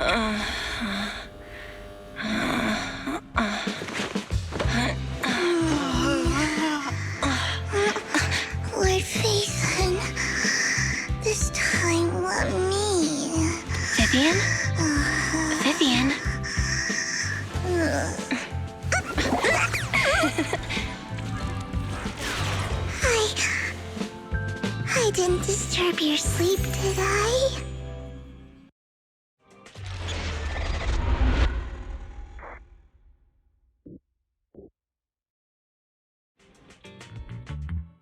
Lord Phaethon, this time let me. Vivian? Vivian? I didn't disturb your sleep, did I?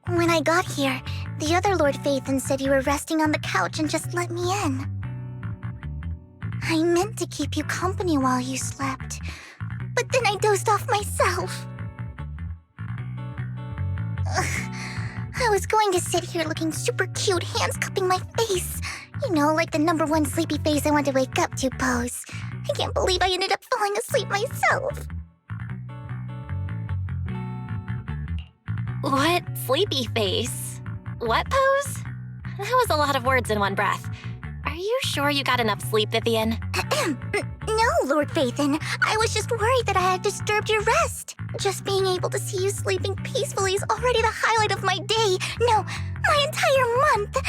When I got here, the other Lord Phaethon said you were resting on the couch and just let me in. I meant to keep you company while you slept, but then I dozed off myself. I was going to sit here looking super cute, hands cupping my face. You know, like the #1 sleepy face I want to wake up to pose. I can't believe I ended up falling asleep myself. What sleepy face? What pose? That was a lot of words in one breath. Are you sure you got enough sleep, Vivian? No, Lord Phaethon. I was just worried that I had disturbed your rest. Just being able to see you sleeping peacefully is already the highlight of my day. No, my entire month.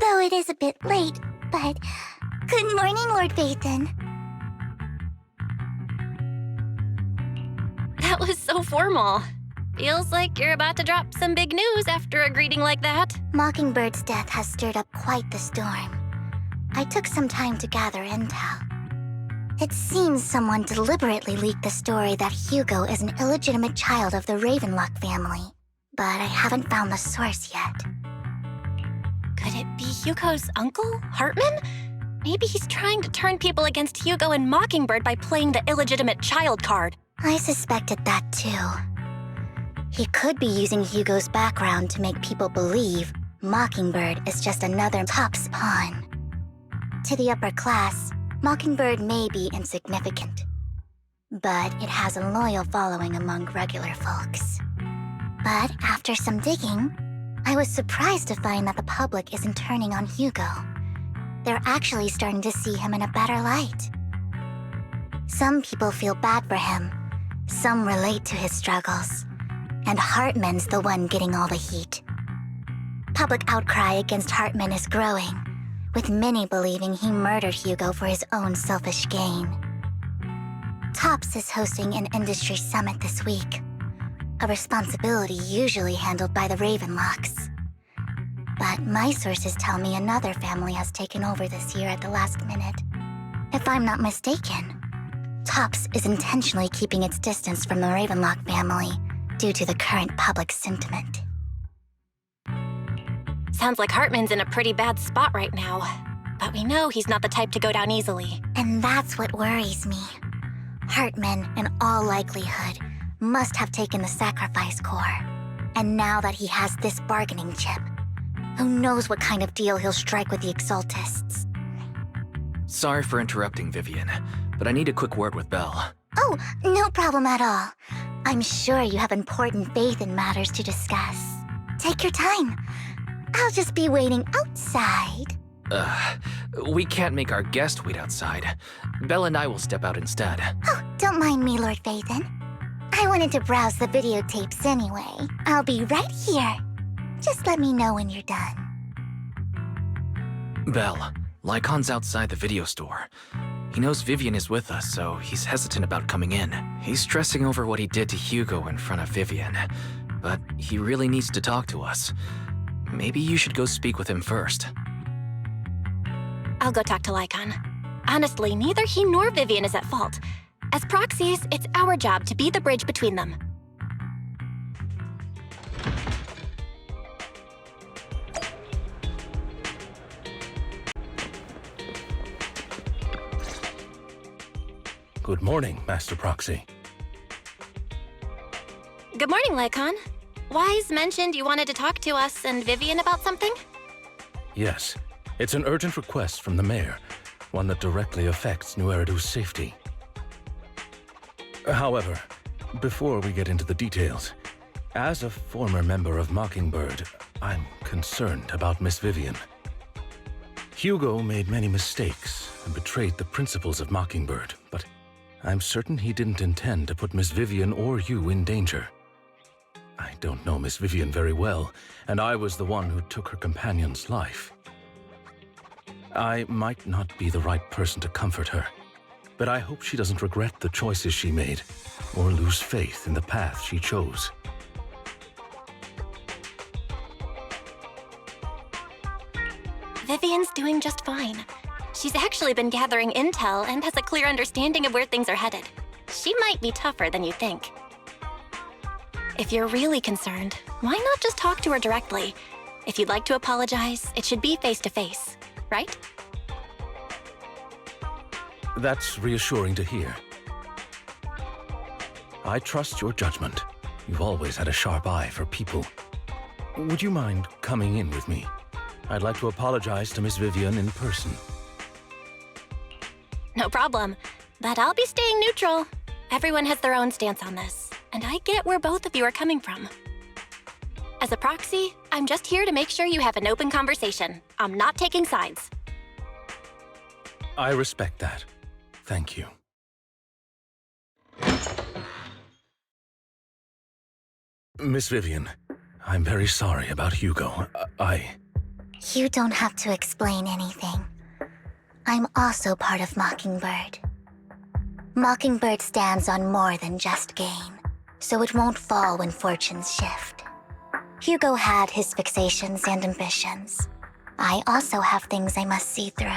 Though it is a bit late, but... Good morning, Lord Phaethon. That was so formal. Feels like you're about to drop some big news after a greeting like that. Mockingbird's death has stirred up quite the storm. I took some time to gather intel. It seems someone deliberately leaked the story that Hugo is an illegitimate child of the Ravenlock family, but I haven't found the source yet. Could it be Hugo's uncle, Hartman? Maybe he's trying to turn people against Hugo and Mockingbird by playing the illegitimate child card. I suspected that too. He could be using Hugo's background to make people believe Mockingbird is just another Top's pawn. To the upper class, Mockingbird may be insignificant, but it has a loyal following among regular folks. But after some digging, I was surprised to find that the public isn't turning on Hugo. They're actually starting to see him in a better light. Some people feel bad for him, some relate to his struggles, and Hartman's the one getting all the heat. Public outcry against Hartman is growing, with many believing he murdered Hugo for his own selfish gain. Tops is hosting an industry summit this week, a responsibility usually handled by the Ravenlocks. But my sources tell me another family has taken over this year at the last minute. If I'm not mistaken, Tops is intentionally keeping its distance from the Ravenlock family due to the current public sentiment. Sounds like Hartman's in a pretty bad spot right now. But we know he's not the type to go down easily. And that's what worries me. Hartman, in all likelihood, must have taken the sacrifice core. And now that he has this bargaining chip, who knows what kind of deal he'll strike with the Exaltists. Sorry for interrupting, Vivian, but I need a quick word with Belle. Oh, no problem at all. I'm sure you have important faith in matters to discuss. Take your time. I'll just be waiting outside. We can't make our guest wait outside. Belle and I will step out instead. Oh, don't mind me, Lord Phaethon. I wanted to browse the videotapes anyway. I'll be right here. Just let me know when you're done. Belle, Lycaon's outside the video store. He knows Vivian is with us, so he's hesitant about coming in. He's stressing over what he did to Hugo in front of Vivian, but he really needs to talk to us. Maybe you should go speak with him first. I'll go talk to Lycaon. Honestly, neither he nor Vivian is at fault. As proxies, it's our job to be the bridge between them. Good morning, Master Proxy. Good morning, Lycaon. Wise mentioned you wanted to talk to us and Vivian about something? Yes, it's an urgent request from the mayor, one that directly affects New Eridu's safety. However, before we get into the details, as a former member of Mockingbird, I'm concerned about Miss Vivian. Hugo made many mistakes and betrayed the principles of Mockingbird, but I'm certain he didn't intend to put Miss Vivian or you in danger. I don't know Miss Vivian very well, and I was the one who took her companion's life. I might not be the right person to comfort her, but I hope she doesn't regret the choices she made or lose faith in the path she chose. Vivian's doing just fine. She's actually been gathering intel and has a clear understanding of where things are headed. She might be tougher than you think. If you're really concerned, why not just talk to her directly? If you'd like to apologize, it should be face-to-face, right? That's reassuring to hear. I trust your judgment. You've always had a sharp eye for people. Would you mind coming in with me? I'd like to apologize to Miss Vivian in person. No problem. But I'll be staying neutral. Everyone has their own stance on this, and I get where both of you are coming from. As a proxy, I'm just here to make sure you have an open conversation. I'm not taking sides. I respect that. Thank you. Miss Vivian, I'm very sorry about Hugo. You don't have to explain anything. I'm also part of Mockingbird. Mockingbird stands on more than just gain, so it won't fall when fortunes shift. Hugo had his fixations and ambitions. I also have things I must see through.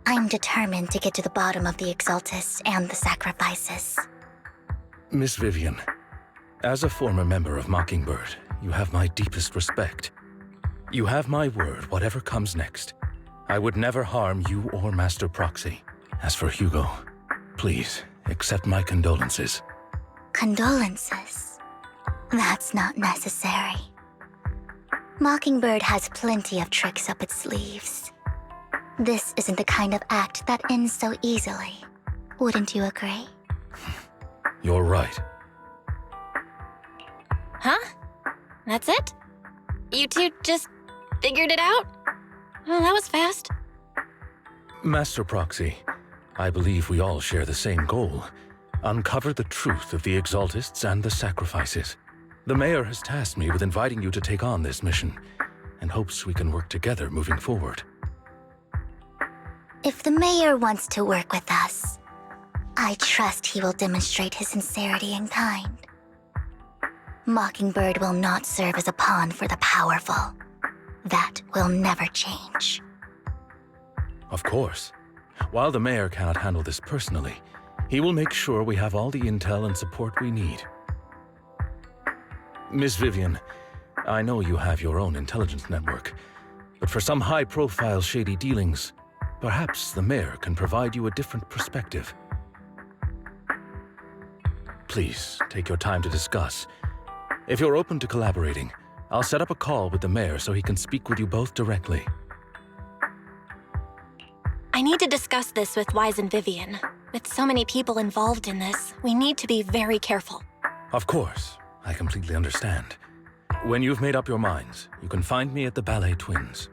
I'm determined to get to the bottom of the Exaltists and the sacrifices. Miss Vivian, as a former member of Mockingbird, you have my deepest respect. You have my word, whatever comes next. I would never harm you or Master Proxy. As for Hugo, please accept my condolences. Condolences? That's not necessary. Mockingbird has plenty of tricks up its sleeves. This isn't the kind of act that ends so easily. Wouldn't you agree? You're right. Huh? That's it? You two just figured it out? Oh, that was fast. Master Proxy, I believe we all share the same goal. Uncover the truth of the Exaltists and the sacrifices. The Mayor has tasked me with inviting you to take on this mission, and hopes we can work together moving forward. If the Mayor wants to work with us, I trust he will demonstrate his sincerity in kind. Mockingbird will not serve as a pawn for the powerful. That will never change. Of course. While the Mayor cannot handle this personally, he will make sure we have all the intel and support we need. Miss Vivian, I know you have your own intelligence network, but for some high-profile shady dealings, perhaps the Mayor can provide you a different perspective. Please, take your time to discuss. If you're open to collaborating, I'll set up a call with the Mayor so he can speak with you both directly. I need to discuss this with Wise and Vivian. With so many people involved in this, we need to be very careful. Of course, I completely understand. When you've made up your minds, you can find me at the Ballet Twins.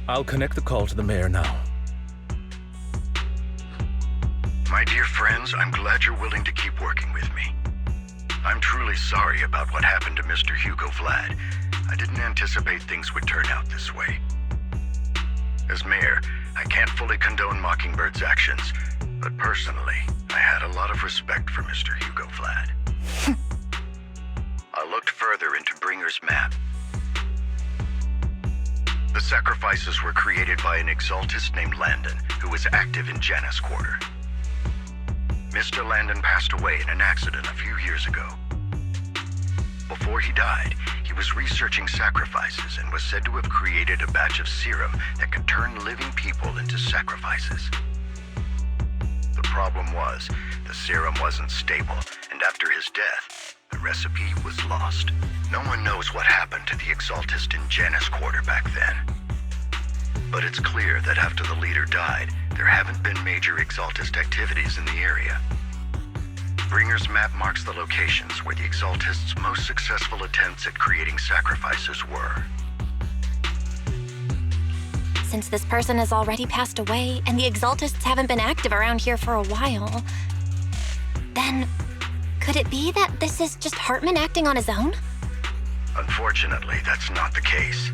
I'll connect the call to the Mayor now. My dear friends, I'm glad you're willing to keep working with me. I'm truly sorry about what happened to Mr. Hugo Vlad. I didn't anticipate things would turn out this way. As mayor, I can't fully condone Mockingbird's actions, but personally, I had a lot of respect for Mr. Hugo Vlad. I looked further into Bringer's map. The sacrifices were created by an Exaltist named Landon, who was active in Janus Quarter. Mr. Landon passed away in an accident a few years ago. Before he died, he was researching sacrifices and was said to have created a batch of serum that could turn living people into sacrifices. The problem was, the serum wasn't stable, and after his death, the recipe was lost. No one knows what happened to the Exaltist in Janus Quarter back then. But it's clear that after the leader died, there haven't been major Exaltist activities in the area. Bringer's map marks the locations where the Exaltists' most successful attempts at creating sacrifices were. Since this person has already passed away and the Exaltists haven't been active around here for a while, then could it be that this is just Hartman acting on his own? Unfortunately, that's not the case.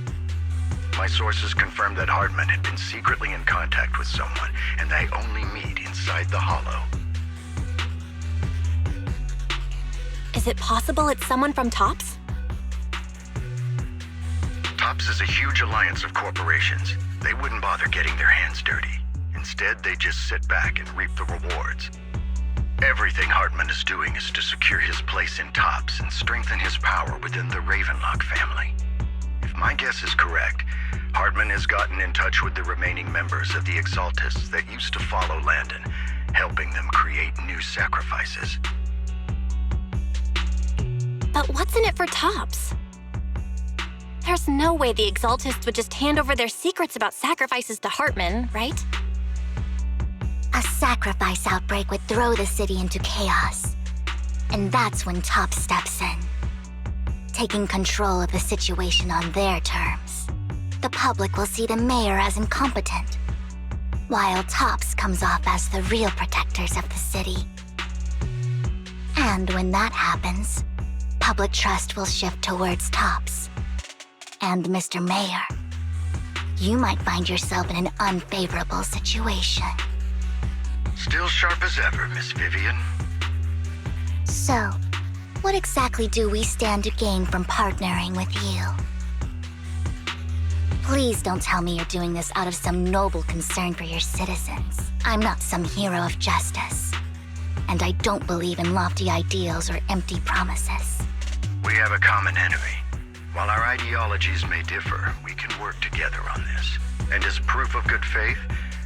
My sources confirmed that Hartman had been secretly in contact with someone, and they only meet inside the Hollow. Is it possible it's someone from TOPS? TOPS is a huge alliance of corporations. They wouldn't bother getting their hands dirty. Instead, they just sit back and reap the rewards. Everything Hartman is doing is to secure his place in TOPS and strengthen his power within the Ravenlock family. If my guess is correct, Hartman has gotten in touch with the remaining members of the Exaltists that used to follow Landon, helping them create new sacrifices. But what's in it for TOPS? There's no way the Exaltists would just hand over their secrets about sacrifices to Hartman, right? A sacrifice outbreak would throw the city into chaos. And that's when TOPS steps in, taking control of the situation on their terms. The public will see the mayor as incompetent, while TOPS comes off as the real protectors of the city. And when that happens, public trust will shift towards TOPS. And Mr. Mayor, you might find yourself in an unfavorable situation. Still sharp as ever, Miss Vivian. So, what exactly do we stand to gain from partnering with you? Please don't tell me you're doing this out of some noble concern for your citizens. I'm not some hero of justice. And I don't believe in lofty ideals or empty promises. We have a common enemy. While our ideologies may differ, we can work together on this. And as proof of good faith,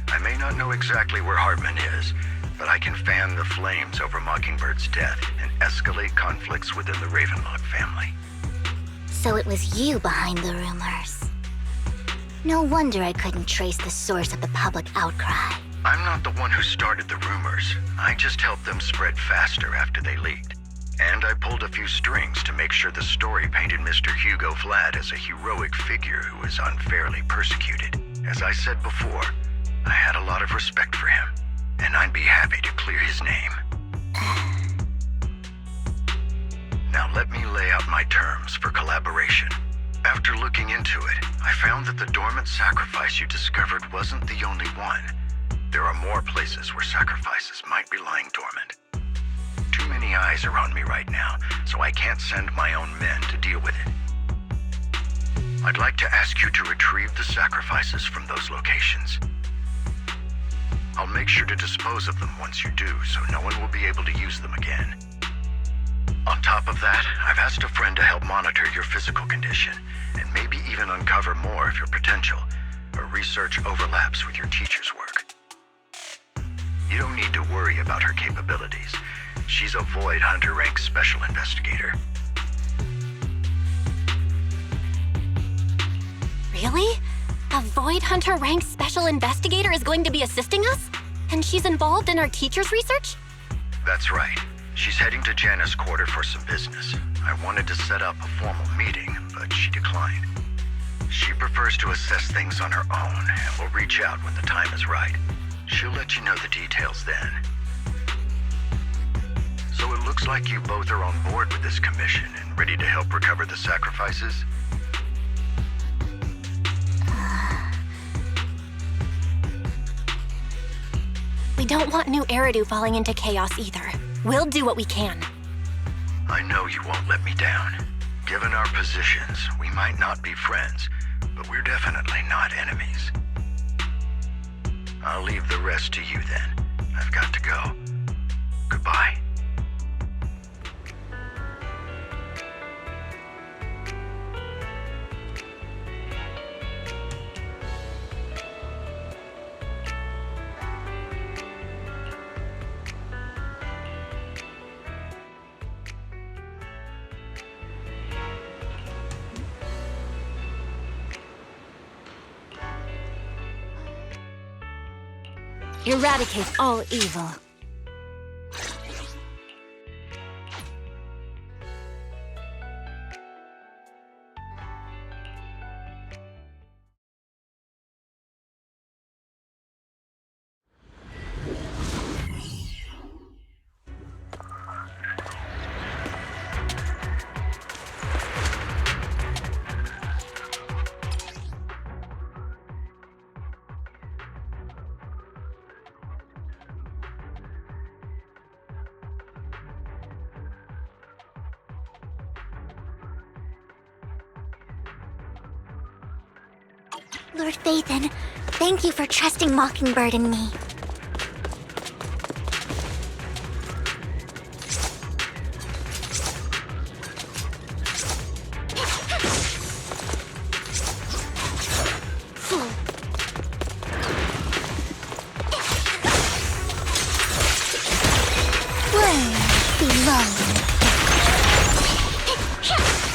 I may not know exactly where Hartman is, but I can fan the flames over Mockingbird's death and escalate conflicts within the Ravenlock family. So it was you behind the rumors. No wonder I couldn't trace the source of the public outcry. I'm not the one who started the rumors. I just helped them spread faster after they leaked. And I pulled a few strings to make sure the story painted Mr. Hugo Vlad as a heroic figure who was unfairly persecuted. As I said before, I had a lot of respect for him, and I'd be happy to clear his name. Now let me lay out my terms for collaboration. After looking into it, I found that the dormant sacrifice you discovered wasn't the only one. There are more places where sacrifices might be lying dormant. Too many eyes are on me right now, so I can't send my own men to deal with it. I'd like to ask you to retrieve the sacrifices from those locations. I'll make sure to dispose of them once you do, so no one will be able to use them again. On top of that, I've asked a friend to help monitor your physical condition, and maybe even uncover more of your potential. Her research overlaps with your teacher's work. You don't need to worry about her capabilities. She's a Void Hunter rank special investigator. Really? A Void Hunter ranked special investigator is going to be assisting us? And she's involved in our teacher's research? That's right. She's heading to Janus Quarter for some business. I wanted to set up a formal meeting, but she declined. She prefers to assess things on her own and will reach out when the time is right. She'll let you know the details then. it looks like you both are on board with this commission and ready to help recover the sacrifices. We don't want new Eridu falling into chaos either. We'll do what we can. I know you won't let me down. Given our positions, we might not be friends, but we're definitely not enemies. I'll leave the rest to you then. I've got to go. Goodbye. Eradicate all evil. Lord Phaethon, thank you for trusting Mockingbird and me.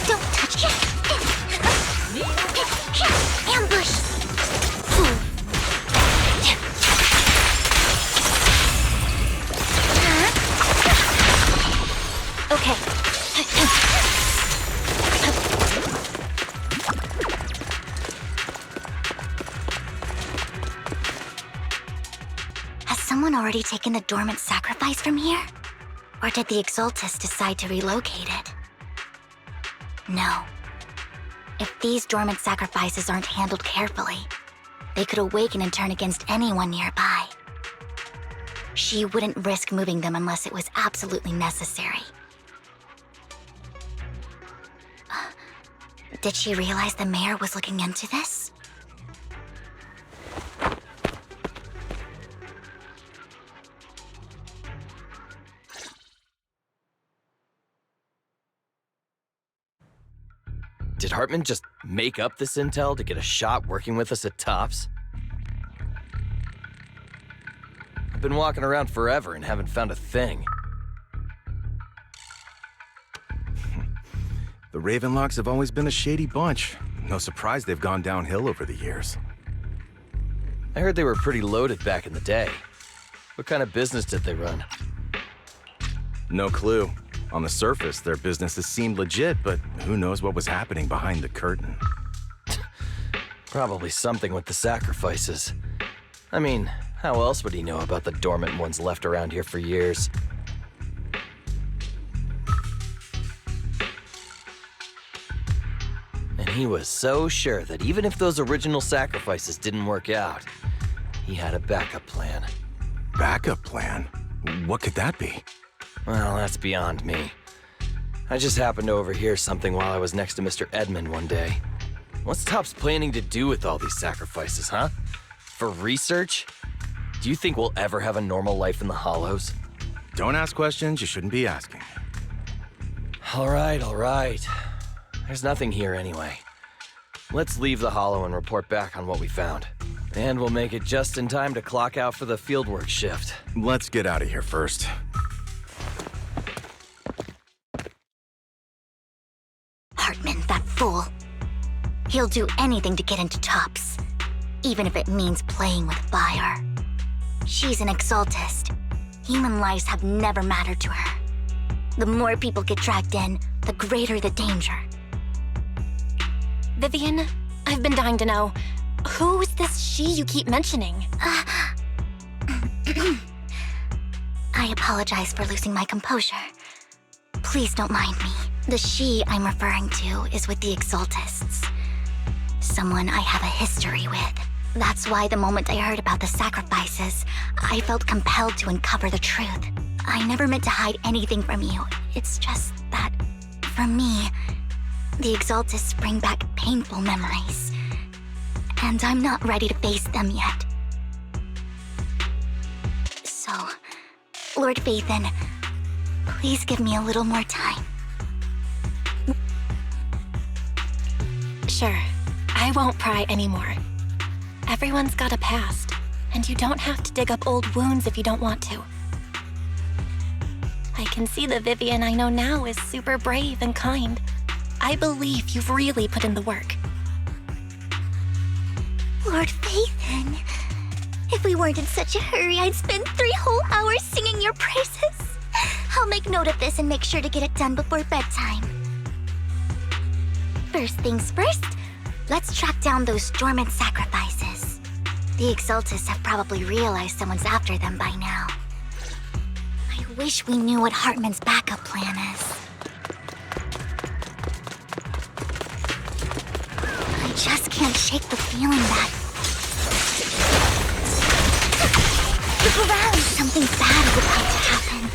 Don't touch it. Ambush. Okay. Has someone already taken the dormant sacrifice from here? Or did the Exaltist decide to relocate it? No. If these dormant sacrifices aren't handled carefully, they could awaken and turn against anyone nearby. She wouldn't risk moving them unless it was absolutely necessary. Did she realize the mayor was looking into this? Did Hartman just make up this intel to get a shot working with us at Tops? I've been walking around forever and haven't found a thing. The Ravenlocks have always been a shady bunch. No surprise they've gone downhill over the years. I heard they were pretty loaded back in the day. What kind of business did they run? No clue. On the surface, their businesses seemed legit, but who knows what was happening behind the curtain. Probably something with the sacrifices. I mean, how else would he know about the dormant ones left around here for years? And he was so sure that even if those original sacrifices didn't work out, he had a backup plan. Backup plan? What could that be? Well, that's beyond me. I just happened to overhear something while I was next to Mr. Edmund one day. What's Tops planning to do with all these sacrifices, huh? For research? Do you think we'll ever have a normal life in the Hollows? Don't ask questions you shouldn't be asking. All right. There's nothing here anyway. Let's leave the Hollow and report back on what we found. And we'll make it just in time to clock out for the fieldwork shift. Let's get out of here first. Hartman, that fool. He'll do anything to get into Tops, even if it means playing with fire. She's an Exaltist. Human lives have never mattered to her. The more people get dragged in, the greater the danger. Vivian, I've been dying to know, who is this she you keep mentioning? I apologize for losing my composure. please don't mind me. The she I'm referring to is with the Exaltists. Someone I have a history with. That's why the moment I heard about the sacrifices, I felt compelled to uncover the truth. I never meant to hide anything from you. It's just that, for me, the Exaltists bring back painful memories. And I'm not ready to face them yet. So, Lord Phaethon, please give me a little more time. Sure, I won't pry anymore. Everyone's got a past, and you don't have to dig up old wounds if you don't want to. I can see the Vivian I know now is super brave and kind. I believe you've really put in the work. Lord Phaethon, if we weren't in such a hurry, I'd spend 3 whole hours singing your praises. I'll make note of this and make sure to get it done before bedtime. First things first, let's track down those dormant sacrifices. The Exaltists have probably realized someone's after them by now. I wish we knew what Hartman's backup plan is. I just can't shake the feeling that... Look around! Something bad is about to happen.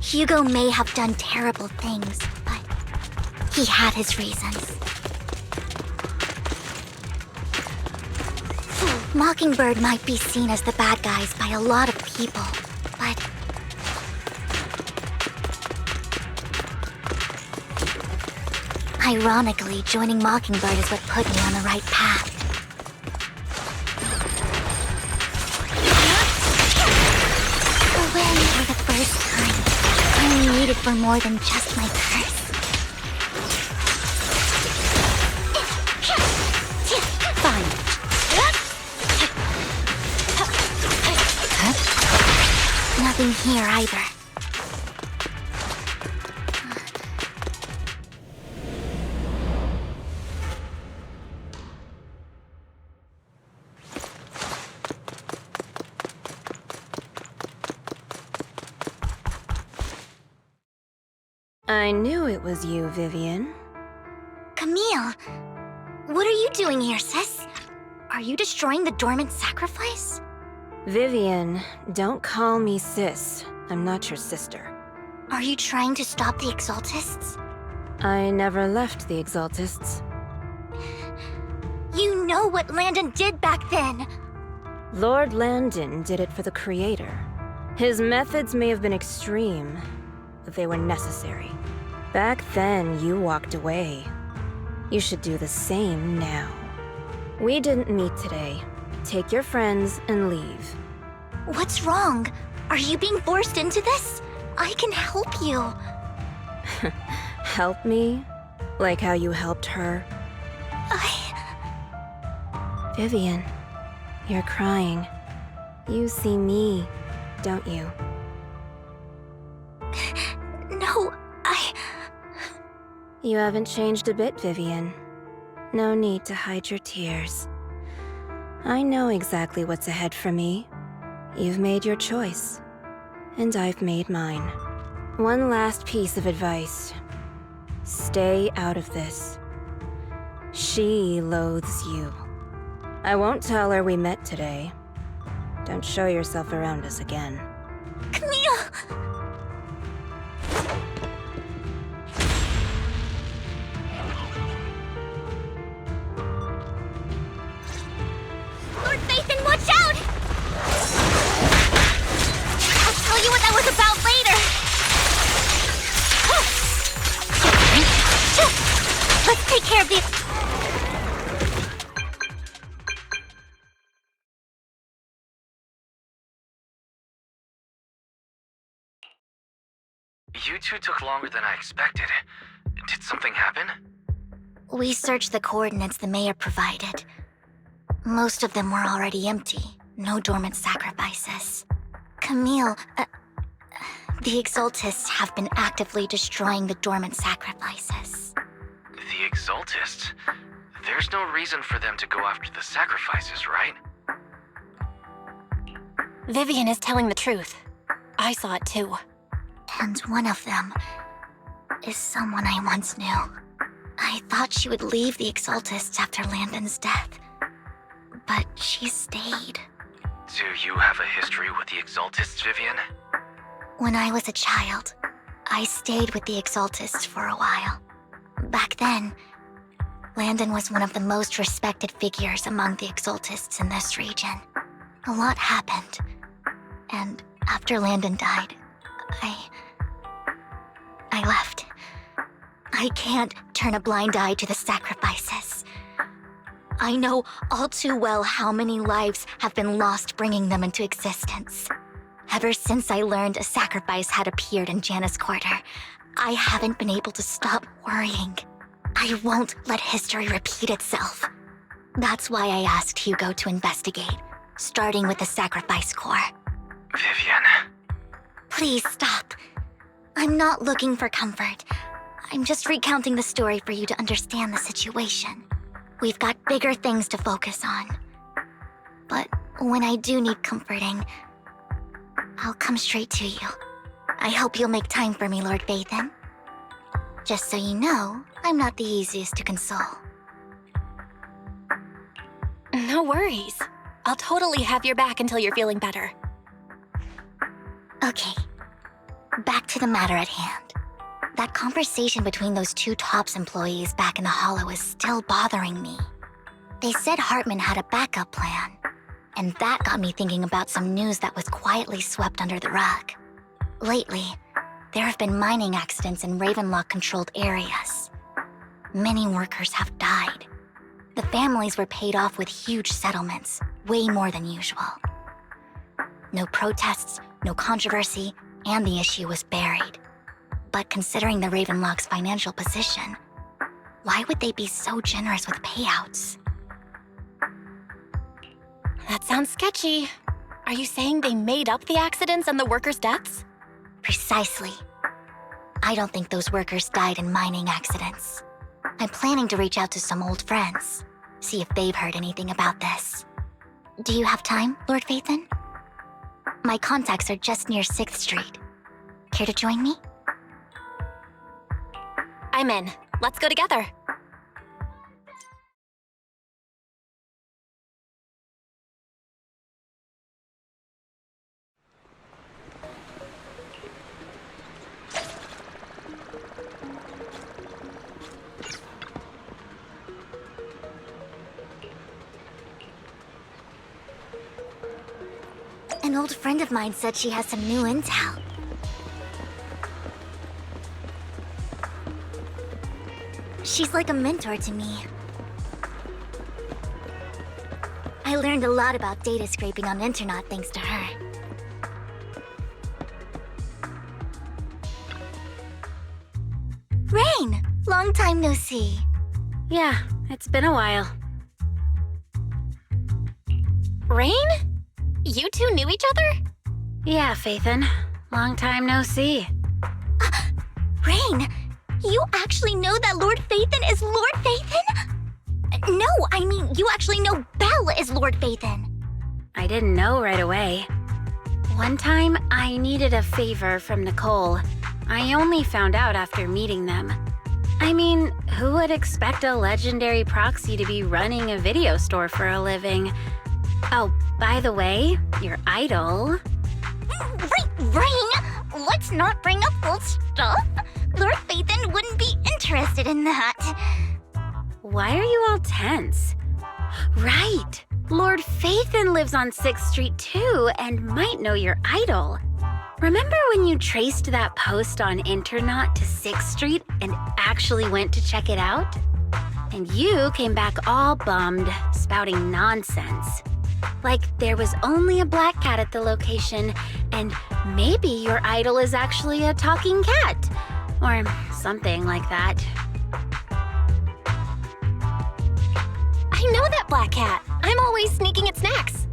Hugo may have done terrible things, but he had his reasons. Mockingbird might be seen as the bad guys by a lot of people, but... Ironically, joining Mockingbird is what put me on the right path. When, for the first time, I'm needed for more than just my curse. Fine. Nothing here either. I knew it was you, Vivian. Camille, what are you doing here, sis? Are you destroying the dormant sacrifice? Vivian, don't call me sis. I'm not your sister. Are you trying to stop the Exaltists? I never left the Exaltists. You know what Landon did back then! Lord Landon did it for the Creator. His methods may have been extreme, but they were necessary. Back then, you walked away. You should do the same now. We didn't meet today. Take your friends and leave. What's wrong? Are you being forced into this? I can help you. Help me? Like how you helped her? Vivian, you're crying. You see me, don't you? No, You haven't changed a bit, Vivian. No need to hide your tears. I know exactly what's ahead for me. You've made your choice, and I've made mine. One last piece of advice. Stay out of this. She loathes you. I won't tell her we met today. Don't show yourself around us again. Camille! Lord Phaethon, watch out! I'll tell you what that was about later. Let's take care of these. You two took longer than I expected. Did something happen? We searched the coordinates the mayor provided. Most of them were already empty. No dormant sacrifices. Camille, the Exaltists have been actively destroying the dormant sacrifices. The Exaltists? There's no reason for them to go after the sacrifices, right? Vivian is telling the truth. I saw it too. And one of them is someone I once knew. I thought she would leave the Exaltists after Landon's death, but she stayed. Do you have a history with the Exaltists, Vivian? When I was a child, I stayed with the Exaltists for a while. Back then, Landon was one of the most respected figures among the Exaltists in this region. A lot happened, and after Landon died, I left. I can't turn a blind eye to the sacrifices. I know all too well how many lives have been lost bringing them into existence. Ever since I learned a sacrifice had appeared in Janus Quarter, I haven't been able to stop worrying. I won't let history repeat itself. That's why I asked Hugo to investigate, starting with the sacrifice core. Vivian. Please stop. I'm not looking for comfort. I'm just recounting the story for you to understand the situation. We've got bigger things to focus on. But when I do need comforting, I'll come straight to you. I hope you'll make time for me, Lord Phaethon. Just so you know, I'm not the easiest to console. No worries. I'll totally have your back until you're feeling better. Okay, back to the matter at hand. That conversation between those two TOPS employees back in the Hollow is still bothering me. They said Hartman had a backup plan, and that got me thinking about some news that was quietly swept under the rug. Lately, there have been mining accidents in Ravenlock-controlled areas. Many workers have died. The families were paid off with huge settlements, way more than usual. No protests, no controversy, and the issue was buried. But considering the Ravenlock's financial position, why would they be so generous with payouts? That sounds sketchy. Are you saying they made up the accidents and the workers' deaths? Precisely. I don't think those workers died in mining accidents. I'm planning to reach out to some old friends, see if they've heard anything about this. Do you have time, Lord Phaethon? My contacts are just near 6th Street. Care to join me? I'm in. Let's go together. An old friend of mine said she has some new intel. She's like a mentor to me. I learned a lot about data scraping on the internet thanks to her. Rain! Long time no see. Yeah, it's been a while. Rain? You two knew each other? Yeah, Phaethon. Long time no see. Rain! You actually know that Lord Phaethon is Lord Phaethon? No, I mean, you actually know Belle is Lord Phaethon. I didn't know right away. One time, I needed a favor from Nicole. I only found out after meeting them. I mean, who would expect a legendary proxy to be running a video store for a living? Oh, by the way, your idol... Rain! Let's not bring up old stuff. Lord Phaethon wouldn't be interested in that. Why are you all tense? Right! Lord Phaethon lives on 6th Street too and might know your idol. Remember when you traced that post on Internet to 6th Street and actually went to check it out? And you came back all bummed, spouting nonsense. Like there was only a black cat at the location, and maybe your idol is actually a talking cat. Or something like that. I know that black cat. I'm always sneaking at snacks.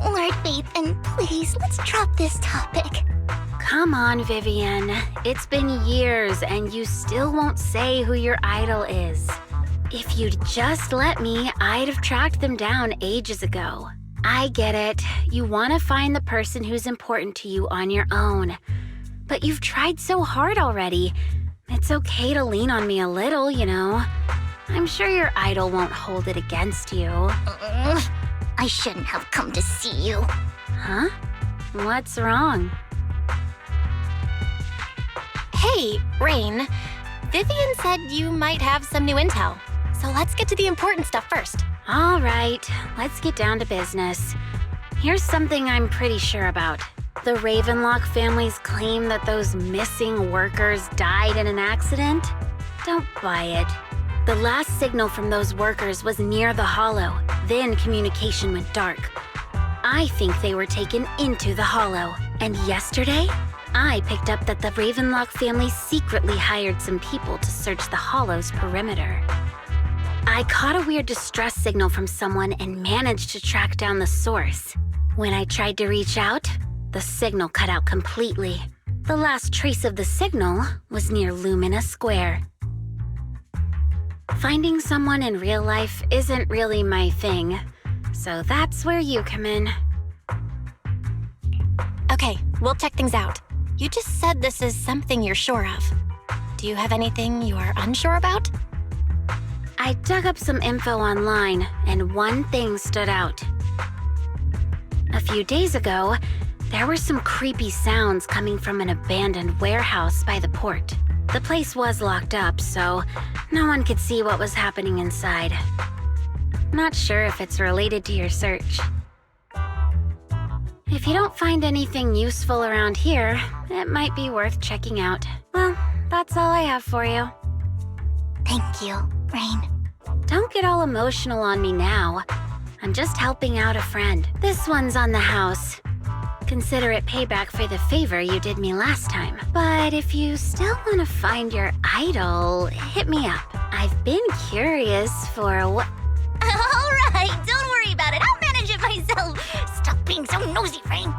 Lord Phaethon, please, let's drop this topic. Come on, Vivian. It's been years and you still won't say who your idol is. If you'd just let me, I'd have tracked them down ages ago. I get it. You want to find the person who's important to you on your own. But you've tried so hard already. It's okay to lean on me a little, you know. I'm sure your idol won't hold it against you. I shouldn't have come to see you. Huh? What's wrong? Hey, Rain. Vivian said you might have some new intel. So let's get to the important stuff first. All right, let's get down to business. Here's something I'm pretty sure about. The Ravenlock family's claim that those missing workers died in an accident? Don't buy it. The last signal from those workers was near the Hollow. Then communication went dark. I think they were taken into the Hollow. And yesterday, I picked up that the Ravenlock family secretly hired some people to search the Hollow's perimeter. I caught a weird distress signal from someone and managed to track down the source. When I tried to reach out, the signal cut out completely. The last trace of the signal was near Lumina Square. Finding someone in real life isn't really my thing, so that's where you come in. Okay, we'll check things out. You just said this is something you're sure of. Do you have anything you are unsure about? I dug up some info online, and one thing stood out. A few days ago, there were some creepy sounds coming from an abandoned warehouse by the port. The place was locked up, so no one could see what was happening inside. Not sure if it's related to your search. If you don't find anything useful around here, it might be worth checking out. Well, that's all I have for you. Thank you, Rain. Don't get all emotional on me now. I'm just helping out a friend. This one's on the house. Consider it payback for the favor you did me last time. But if you still want to find your idol, hit me up. I've been curious for what... All right, don't worry about it. I'll manage it myself. Stop being so nosy, Rain.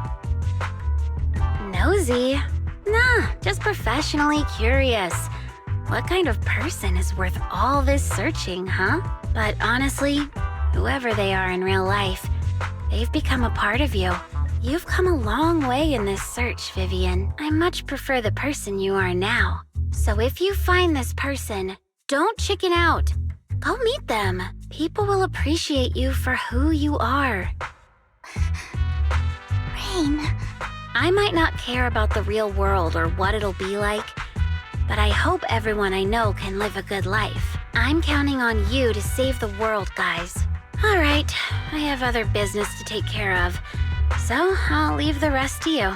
Nosy? Nah, just professionally curious. What kind of person is worth all this searching, huh? But honestly, whoever they are in real life, they've become a part of you. You've come a long way in this search, Vivian. I much prefer the person you are now. So if you find this person, don't chicken out. Go meet them. People will appreciate you for who you are. Rain. I might not care about the real world or what it'll be like, but I hope everyone I know can live a good life. I'm counting on you to save the world, guys. All right, I have other business to take care of, so I'll leave the rest to you.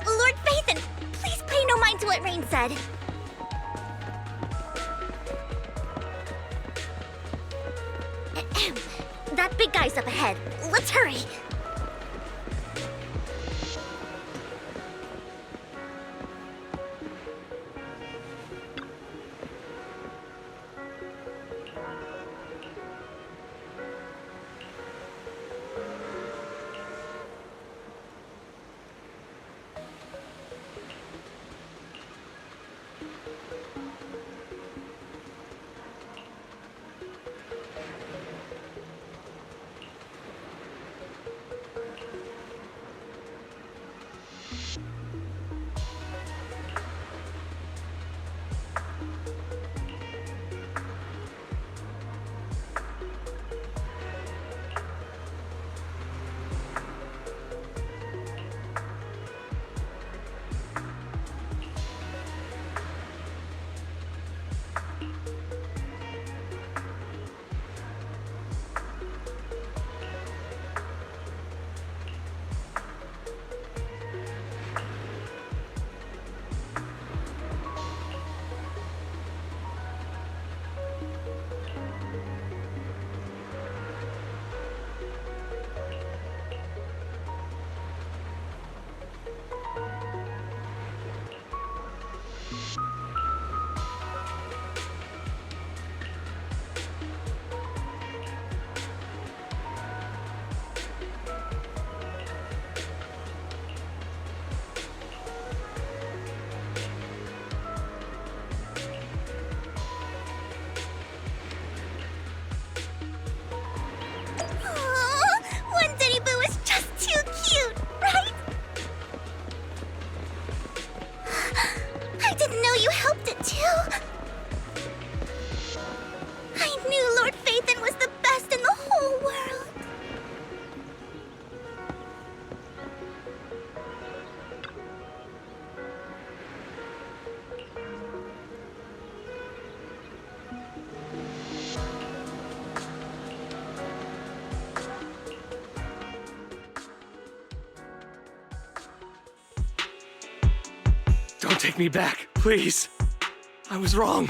Lord Phaethon, please pay no mind to what Rain said. That big guy's up ahead. Let's hurry. Don't take me back, please. I was wrong.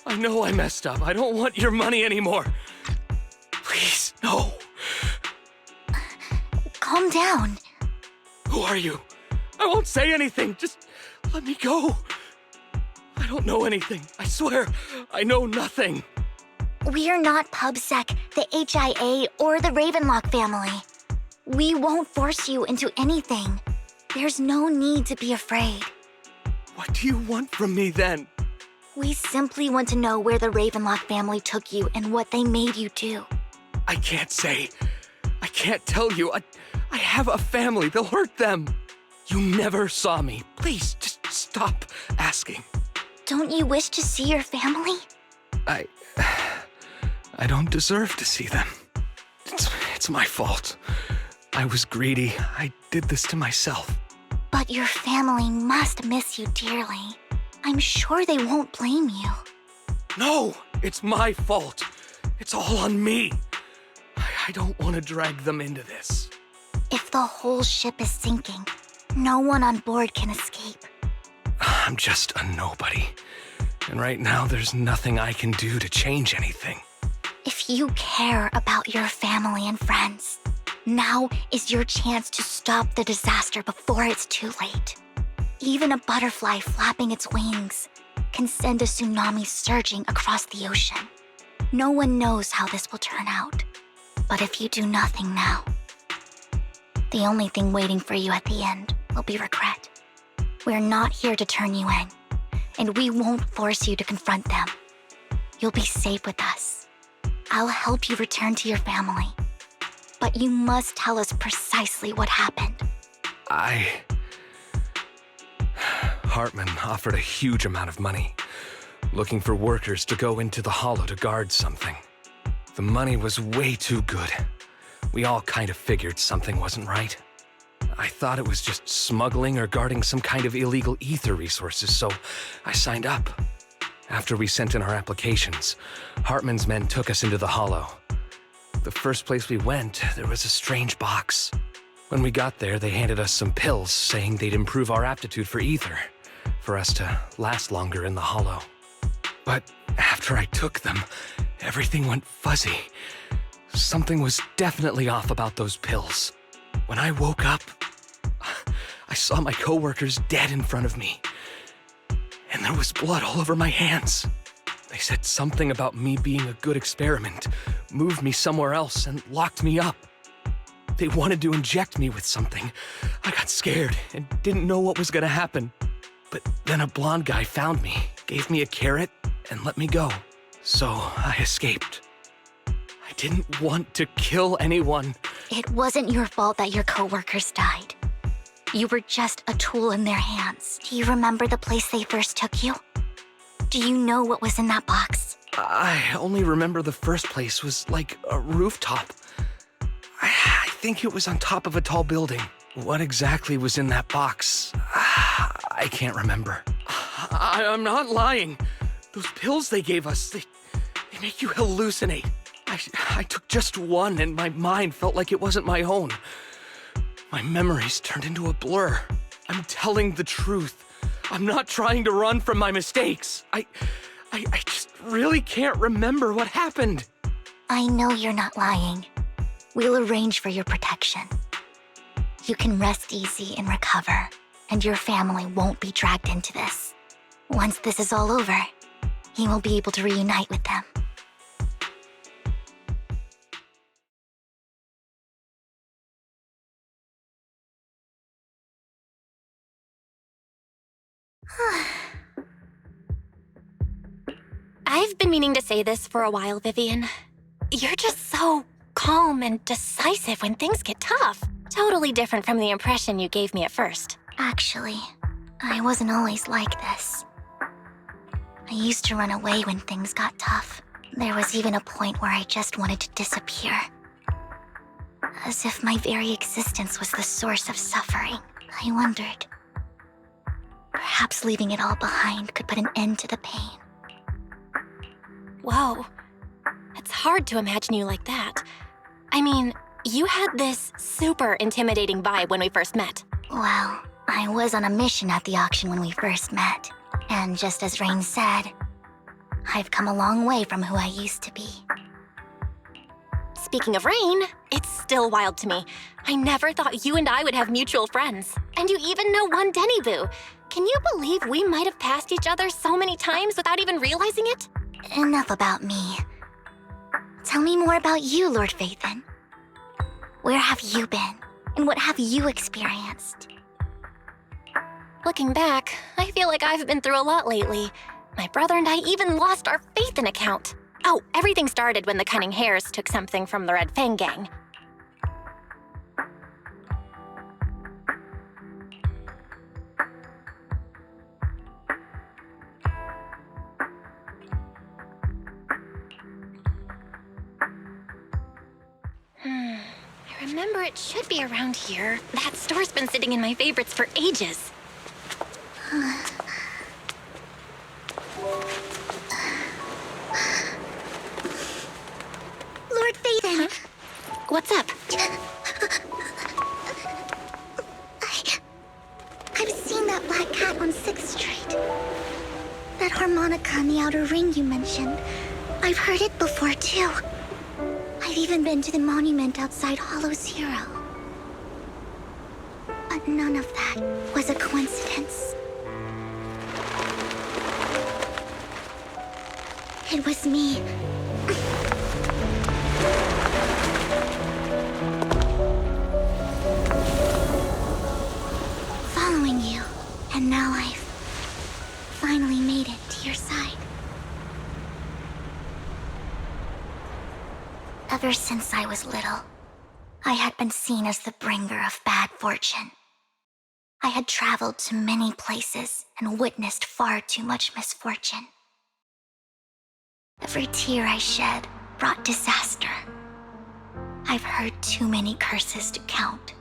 I know I messed up. I don't want your money anymore. Please, no. Calm down. Who are you? I won't say anything. Just let me go. I don't know anything. I swear, I know nothing. We're not PubSec, the HIA, or the Ravenlock family. We won't force you into anything. There's no need to be afraid. What do you want from me then? We simply want to know where the Ravenlock family took you and what they made you do. I can't say. I can't tell you. I have a family. They'll hurt them. You never saw me. Please, just stop asking. Don't you wish to see your family? I don't deserve to see them. It's my fault. I was greedy. I did this to myself. But your family must miss you dearly. I'm sure they won't blame you. No, it's my fault. It's all on me. I don't want to drag them into this. If the whole ship is sinking, no one on board can escape. I'm just a nobody. And right now, there's nothing I can do to change anything. If you care about your family and friends, now is your chance to stop the disaster before it's too late. Even a butterfly flapping its wings can send a tsunami surging across the ocean. No one knows how this will turn out. But if you do nothing now, the only thing waiting for you at the end will be regret. We're not here to turn you in, and we won't force you to confront them. You'll be safe with us. I'll help you return to your family. But you must tell us precisely what happened. Hartman offered a huge amount of money, looking for workers to go into the hollow to guard something. The money was way too good. We all kind of figured something wasn't right. I thought it was just smuggling or guarding some kind of illegal ether resources, so I signed up. After we sent in our applications, Hartman's men took us into the hollow. The first place we went, there was a strange box. When we got there, they handed us some pills, saying they'd improve our aptitude for ether, for us to last longer in the hollow. But after I took them, everything went fuzzy. Something was definitely off about those pills. When I woke up, I saw my coworkers dead in front of me. And there was blood all over my hands. They said something about me being a good experiment, moved me somewhere else, and locked me up. They wanted to inject me with something. I got scared and didn't know what was gonna happen. But then a blonde guy found me, gave me a carrot, and let me go. So I escaped. I didn't want to kill anyone. It wasn't your fault that your coworkers died. You were just a tool in their hands. Do you remember the place they first took you? Do you know what was in that box? I only remember the first place was like a rooftop. I think it was on top of a tall building. What exactly was in that box? I can't remember. I'm not lying. Those pills they gave us, they make you hallucinate. I took just one and my mind felt like it wasn't my own. My memories turned into a blur. I'm telling the truth. I'm not trying to run from my mistakes. I just really can't remember what happened. I know you're not lying. We'll arrange for your protection. You can rest easy and recover, and your family won't be dragged into this. Once this is all over, you will be able to reunite with them. I've been meaning to say this for a while, Vivian. You're just so calm and decisive when things get tough. Totally different from the impression you gave me at first. Actually, I wasn't always like this. I used to run away when things got tough. There was even a point where I just wanted to disappear. As if my very existence was the source of suffering. I wondered. Perhaps leaving it all behind could put an end to the pain. Whoa. It's hard to imagine you like that. I mean, you had this super intimidating vibe when we first met. Well, I was on a mission at the auction when we first met. And just as Rain said, I've come a long way from who I used to be. Speaking of Rain, it's still wild to me. I never thought you and I would have mutual friends. And you even know one Denny Boo. Can you believe we might have passed each other so many times without even realizing it? Enough about me. Tell me more about you, Lord Phaethon. Where have you been? And what have you experienced? Looking back, I feel like I've been through a lot lately. My brother and I even lost our Phaethon account. Oh, everything started when the Cunning Hares took something from the Red Fang gang. I remember it should be around here. That store's been sitting in my favorites for ages. Lord Phaethon! What's up? I've seen that black cat on 6th Street. That harmonica in the outer ring you mentioned. I've heard it before, too. I've even been to the monument outside Hollow Zero. But none of that was a coincidence. It was me. Following you, and now I've finally made it to your side. Ever since I was little, I had been seen as the bringer of bad fortune. I had traveled to many places and witnessed far too much misfortune. Every tear I shed brought disaster. I've heard too many curses to count.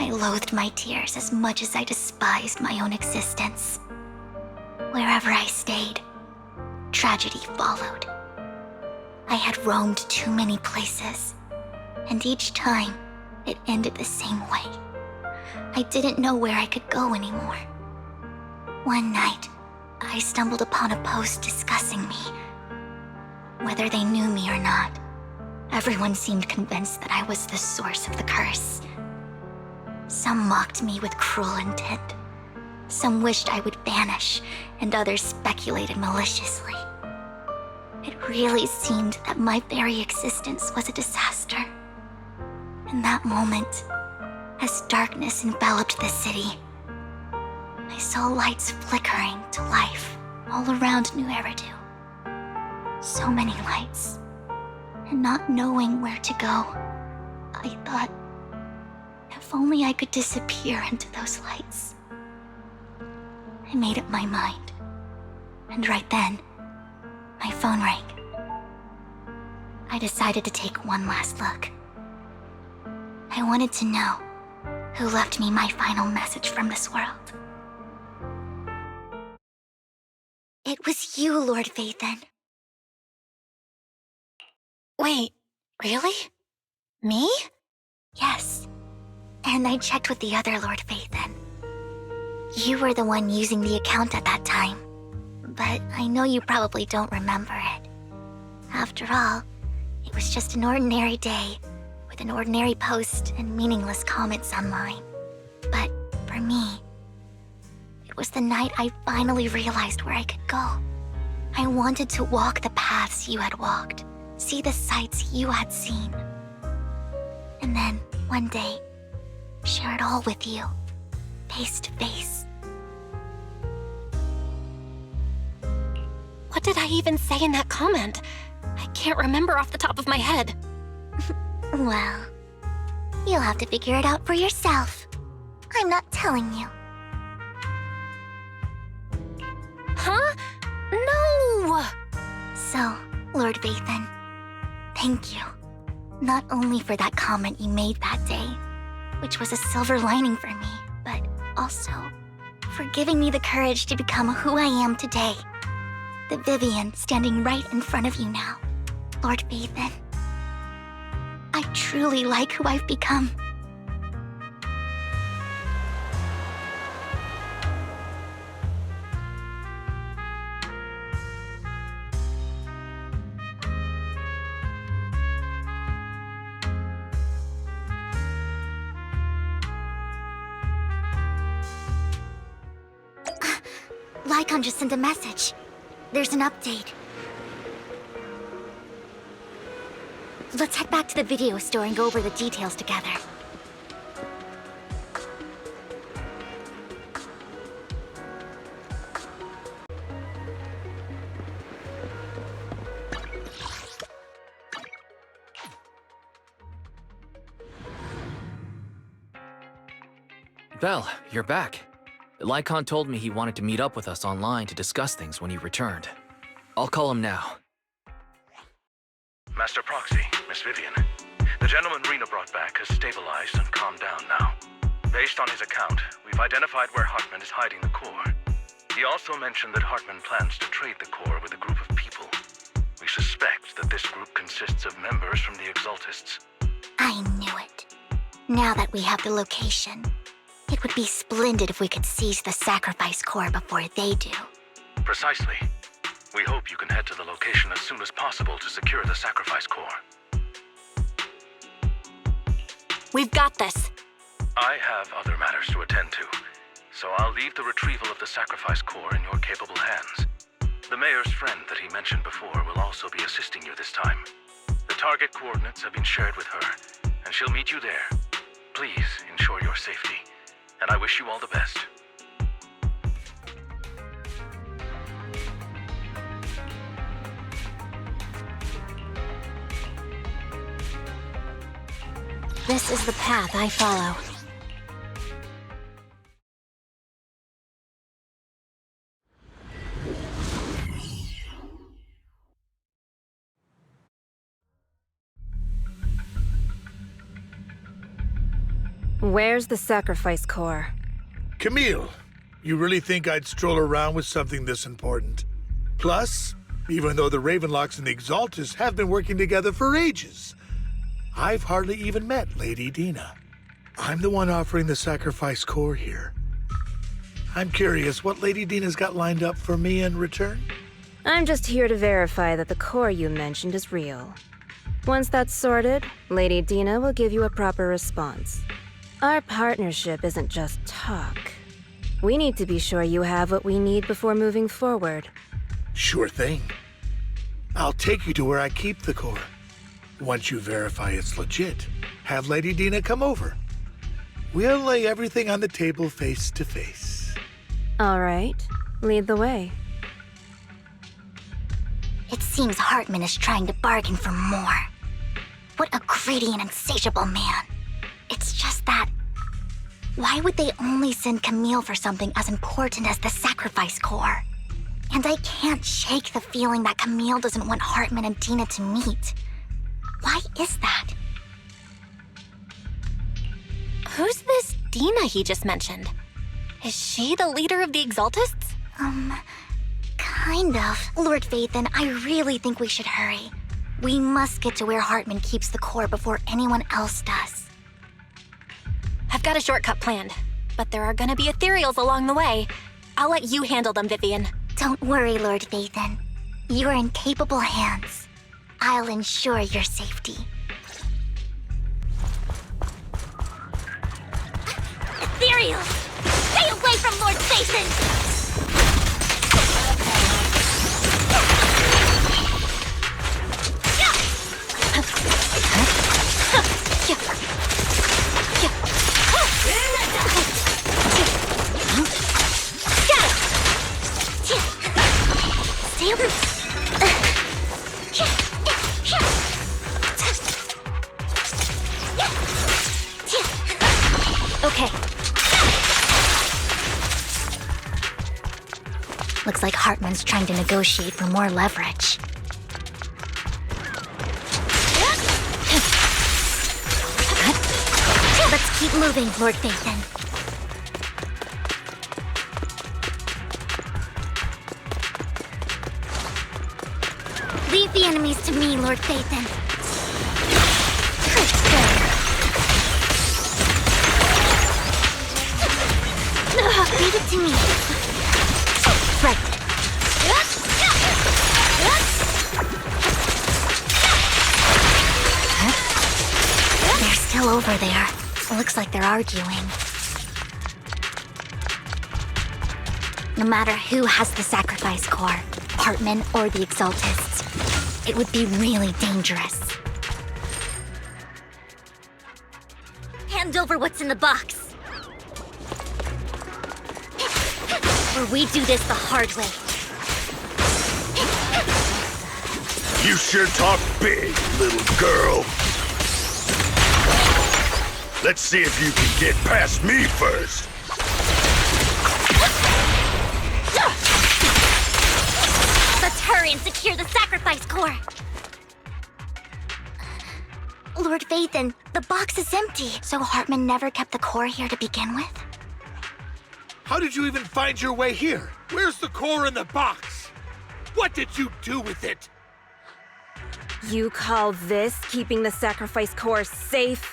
I loathed my tears as much as I despised my own existence. Wherever I stayed, tragedy followed. I had roamed too many places, and each time it ended the same way. I didn't know where I could go anymore. One night, I stumbled upon a post discussing me. Whether they knew me or not, everyone seemed convinced that I was the source of the curse. Some mocked me with cruel intent. Some wished I would vanish, and others speculated maliciously. It really seemed that my very existence was a disaster. In that moment, as darkness enveloped the city, I saw lights flickering to life all around New Eridu. So many lights, and not knowing where to go, I thought, if only I could disappear into those lights. I made up my mind, and right then, my phone rang. I decided to take one last look. I wanted to know who left me my final message from this world. It was you, Lord Phaethon. Wait, really? Me? Yes. And I checked with the other Lord Phaethon. You were the one using the account at that time, but I know you probably don't remember it. After all, it was just an ordinary day, with an ordinary post and meaningless comments online. But for me, it was the night I finally realized where I could go. I wanted to walk the paths you had walked, see the sights you had seen. And then, one day, share it all with you, face to face. What did I even say in that comment? I can't remember off the top of my head. Well, you'll have to figure it out for yourself. I'm not telling you. Huh? No! So, Lord Phaethon, thank you. Not only for that comment you made that day, which was a silver lining for me, but also for giving me the courage to become who I am today. The Vivian standing right in front of you now, Lord Phaethon. I truly like who I've become. Lycaon just sent a message. There's an update. Let's head back to the video store and go over the details together. Belle, you're back. Lycaon told me he wanted to meet up with us online to discuss things when he returned. I'll call him now. Master Proxy, Miss Vivian. The gentleman Rena brought back has stabilized and calmed down now. Based on his account, we've identified where Hartman is hiding the core. He also mentioned that Hartman plans to trade the core with a group of people. We suspect that this group consists of members from the Exaltists. I knew it. Now that we have the location, it would be splendid if we could seize the sacrifice core before they do. Precisely. We hope you can head to the location as soon as possible to secure the sacrifice core. We've got this. I have other matters to attend to, so I'll leave the retrieval of the sacrifice core in your capable hands. The mayor's friend that he mentioned before will also be assisting you this time. The target coordinates have been shared with her, and she'll meet you there. Please ensure your safety, and I wish you all the best. This is the path I follow. Where's the sacrifice core? Camille, you really think I'd stroll around with something this important? Plus, even though the Ravenlocks and the Exaltist have been working together for ages, I've hardly even met Lady Dina. I'm the one offering the sacrifice core here. I'm curious what Lady Dina's got lined up for me in return? I'm just here to verify that the core you mentioned is real. Once that's sorted, Lady Dina will give you a proper response. Our partnership isn't just talk. We need to be sure you have what we need before moving forward. Sure thing. I'll take you to where I keep the core. Once you verify it's legit, have Lady Dina come over. We'll lay everything on the table face to face. All right, lead the way. It seems Hartman is trying to bargain for more. What a greedy and insatiable man. It's just that, why would they only send Camille for something as important as the sacrifice core? And I can't shake the feeling that Camille doesn't want Hartman and Dina to meet. Why is that? Who's this Dina he just mentioned? Is she the leader of the Exaltists? Kind of. Lord Phaethon, I really think we should hurry. We must get to where Hartman keeps the core before anyone else does. I've got a shortcut planned, but there are gonna be Ethereals along the way. I'll let you handle them, Vivian. Don't worry, Lord Phaethon. You are in capable hands. I'll ensure your safety. Ethereals! Stay away from Lord Phaethon! Okay. Looks like Hartman's trying to negotiate for more leverage. Let's keep moving, Lord Phaethon. Leave the enemies to me, Lord Phaethon. Leave it to me. Right. They're still over there. Looks like they're arguing. No matter who has the sacrifice core, Hartman or the Exaltists, it would be really dangerous. Hand over what's in the box. Or we do this the hard way. You sure talk big, little girl. Let's see if you can get past me first. Let's hurry and secure the sacrifice core. Lord Phaethon, the box is empty. So Hartman never kept the core here to begin with? How did you even find your way here? Where's the core in the box? What did you do with it? You call this keeping the sacrifice core safe?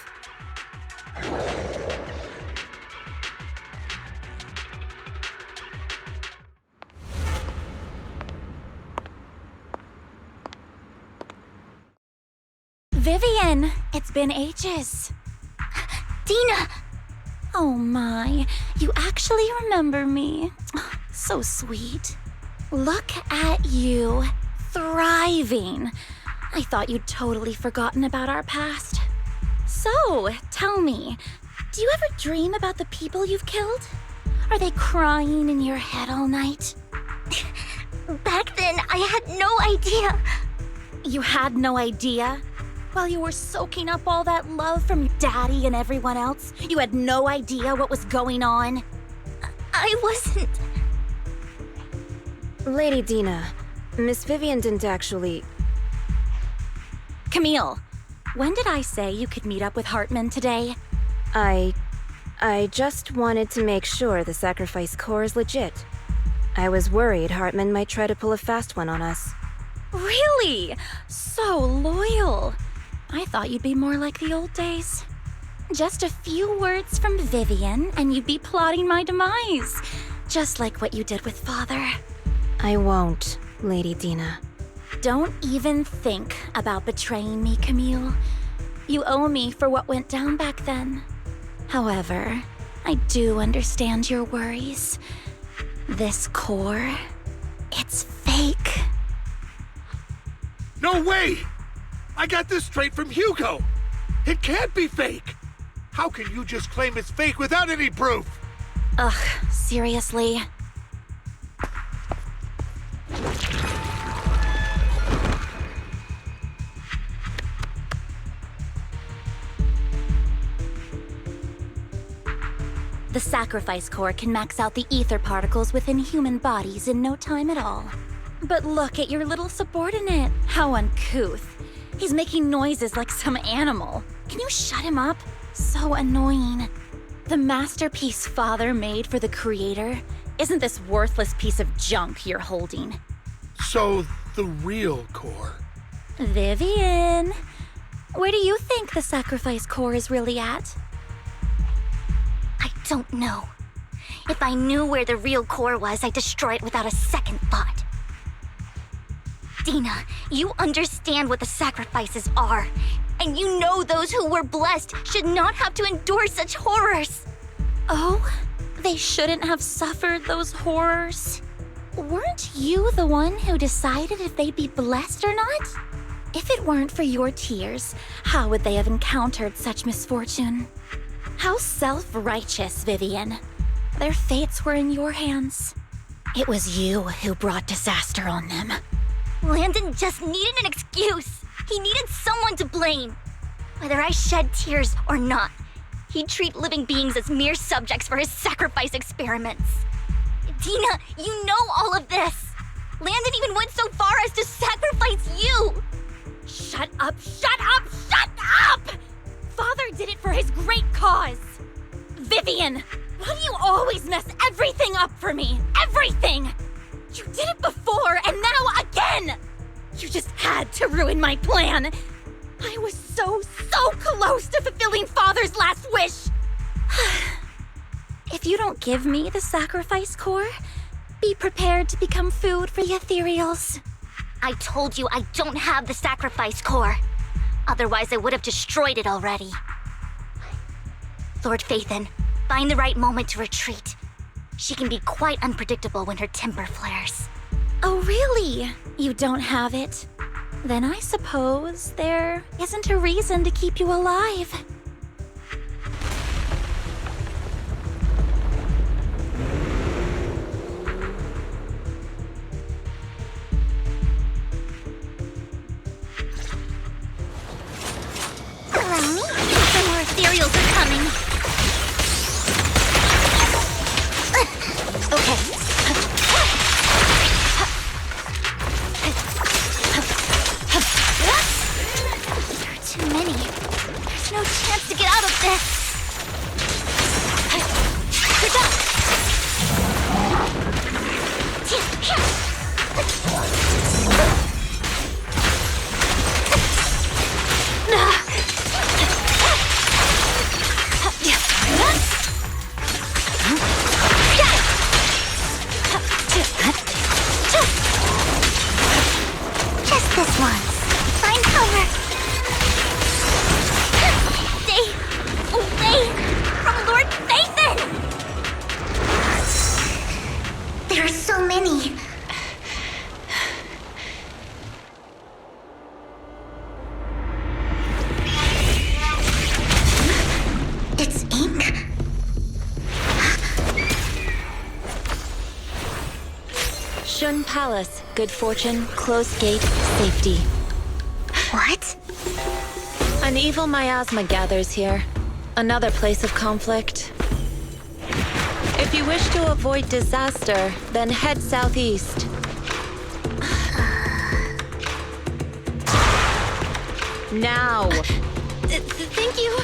Vivian, it's been ages. Dina! Oh my, you actually remember me. So sweet. Look at you, thriving. I thought you'd totally forgotten about our past. So, tell me, do you ever dream about the people you've killed? Are they crying in your head all night? Back then, I had no idea. You had no idea? While you were soaking up all that love from your daddy and everyone else, you had no idea what was going on? I wasn't... Lady Dina, Miss Vivian didn't actually... Camille, when did I say you could meet up with Hartman today? I just wanted to make sure the sacrifice core is legit. I was worried Hartman might try to pull a fast one on us. Really? So loyal. I thought you'd be more like the old days. Just a few words from Vivian and you'd be plotting my demise. Just like what you did with Father. I won't, Lady Dina. Don't even think about betraying me, Camille. You owe me for what went down back then. However, I do understand your worries. This core, it's fake. No way! I got this straight from Hugo. It can't be fake. How can you just claim it's fake without any proof? Ugh, seriously? The sacrifice core can max out the ether particles within human bodies in no time at all. But look at your little subordinate. How uncouth. He's making noises like some animal. Can you shut him up? So annoying. The masterpiece Father made for the Creator isn't this worthless piece of junk you're holding. So, the real core. Vivian, where do you think the sacrifice core is really at? I don't know. If I knew where the real core was, I'd destroy it without a second thought. Dina, you understand what the sacrifices are. And you know those who were blessed should not have to endure such horrors. Oh, they shouldn't have suffered those horrors. Weren't you the one who decided if they'd be blessed or not? If it weren't for your tears, how would they have encountered such misfortune? How self-righteous, Vivian. Their fates were in your hands. It was you who brought disaster on them. Landon just needed an excuse. He needed someone to blame. Whether I shed tears or not, he'd treat living beings as mere subjects for his sacrifice experiments. Dina, you know all of this. Landon even went so far as to sacrifice you. Shut up, shut up, shut up! Father did it for his great cause. Vivian, why do you always mess everything up for me? Everything! You did it before, and now again! You just had to ruin my plan. I was so close to fulfilling Father's last wish. If you don't give me the sacrifice core, be prepared to become food for the Ethereals. I told you I don't have the sacrifice core. Otherwise, I would have destroyed it already. Lord Phaethon, find the right moment to retreat. She can be quite unpredictable when her temper flares. Oh, really? You don't have it? Then I suppose there isn't a reason to keep you alive. Allow me? Some more Ethereals are coming. Okay. There are too many. There's no chance to get out of this. Good job. Just this once. Find cover. Stay away from Lord Phaethon! There are so many. It's ink? Shun Palace, good fortune, closed gate, safety. What? An evil miasma gathers here. Another place of conflict. If you wish to avoid disaster, then head southeast. Now! Thank you.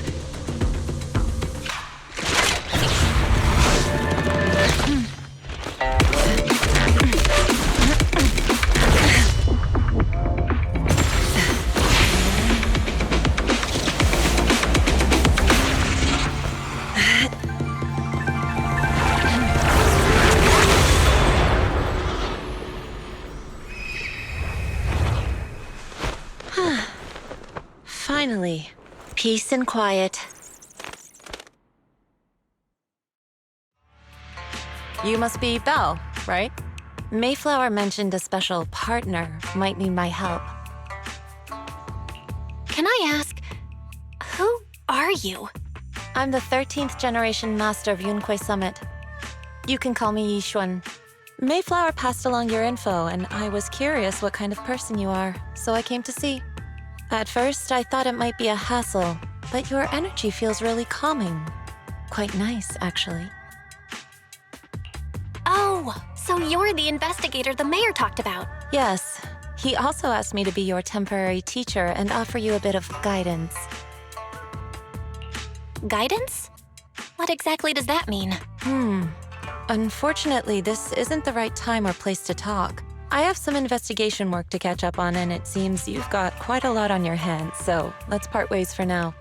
Finally, peace and quiet. You must be Belle, right? Mayflower mentioned a special partner might need my help. Can I ask, who are you? I'm the 13th generation master of Yunque Summit. You can call me Yishwan. Mayflower passed along your info, and I was curious what kind of person you are, so I came to see. At first, I thought it might be a hassle, but your energy feels really calming. Quite nice, actually. Oh, so you're the investigator the mayor talked about. Yes. He also asked me to be your temporary teacher and offer you a bit of guidance. Guidance? What exactly does that mean? Unfortunately, this isn't the right time or place to talk. I have some investigation work to catch up on, and it seems you've got quite a lot on your hands, so let's part ways for now.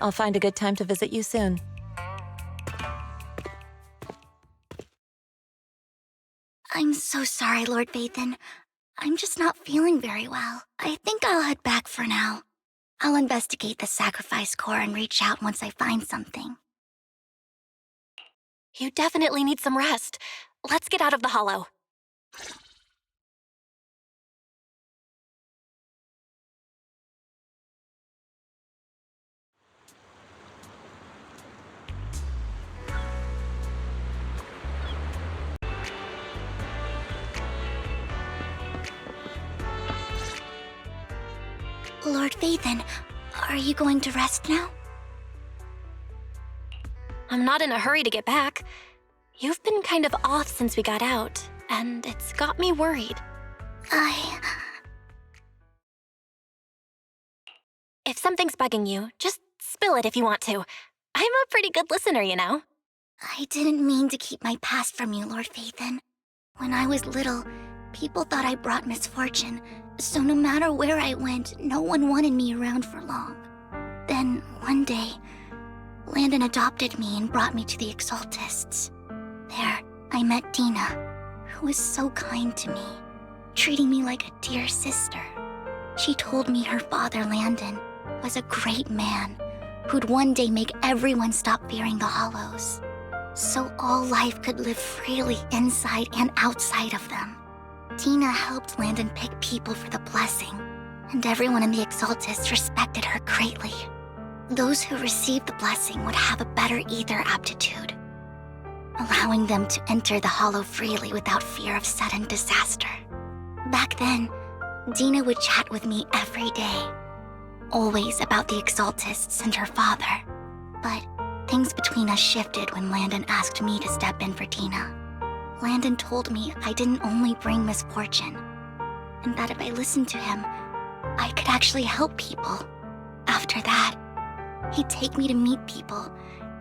I'll find a good time to visit you soon. I'm so sorry, Lord Phaethon. I'm just not feeling very well. I think I'll head back for now. I'll investigate the sacrifice core and reach out once I find something. You definitely need some rest. Let's get out of the hollow. Lord Phaethon, are you going to rest now? I'm not in a hurry to get back. You've been kind of off since we got out, and it's got me worried. If something's bugging you, just spill it if you want to. I'm a pretty good listener, you know. I didn't mean to keep my past from you, Lord Phaethon. When I was little, people thought I brought misfortune, so no matter where I went, no one wanted me around for long. Then, one day, Landon adopted me and brought me to the Exaltists. There, I met Dina, who was so kind to me, treating me like a dear sister. She told me her father, Landon, was a great man who'd one day make everyone stop fearing the Hollows, so all life could live freely inside and outside of them. Dina helped Landon pick people for the blessing, and everyone in the Exaltists respected her greatly. Those who received the blessing would have a better ether aptitude, allowing them to enter the Hollow freely without fear of sudden disaster. Back then, Dina would chat with me every day, always about the Exaltists and her father. But things between us shifted when Landon asked me to step in for Dina. Landon told me I didn't only bring misfortune, and that if I listened to him, I could actually help people. After that, he'd take me to meet people,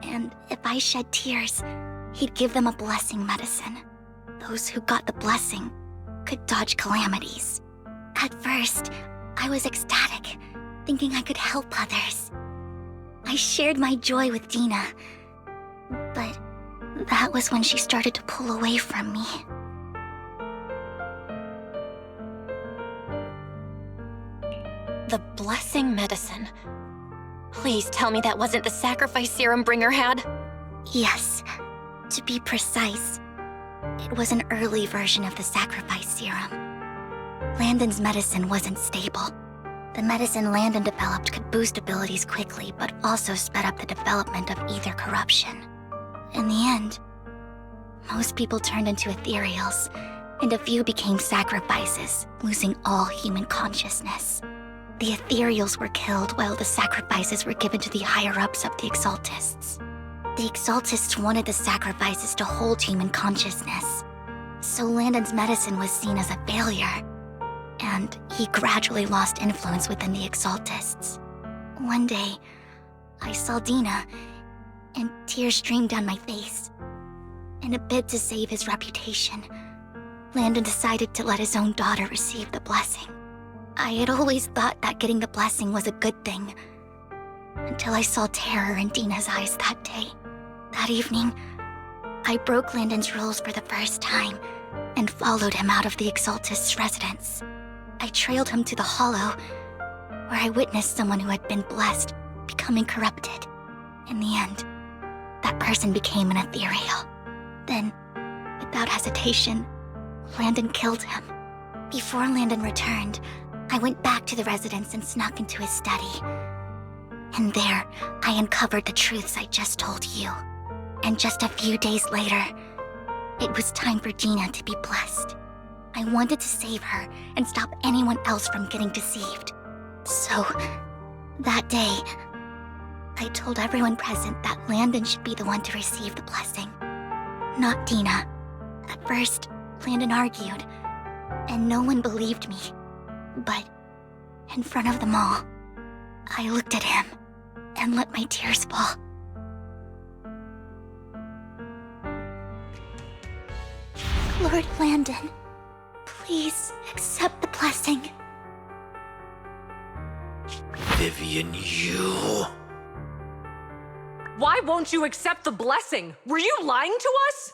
and if I shed tears, he'd give them a blessing medicine. Those who got the blessing could dodge calamities. At first, I was ecstatic, thinking I could help others. I shared my joy with Dina, but that was when she started to pull away from me. The blessing medicine. Please tell me that wasn't the sacrifice serum Bringer had? Yes, to be precise, it was an early version of the sacrifice serum. Landon's medicine wasn't stable. The medicine Landon developed could boost abilities quickly, but also sped up the development of ether corruption. In the end, most people turned into Ethereals, and a few became sacrifices, losing all human consciousness. The Ethereals were killed while the sacrifices were given to the higher-ups of the Exaltists. The Exaltists wanted the sacrifices to hold human consciousness, so Landon's medicine was seen as a failure, and he gradually lost influence within the Exaltists. One day, I saw Dina, and tears streamed down my face. In a bid to save his reputation, Landon decided to let his own daughter receive the blessing. I had always thought that getting the blessing was a good thing, until I saw terror in Dina's eyes that day. That evening, I broke Landon's rules for the first time and followed him out of the Exaltist's residence. I trailed him to the Hollow, where I witnessed someone who had been blessed becoming corrupted. In the end, that person became an Ethereal. Then, without hesitation, Landon killed him. Before Landon returned, I went back to the residence and snuck into his study. And there, I uncovered the truths I just told you. And just a few days later, it was time for Dina to be blessed. I wanted to save her and stop anyone else from getting deceived. So, that day, I told everyone present that Landon should be the one to receive the blessing, not Dina. At first, Landon argued, and no one believed me. But in front of them all, I looked at him and let my tears fall. Lord Landon, please accept the blessing. Vivian, you... Why won't you accept the blessing? Were you lying to us?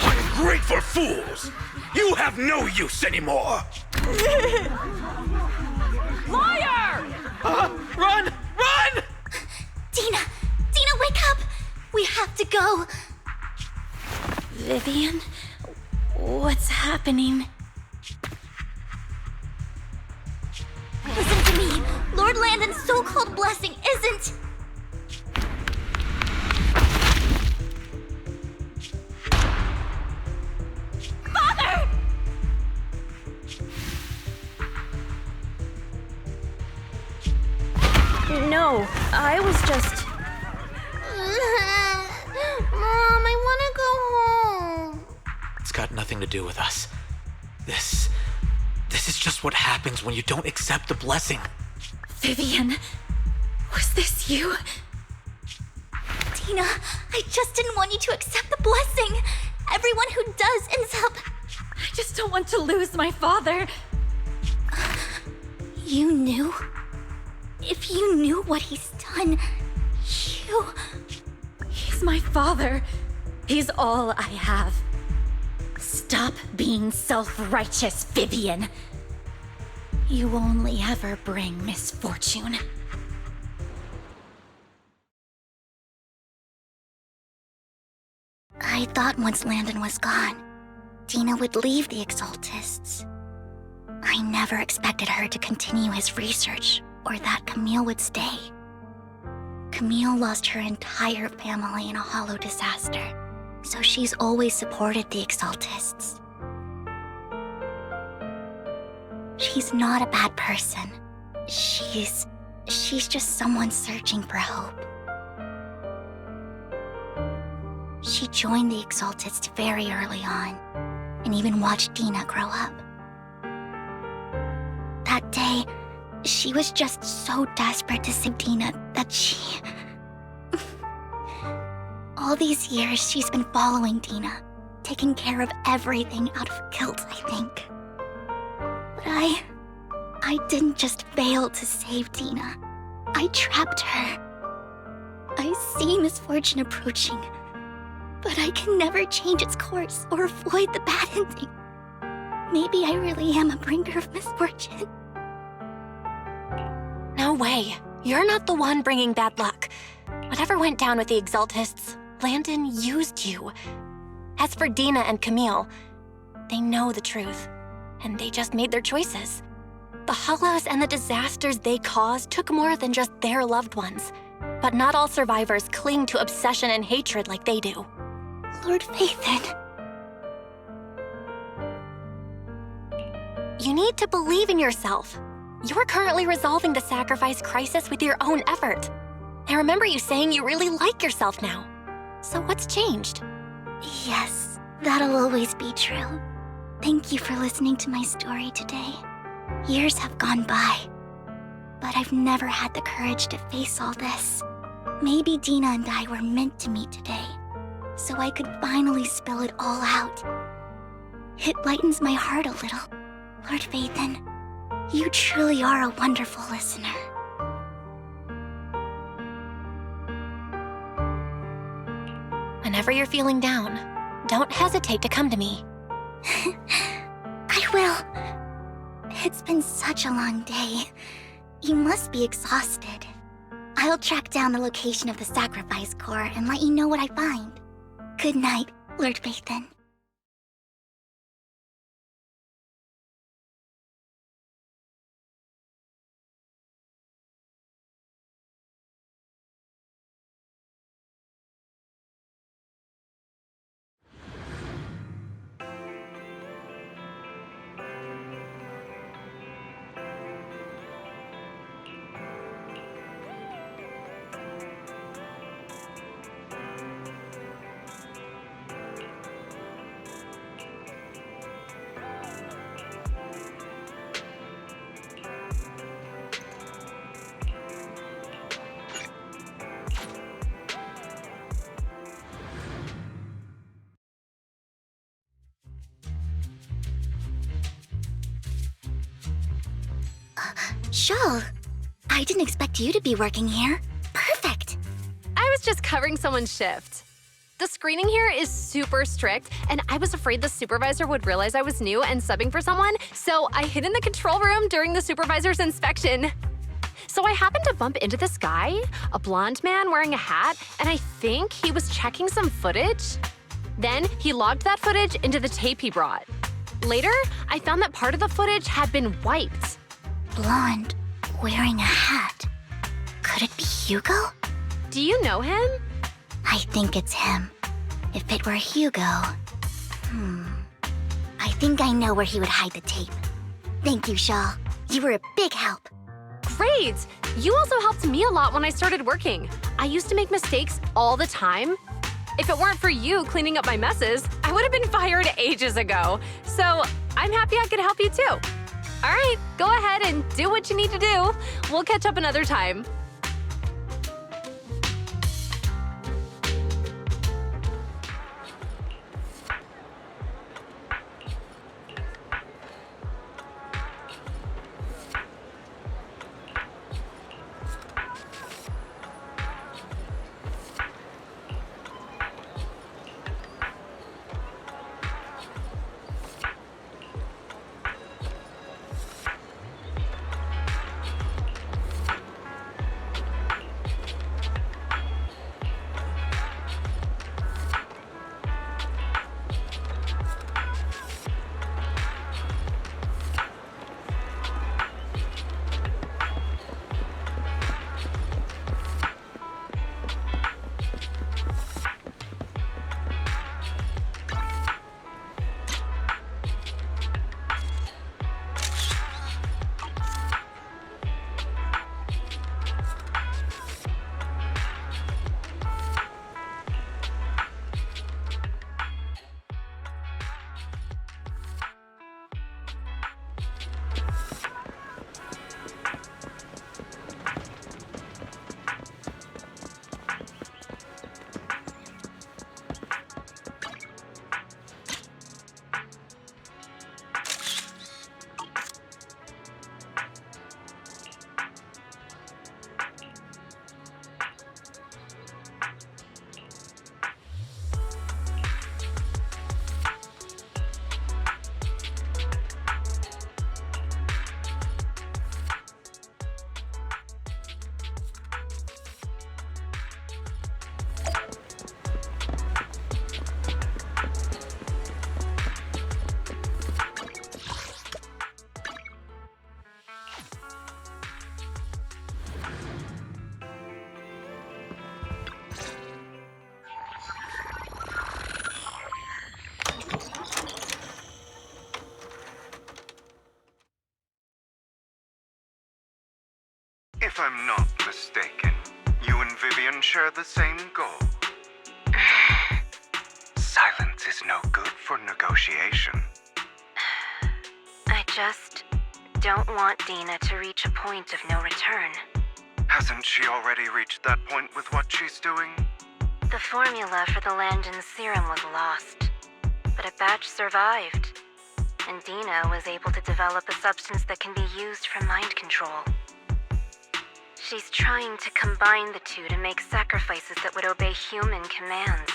Ungrateful fools! You have no use anymore! Liar! Run! Run! Dina! Dina, wake up! We have to go! Vivian, what's happening? Listen to me! Lord Landon's so-called blessing isn't... Father! No, I was just... Mom, I want to go home. It's got nothing to do with us. This is just what happens when you don't accept the blessing. Vivian, was this you? Dina, I just didn't want you to accept the blessing. Everyone who does ends up... I just don't want to lose my father. You knew? If you knew what he's done, He's my father. He's all I have. Stop being self-righteous, Vivian. You only ever bring misfortune. I thought once Landon was gone, Dina would leave the Exaltists. I never expected her to continue his research, or that Camille would stay. Camille lost her entire family in a hollow disaster, so she's always supported the Exaltists. She's not a bad person. She's just someone searching for hope. She joined the Exaltists very early on, and even watched Dina grow up. That day, she was just so desperate to save Dina that she... All these years, she's been following Dina, taking care of everything out of guilt, I think. But I didn't just fail to save Dina. I trapped her. I see misfortune approaching, but I can never change its course or avoid the bad ending. Maybe I really am a bringer of misfortune. No way. You're not the one bringing bad luck. Whatever went down with the Exaltists, Landon used you. As for Dina and Camille, they know the truth, and they just made their choices. The hollows and the disasters they caused took more than just their loved ones. But not all survivors cling to obsession and hatred like they do. Lord Phaethon. You need to believe in yourself. You're currently resolving the sacrifice crisis with your own effort. I remember you saying you really like yourself now. So what's changed? Yes, that'll always be true. Thank you for listening to my story today. Years have gone by, but I've never had the courage to face all this. Maybe Dina and I were meant to meet today, so I could finally spill it all out. It lightens my heart a little. Lord Phaethon, you truly are a wonderful listener. Whenever you're feeling down, don't hesitate to come to me. I will. It's been such a long day. You must be exhausted. I'll track down the location of the sacrifice core and let you know what I find. Good night, Lord Phaethon. Shawl, I didn't expect you to be working here. Perfect. I was just covering someone's shift. The screening here is super strict, and I was afraid the supervisor would realize I was new and subbing for someone, so I hid in the control room during the supervisor's inspection. So I happened to bump into this guy, a blonde man wearing a hat, and I think he was checking some footage. Then he logged that footage into the tape he brought. Later, I found that part of the footage had been wiped. Blonde, wearing a hat. Could it be Hugo? Do you know him? I think it's him. If it were Hugo... I think I know where he would hide the tape. Thank you, Shaw. You were a big help. Great! You also helped me a lot when I started working. I used to make mistakes all the time. If it weren't for you cleaning up my messes, I would have been fired ages ago. So I'm happy I could help you too. All right, go ahead and do what you need to do. We'll catch up another time. If I'm not mistaken, you and Vivian share the same goal. Silence is no good for negotiation. I just don't want Dina to reach a point of no return. Hasn't she already reached that point with what she's doing? The formula for the Landon serum was lost, but a batch survived, and Dina was able to develop a substance that can be used for mind control. She's trying to combine the two to make sacrifices that would obey human commands.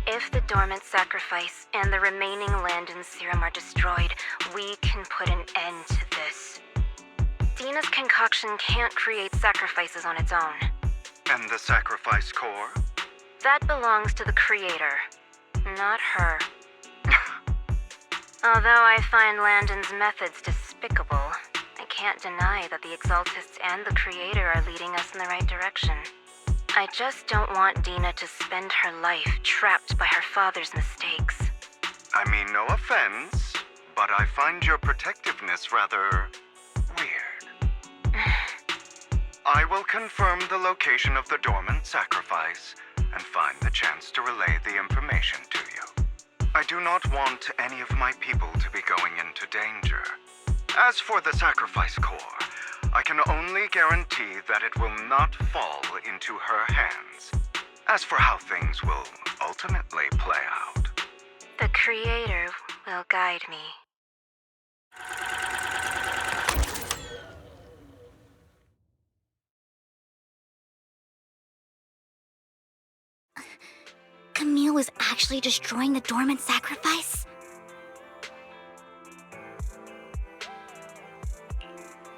If the Dormant sacrifice and the remaining Landon serum are destroyed, we can put an end to this. Dina's concoction can't create sacrifices on its own. And the sacrifice core? That belongs to the Creator, not her. Although I find Landon's methods despicable, I can't deny that the Exaltists and the Creator are leading us in the right direction. I just don't want Dina to spend her life trapped by her father's mistakes. I mean, no offense, but I find your protectiveness rather weird. I will confirm the location of the Dormant sacrifice and find the chance to relay the information to you. I do not want any of my people to be going into danger. As for the sacrifice core, I can only guarantee that it will not fall into her hands. As for how things will ultimately play out, the Creator will guide me. Camille was actually destroying the Dormant sacrifice?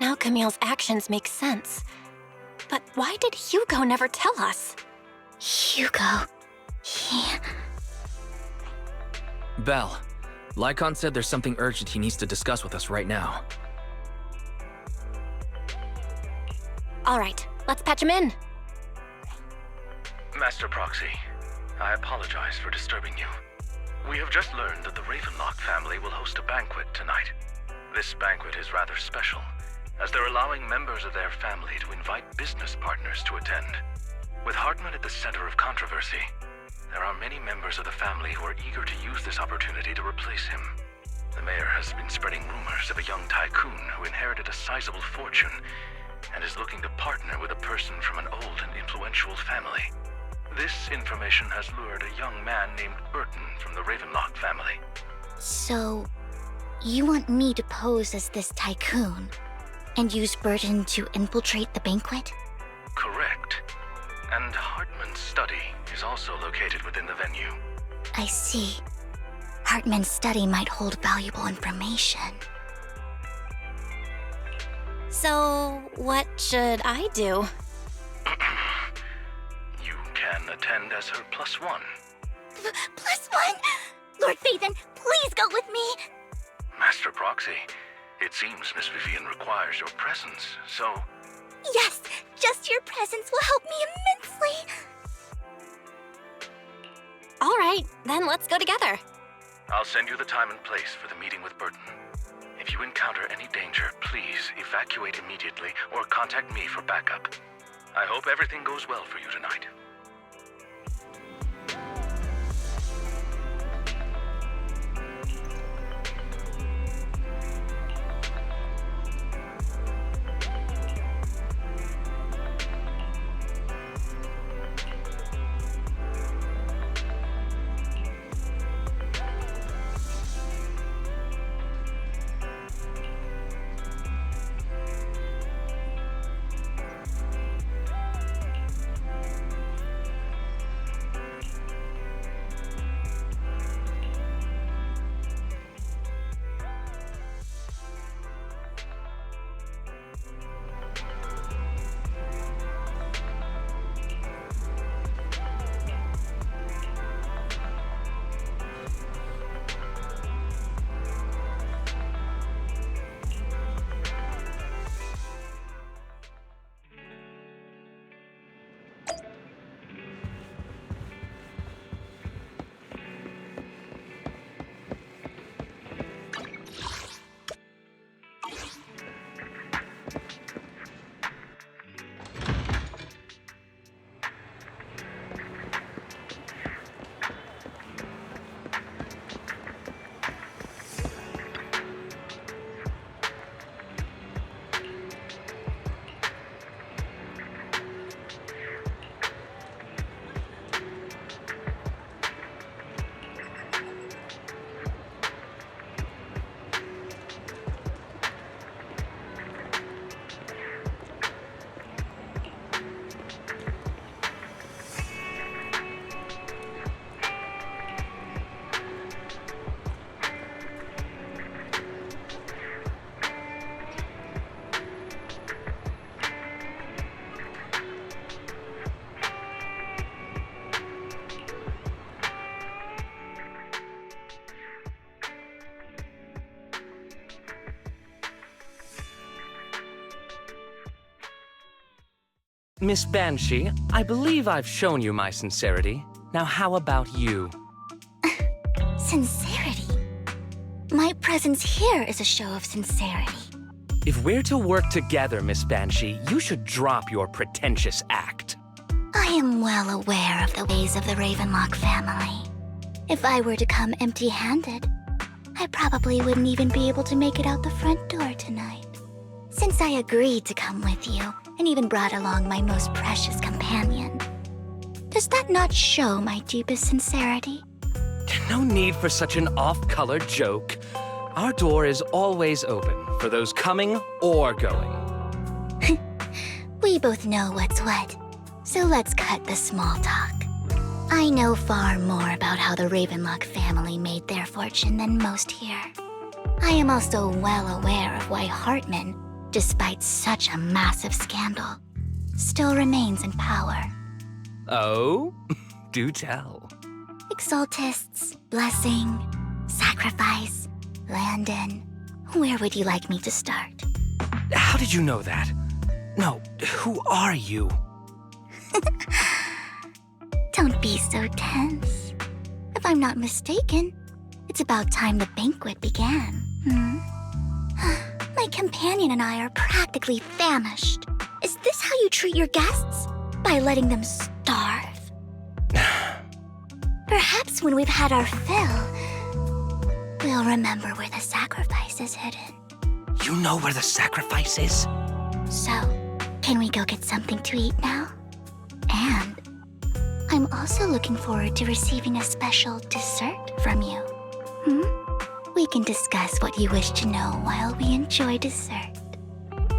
Now Camille's actions make sense. But why did Hugo never tell us? Hugo... he... Belle, Lycaon said there's something urgent he needs to discuss with us right now. All right, let's patch him in. Master Proxy, I apologize for disturbing you. We have just learned that the Ravenlock family will host a banquet tonight. This banquet is rather special, as they're allowing members of their family to invite business partners to attend. With Hartman at the center of controversy, there are many members of the family who are eager to use this opportunity to replace him. The mayor has been spreading rumors of a young tycoon who inherited a sizable fortune and is looking to partner with a person from an old and influential family. This information has lured a young man named Burton from the Ravenlock family. So, you want me to pose as this tycoon and use Burton to infiltrate the banquet? Correct. And Hartman's study is also located within the venue. I see. Hartman's study might hold valuable information. So, what should I do? You can attend as her +1. +1? Lord Phaethon, please go with me! Master Proxy, it seems Miss Vivian requires your presence, so... Yes, just your presence will help me immensely! All right, then let's go together. I'll send you the time and place for the meeting with Burton. If you encounter any danger, please evacuate immediately or contact me for backup. I hope everything goes well for you tonight. Miss Banshee, I believe I've shown you my sincerity. Now how about you? Sincerity? My presence here is a show of sincerity. If we're to work together, Miss Banshee, you should drop your pretentious act. I am well aware of the ways of the Ravenlock family. If I were to come empty-handed, I probably wouldn't even be able to make it out the front door tonight. Since I agreed to come with you, and even brought along my most precious companion, does that not show my deepest sincerity? No need for such an off-color joke. Our door is always open for those coming or going. We both know what's what, so let's cut the small talk. I know far more about how the Ravenlock family made their fortune than most here. I am also well aware of why Hartman, despite such a massive scandal, still remains in power. Oh? Do tell. Exaltists, blessing, sacrifice, Landon. Where would you like me to start? How did you know that? No, who are you? Don't be so tense. If I'm not mistaken, it's about time the banquet began. My companion and I are practically famished. Is this how you treat your guests? By letting them starve? Perhaps when we've had our fill, we'll remember where the sacrifice is hidden. You know where the sacrifice is? So, can we go get something to eat now? And I'm also looking forward to receiving a special dessert from you. We can discuss what you wish to know while we enjoy dessert.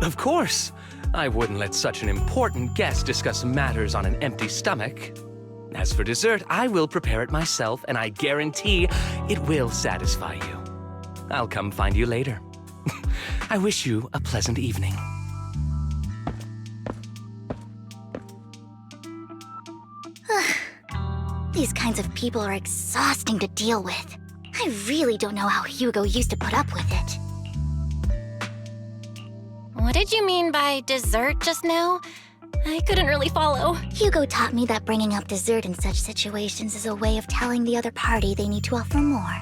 Of course. I wouldn't let such an important guest discuss matters on an empty stomach. As for dessert, I will prepare it myself, and I guarantee it will satisfy you. I'll come find you later. I wish you a pleasant evening. These kinds of people are exhausting to deal with. I really don't know how Hugo used to put up with it. What did you mean by dessert just now? I couldn't really follow. Hugo taught me that bringing up dessert in such situations is a way of telling the other party they need to offer more.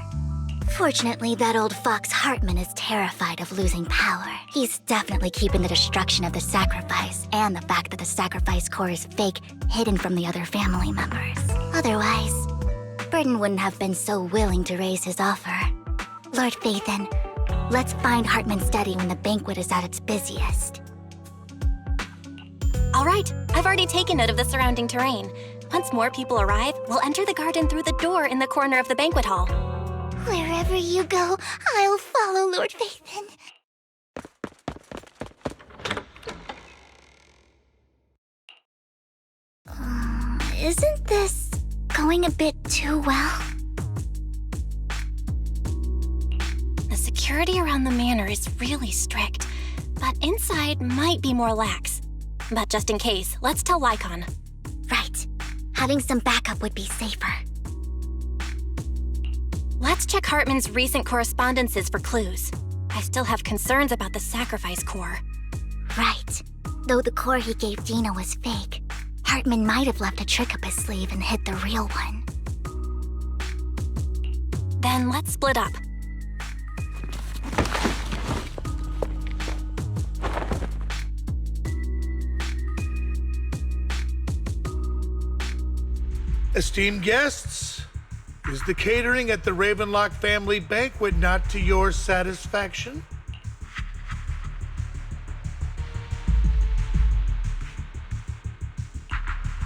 Fortunately, that old fox Hartman is terrified of losing power. He's definitely keeping the destruction of the sacrifice and the fact that the sacrifice core is fake hidden from the other family members. Otherwise, Burden wouldn't have been so willing to raise his offer. Lord Phaethon, let's find Hartman's study when the banquet is at its busiest. All right, I've already taken note of the surrounding terrain. Once more people arrive, we'll enter the garden through the door in the corner of the banquet hall. Wherever you go, I'll follow, Lord Phaethon. Isn't this going a bit too well? The security around the manor is really strict, but inside might be more lax. But just in case, let's tell Lycaon. Right. Having some backup would be safer. Let's check Hartman's recent correspondences for clues. I still have concerns about the sacrifice core. Right. Though the core he gave Dina was fake, Hartman might have left a trick up his sleeve and hid the real one. Then let's split up. Esteemed guests, is the catering at the Ravenlock family banquet not to your satisfaction?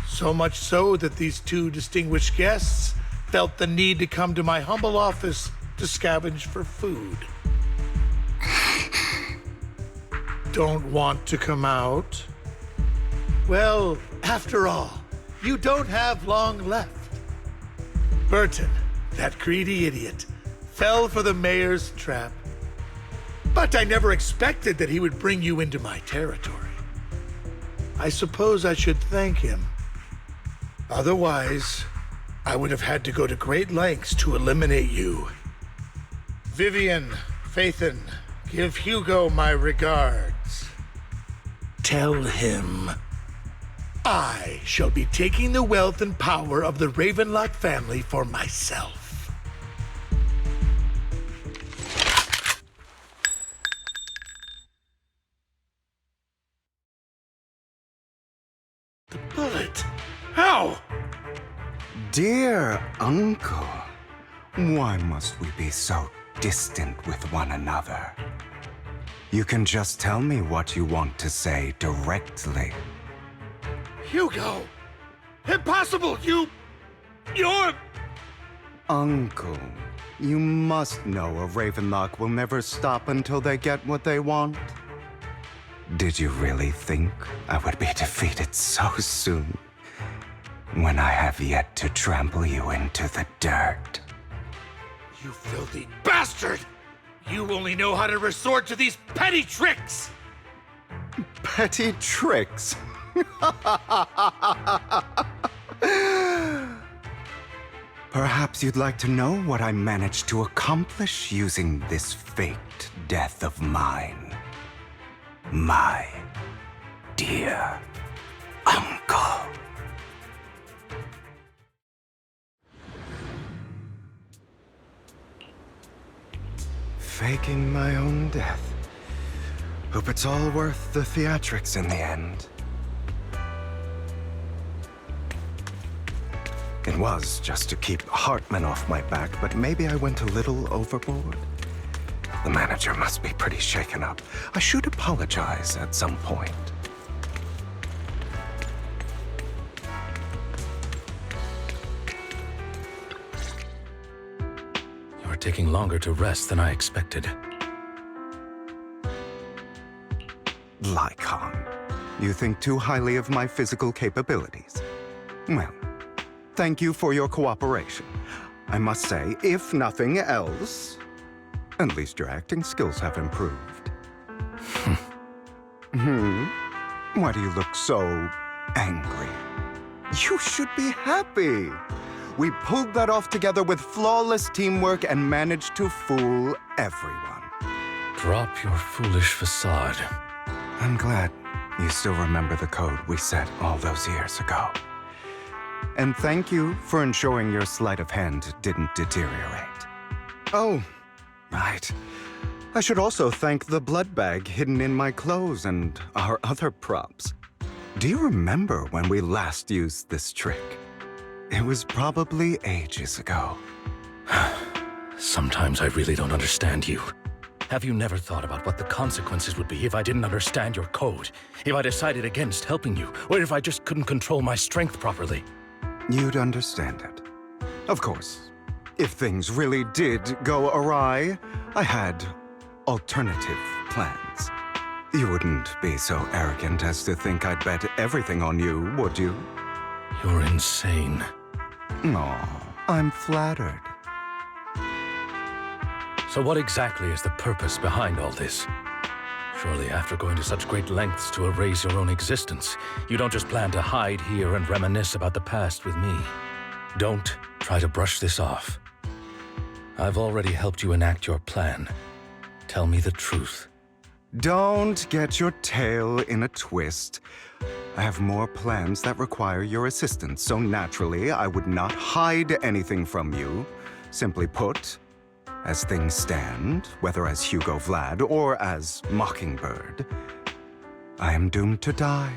So much so that these two distinguished guests felt the need to come to my humble office to scavenge for food. Don't want to come out? Well, after all, you don't have long left. Burton, that greedy idiot, fell for the mayor's trap. But I never expected that he would bring you into my territory. I suppose I should thank him. Otherwise, I would have had to go to great lengths to eliminate you. Vivian, Phaethon, give Hugo my regards. Tell him I shall be taking the wealth and power of the Ravenlock family for myself. The bullet. How? Dear Uncle, why must we be so distant with one another? You can just tell me what you want to say directly. Hugo! Impossible! You're... Uncle, you must know a Ravenlock will never stop until they get what they want. Did you really think I would be defeated so soon, when I have yet to trample you into the dirt? You filthy bastard! You only know how to resort to these petty tricks! Petty tricks? Perhaps you'd like to know what I managed to accomplish using this faked death of mine. My dear Uncle. Faking my own death. Hope it's all worth the theatrics in the end. It was just to keep Hartman off my back, but maybe I went a little overboard. The manager must be pretty shaken up. I should apologize at some point. You're taking longer to rest than I expected. Lycaon, you think too highly of my physical capabilities. Well, thank you for your cooperation. I must say, if nothing else, at least your acting skills have improved. Why do you look so angry? You should be happy. We pulled that off together with flawless teamwork and managed to fool everyone. Drop your foolish facade. I'm glad you still remember the code we set all those years ago. And thank you for ensuring your sleight of hand didn't deteriorate. Oh, right. I should also thank the blood bag hidden in my clothes and our other props. Do you remember when we last used this trick? It was probably ages ago. Sometimes I really don't understand you. Have you never thought about what the consequences would be if I didn't understand your code? If I decided against helping you? Or if I just couldn't control my strength properly? You'd understand it. Of course, if things really did go awry, I had alternative plans. You wouldn't be so arrogant as to think I'd bet everything on you, would you? You're insane. Aw, I'm flattered. So what exactly is the purpose behind all this? Surely after going to such great lengths to erase your own existence, you don't just plan to hide here and reminisce about the past with me. Don't try to brush this off. I've already helped you enact your plan. Tell me the truth. Don't get your tail in a twist. I have more plans that require your assistance, so naturally I would not hide anything from you. Simply put, as things stand, whether as Hugo Vlad or as Mockingbird, I am doomed to die.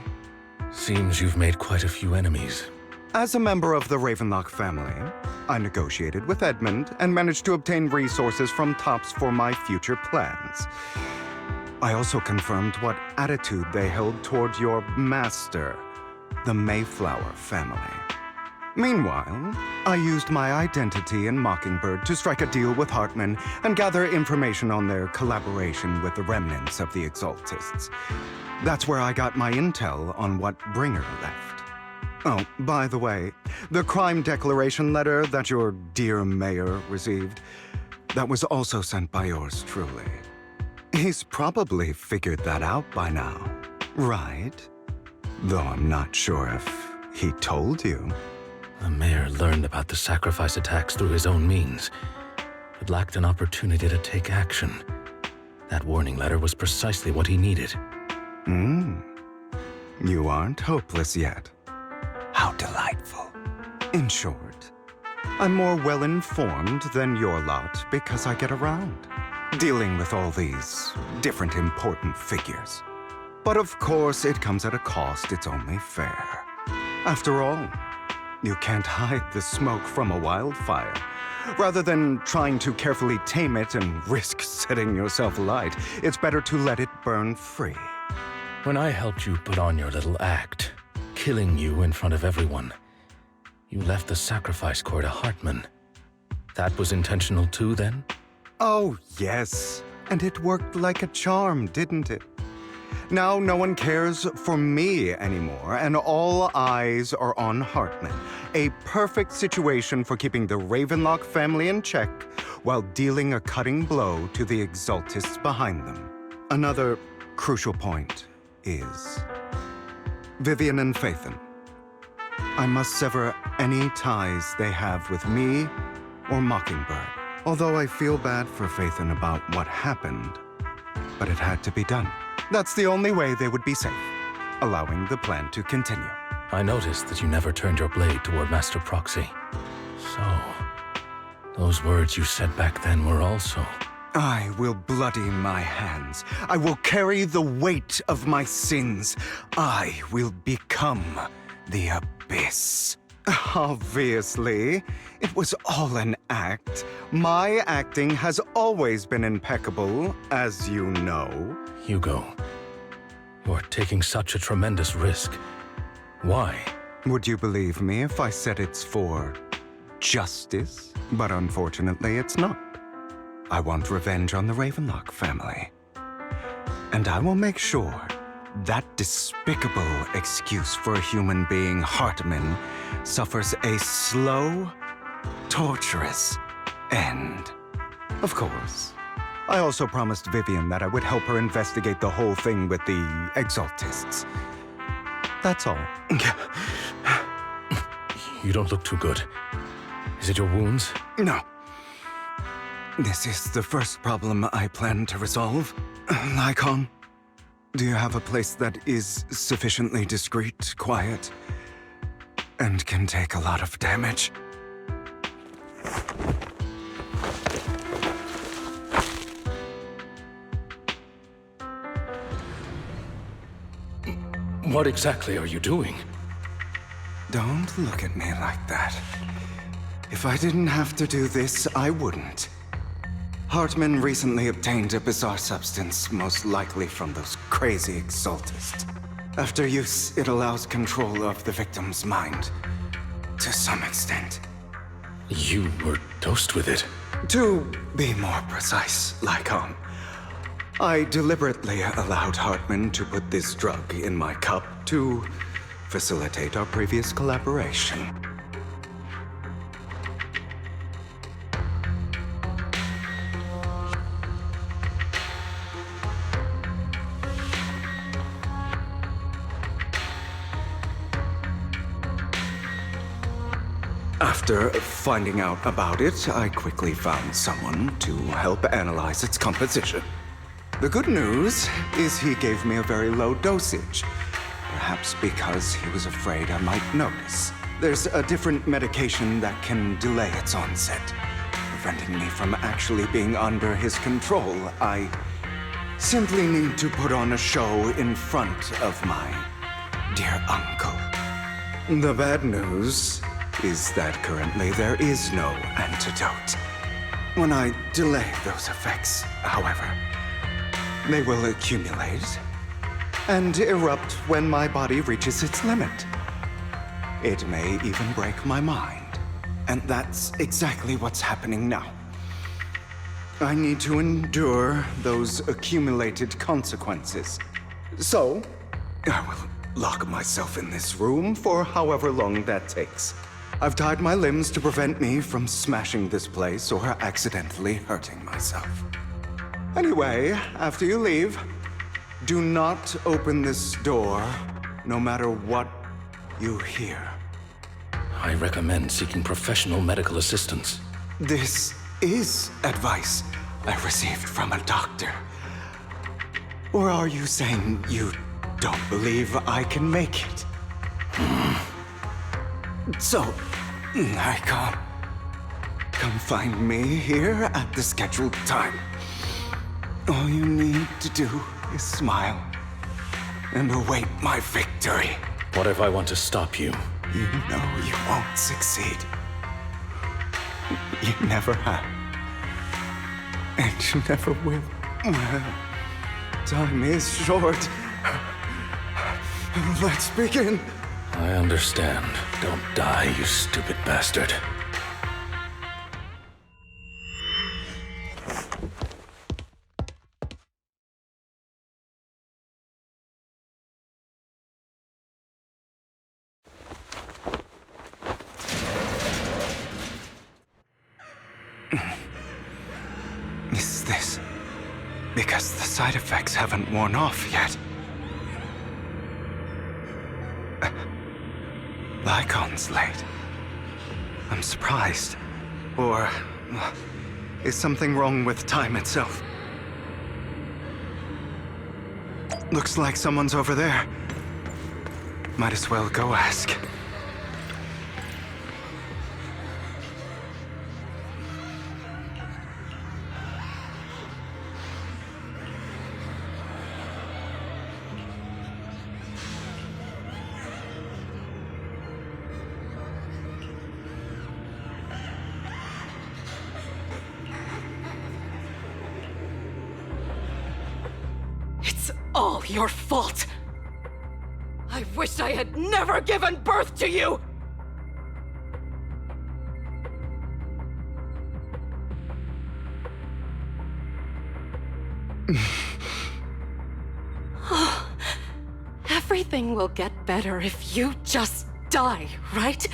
Seems you've made quite a few enemies. As a member of the Ravenlock family, I negotiated with Edmund and managed to obtain resources from Tops for my future plans. I also confirmed what attitude they held toward your master, the Mayflower family. Meanwhile, I used my identity in Mockingbird to strike a deal with Hartman and gather information on their collaboration with the remnants of the Exaltists. That's where I got my intel on what Bringer left. Oh, by the way, the crime declaration letter that your dear mayor received, that was also sent by yours truly. He's probably figured that out by now, right? Though I'm not sure if he told you. The mayor learned about the sacrifice attacks through his own means, but lacked an opportunity to take action. That warning letter was precisely what he needed. you aren't hopeless yet. How delightful. In short, I'm more well-informed than your lot because I get around, dealing with all these different important figures. But of course, it comes at a cost. It's only fair. After all, you can't hide the smoke from a wildfire. Rather than trying to carefully tame it and risk setting yourself alight, it's better to let it burn free. When I helped you put on your little act, killing you in front of everyone, you left the sacrifice core to Hartman. That was intentional too, then? Oh, yes. And it worked like a charm, didn't it? Now no one cares for me anymore, and all eyes are on Hartman. A perfect situation for keeping the Ravenlock family in check while dealing a cutting blow to the Exaltists behind them. Another crucial point is Vivian and phaethon. I must sever any ties they have with me or Mockingbird. Although I feel bad for phaethon about what happened, but it had to be done. That's the only way they would be safe, allowing the plan to continue. I noticed that you never turned your blade toward Master Proxy. So, those words you said back then were also... I will bloody my hands. I will carry the weight of my sins. I will become the Abyss. Obviously, it was all an act. My acting has always been impeccable, as you know. Hugo, you're taking such a tremendous risk. Why? Would you believe me if I said it's for justice? But unfortunately, it's not. I want revenge on the Ravenlock family. And I will make sure that despicable excuse for a human being, Hartman, suffers a slow, torturous end. Of course. I also promised Vivian that I would help her investigate the whole thing with the Exaltists. That's all. You don't look too good. Is it your wounds? No. This is the first problem I plan to resolve. Lycaon, do you have a place that is sufficiently discreet, quiet, and can take a lot of damage? What exactly are you doing? Don't look at me like that. If I didn't have to do this, I wouldn't. Hartman recently obtained a bizarre substance, most likely from those crazy Exaltists. After use, it allows control of the victim's mind. To some extent. You were dosed with it? To be more precise, Lycaon, I deliberately allowed Hartman to put this drug in my cup to facilitate our previous collaboration. After finding out about it, I quickly found someone to help analyze its composition. The good news is he gave me a very low dosage, perhaps because he was afraid I might notice. There's a different medication that can delay its onset, preventing me from actually being under his control. I simply need to put on a show in front of my dear uncle. The bad news is that currently there is no antidote. When I delay those effects, however, they will accumulate and erupt when my body reaches its limit. It may even break my mind, and that's exactly what's happening now. I need to endure those accumulated consequences. So, I will lock myself in this room for however long that takes. I've tied my limbs to prevent me from smashing this place or accidentally hurting myself. Anyway, after you leave, do not open this door, no matter what you hear. I recommend seeking professional medical assistance. This is advice I received from a doctor. Or are you saying you don't believe I can make it. So, Lycaon, come find me here at the scheduled time. All you need to do is smile and await my victory. What if I want to stop you? You know you won't succeed. You never have. And you never will. Time is short. Let's begin. I understand. Don't die, you stupid bastard. Is this because the side effects haven't worn off yet? Lycaon's late. I'm surprised. Or is something wrong with time itself? Looks like someone's over there. Might as well go ask. All your fault. I wish I had never given birth to you! Everything will get better if you just die, right?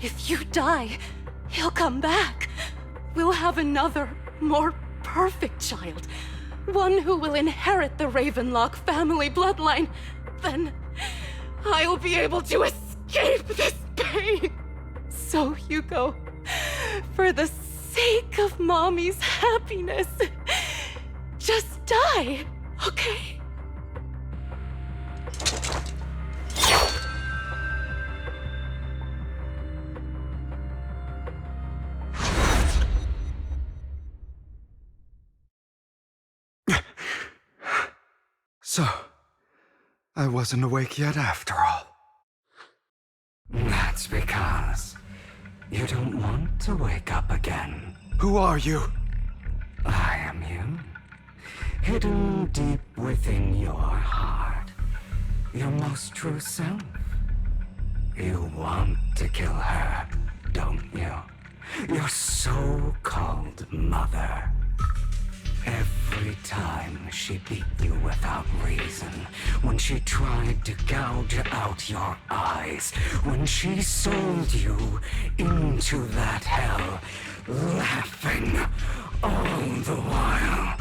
If you die, he'll come back. We'll have another, more perfect child. One who will inherit the Ravenlock family bloodline. Then I'll be able to escape this pain. So, Hugo, for the sake of Mommy's happiness, just die, okay? So, I wasn't awake yet after all. That's because you don't want to wake up again. Who are you? I am you. Hidden deep within your heart. Your most true self. You want to kill her, don't you? Your so-called mother. Every time she beat you without reason, when she tried to gouge out your eyes, when she sold you into that hell, laughing all the while.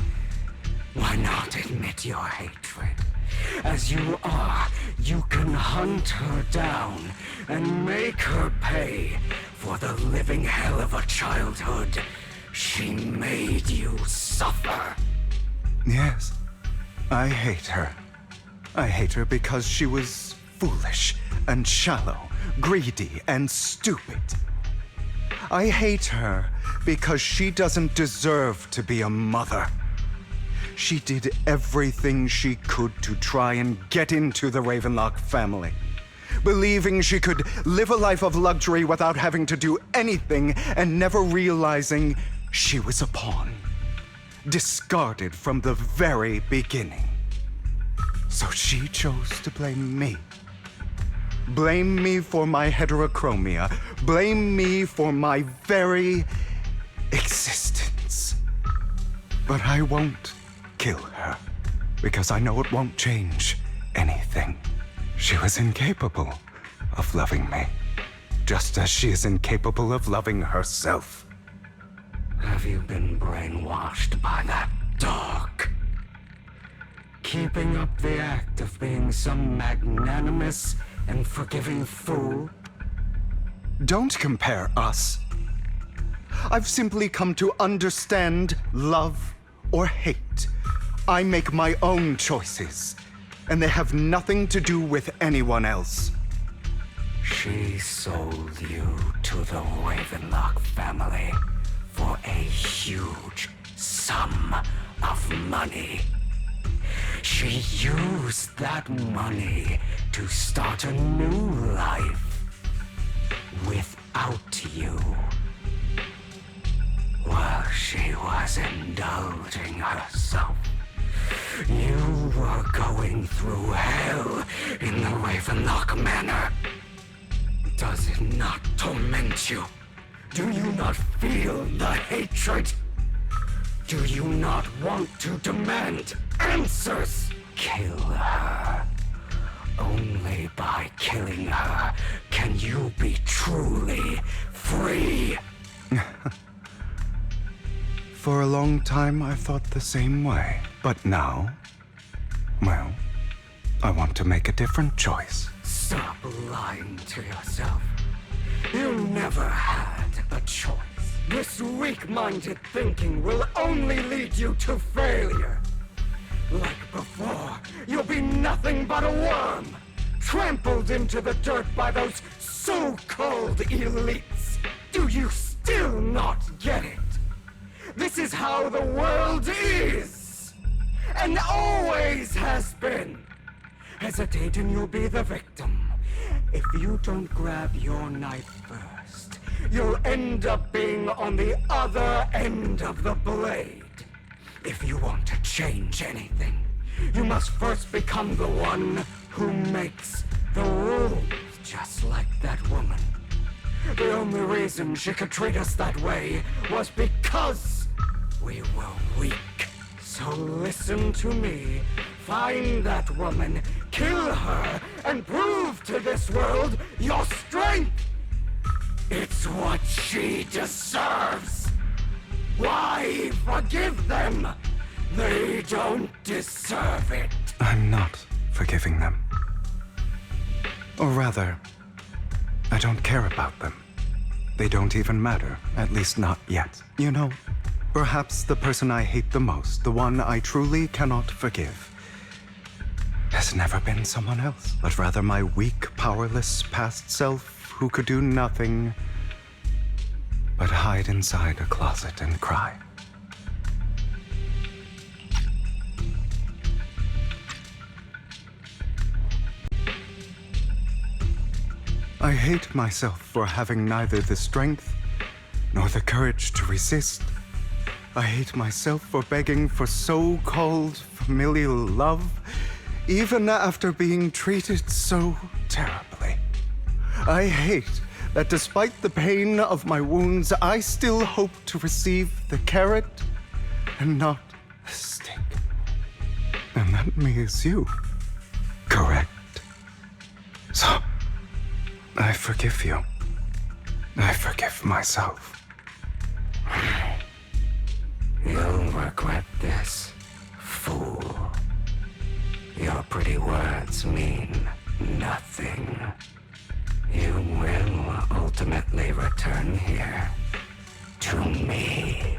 Why not admit your hatred? As you are, you can hunt her down and make her pay for the living hell of a childhood she made you suffer. Yes, I hate her. I hate her because she was foolish and shallow, greedy and stupid. I hate her because she doesn't deserve to be a mother. She did everything she could to try and get into the Ravenlock family, believing she could live a life of luxury without having to do anything and never realizing she was a pawn, discarded from the very beginning. So she chose to blame me. Blame me for my heterochromia. Blame me for my very existence. But I won't kill her, because I know it won't change anything. She was incapable of loving me, just as she is incapable of loving herself. Have you been brainwashed by that dog? Keeping up the act of being some magnanimous and forgiving fool? Don't compare us. I've simply come to understand love or hate. I make my own choices. and they have nothing to do with anyone else. She sold you to the Ravenlock family for a huge sum of money. She used that money to start a new life without you. While she was indulging herself, you were going through hell in the Ravenlock Manor. Does it not torment you? Do you not feel the hatred? Do you not want to demand answers? Kill her. Only by killing her can you be truly free. For a long time, I thought the same way. But now, well, I want to make a different choice. Stop lying to yourself. You never had a choice. This weak-minded thinking will only lead you to failure. Like before, you'll be nothing but a worm, trampled into the dirt by those so-called elites. Do you still not get it? This is how the world is, and always has been. Hesitate and you'll be the victim. If you don't grab your knife first, you'll end up being on the other end of the blade. If you want to change anything, you must first become the one who makes the rules, just like that woman. The only reason she could treat us that way was because we were weak. So listen to me. Find that woman, kill her, and prove to this world your strength. It's what she deserves. Why forgive them? They don't deserve it. I'm not forgiving them. Or rather, I don't care about them. They don't even matter, at least not yet. You know, perhaps the person I hate the most, the one I truly cannot forgive, has never been someone else, but rather my weak, powerless past self who could do nothing but hide inside a closet and cry. I hate myself for having neither the strength nor the courage to resist. I hate myself for begging for so-called familial love, even after being treated so terribly. I hate that despite the pain of my wounds, I still hope to receive the carrot and not the stick. And that me is you, correct? So, I forgive you. I forgive myself. You'll regret this, fool. Your pretty words mean nothing. You will ultimately return here to me.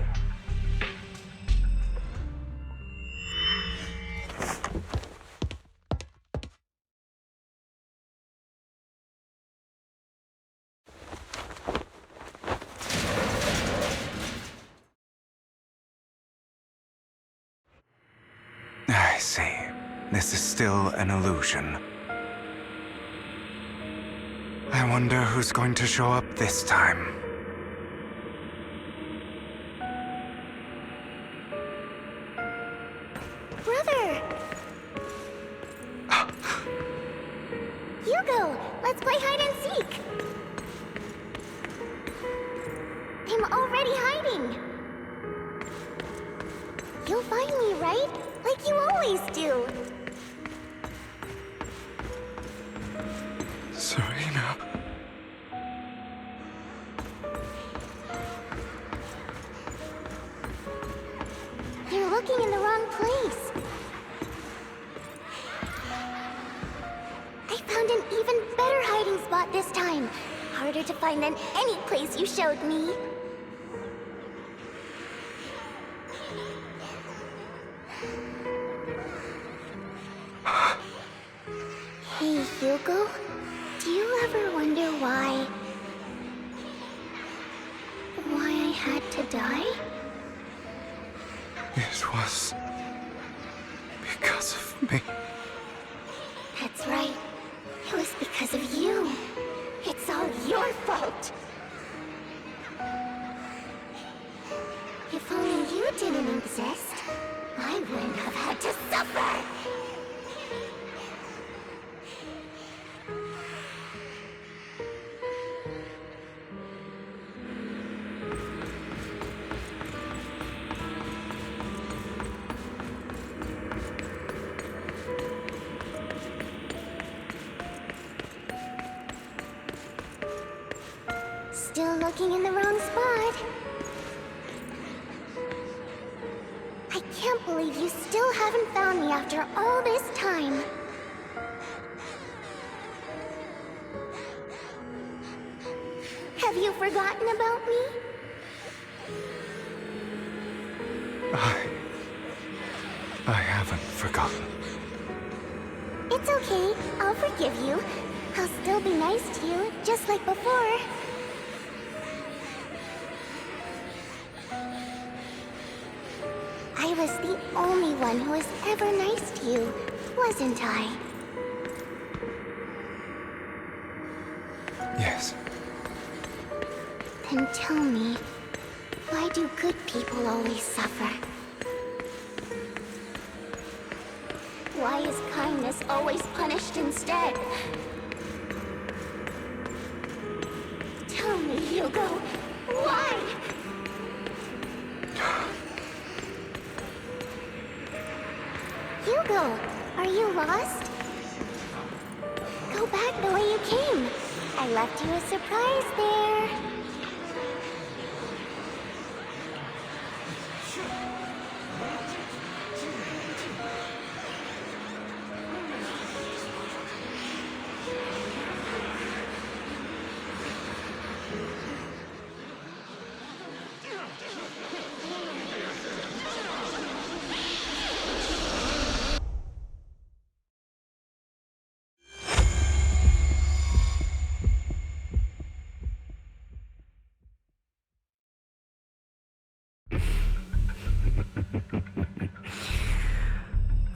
I see. This is still an illusion. I wonder who's going to show up this time. Brother! Hugo, let's play hide and seek! I'm already hiding! You'll find me, right? Like you always do! Serena. You're looking in the wrong place. I found an even better hiding spot this time. Harder to find than any place you showed me. Hugo, do you ever wonder why I had to die? It was because of me. That's right. It was because of you. It's all your fault. If only you didn't exist, I wouldn't have had to suffer. Still looking in the wrong spot. I can't believe you still haven't found me after all this time. Have you forgotten about me? I haven't forgotten. It's okay. I'll forgive you. I'll still be nice to you, just like before. I was the only one who was ever nice to you, wasn't I? Yes. Then tell me, why do good people always suffer? Why is kindness always punished instead? Tell me, Hugo, why? Hugo, are you lost? Go back the way you came. I left you a surprise there.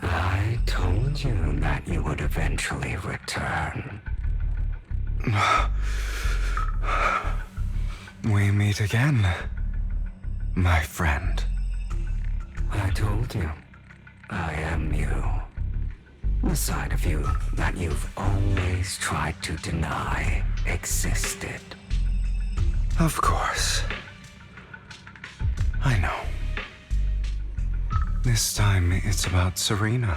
I told you that you would eventually return. We meet again, my friend. I told you, I am you. The side of you that you've always tried to deny existed. Of course. I know. This time it's about Serena.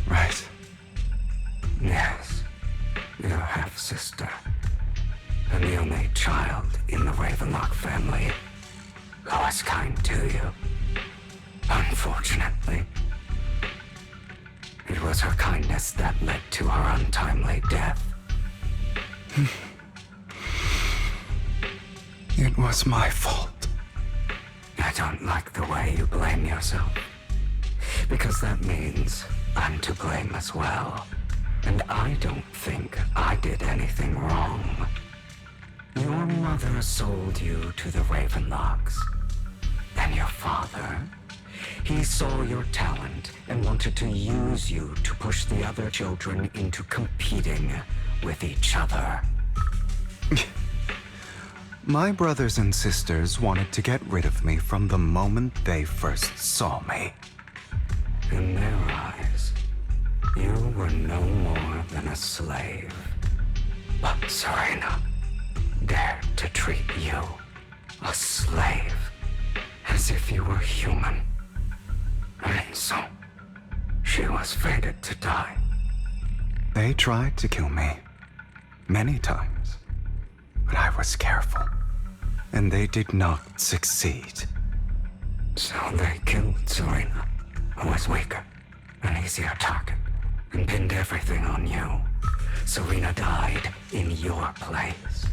Right? Yes. Your half-sister. And the only child in the Ravenlock family who was kind to you. Unfortunately. It was her kindness that led to her untimely death. It was my fault. I don't like the way you blame yourself. Because that means I'm to blame as well. And I don't think I did anything wrong. Your mother sold you to the Ravenlocks. And your father, he saw your talent and wanted to use you to push the other children into competing with each other. My brothers and sisters wanted to get rid of me from the moment they first saw me. In their eyes, you were no more than a slave. But Serena dared to treat you, a slave, as if you were human. And so, she was fated to die. They tried to kill me many times, but I was careful, and they did not succeed. So they killed Serena, who was weaker, an easier target, and pinned everything on you. Serena died in your place.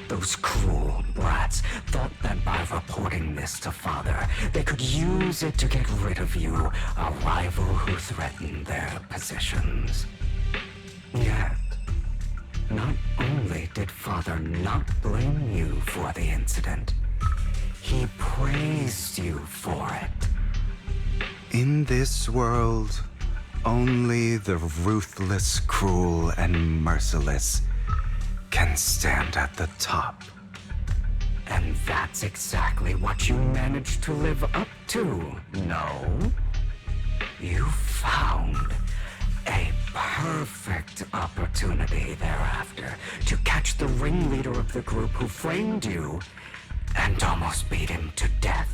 Those cruel brats thought that by reporting this to Father, they could use it to get rid of you, a rival who threatened their positions. Not only did Father not blame you for the incident, he praised you for it. In this world, only the ruthless, cruel, and merciless can stand at the top. And that's exactly what you managed to live up to, no? You found a perfect opportunity thereafter to catch the ringleader of the group who framed you and almost beat him to death.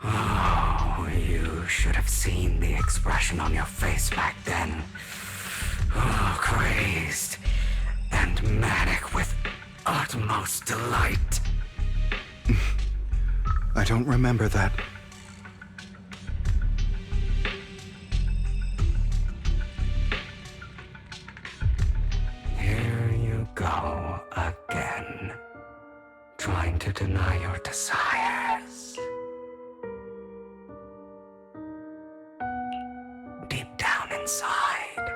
Oh, you should have seen the expression on your face back then. Oh, crazed and manic with utmost delight. I don't remember that. Here you go again, trying to deny your desires. Deep down inside,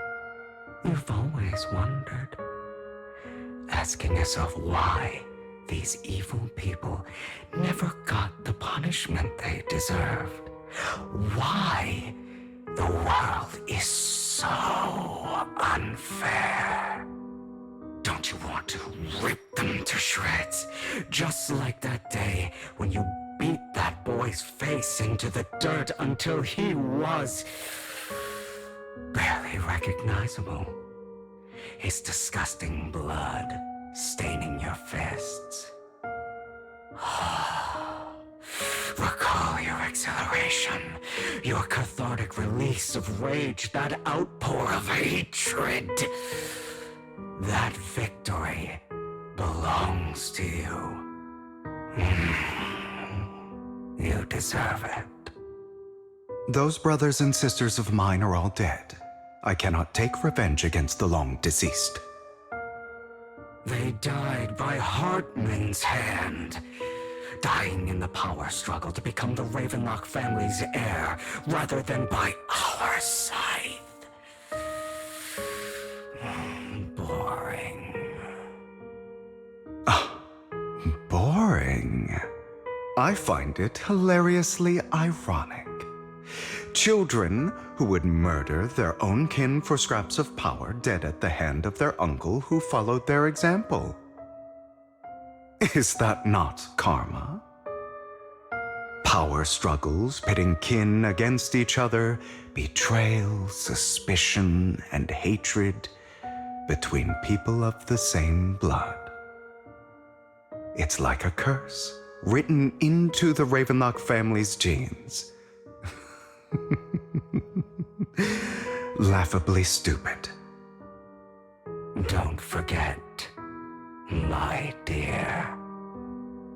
you've always wondered, asking yourself why these evil people never got the punishment they deserved. Why the world is so unfair. Don't you want to rip them to shreds? Just like that day when you beat that boy's face into the dirt until he was barely recognizable. His disgusting blood staining your fists. Recall your exhilaration, your cathartic release of rage, that outpour of hatred. That victory belongs to you. You deserve it. Those brothers and sisters of mine are all dead. I cannot take revenge against the long deceased. They died by Hartman's hand, dying in the power struggle to become the Ravenlock family's heir, rather than by our scythe. Boring. Boring? I find it hilariously ironic. Children who would murder their own kin for scraps of power dead at the hand of their uncle who followed their example. Is that not karma? Power struggles pitting kin against each other, betrayal, suspicion, and hatred between people of the same blood. It's like a curse written into the Ravenlock family's genes. Laughably stupid. Don't forget, my dear,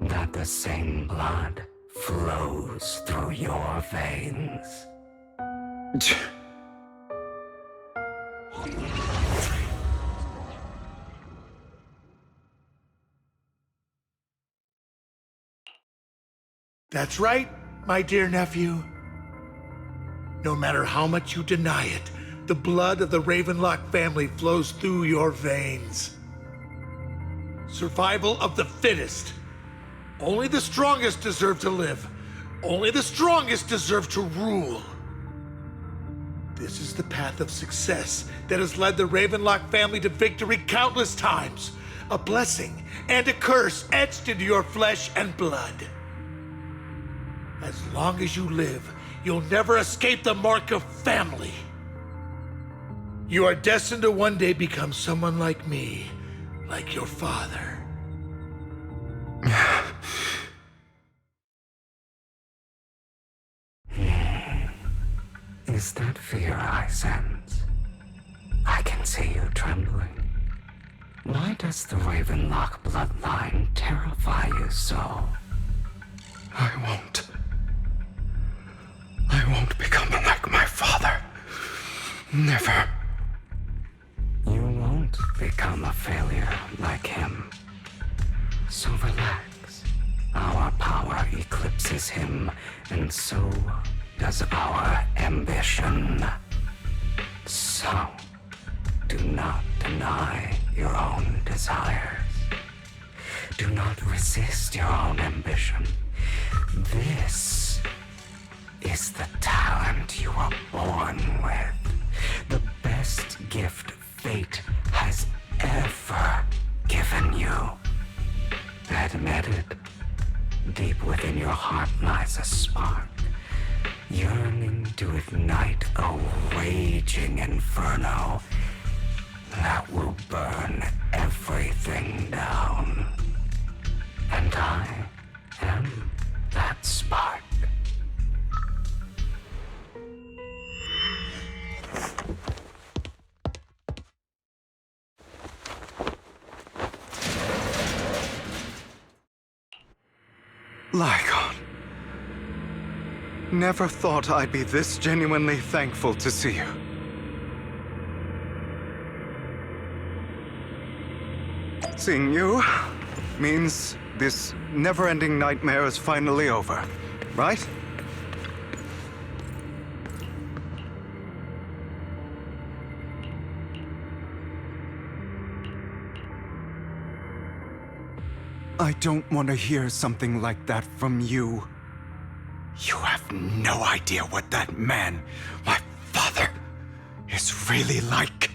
that the same blood flows through your veins. That's right, my dear nephew. No matter how much you deny it, the blood of the Ravenlock family flows through your veins. Survival of the fittest. Only the strongest deserve to live. Only the strongest deserve to rule. This is the path of success that has led the Ravenlock family to victory countless times. A blessing and a curse etched into your flesh and blood. As long as you live, you'll never escape the mark of family. You are destined to one day become someone like me, like your father. Is that fear I sense? I can see you trembling. Why does the Ravenlock bloodline terrify you so? I won't become like my father. Never. You won't become a failure like him. So relax. Our power eclipses him, and so does our ambition. So, do not deny your own desires. Do not resist your own ambition. This is the talent you were born with. The best gift fate has ever given you. Admit it. Deep within your heart lies a spark, yearning to ignite a raging inferno that will burn everything down. And I am that spark. Lycaon. Never thought I'd be this genuinely thankful to see you. Seeing you means this never-ending nightmare is finally over, right? I don't want to hear something like that from you. You have no idea what that man, my father, is really like.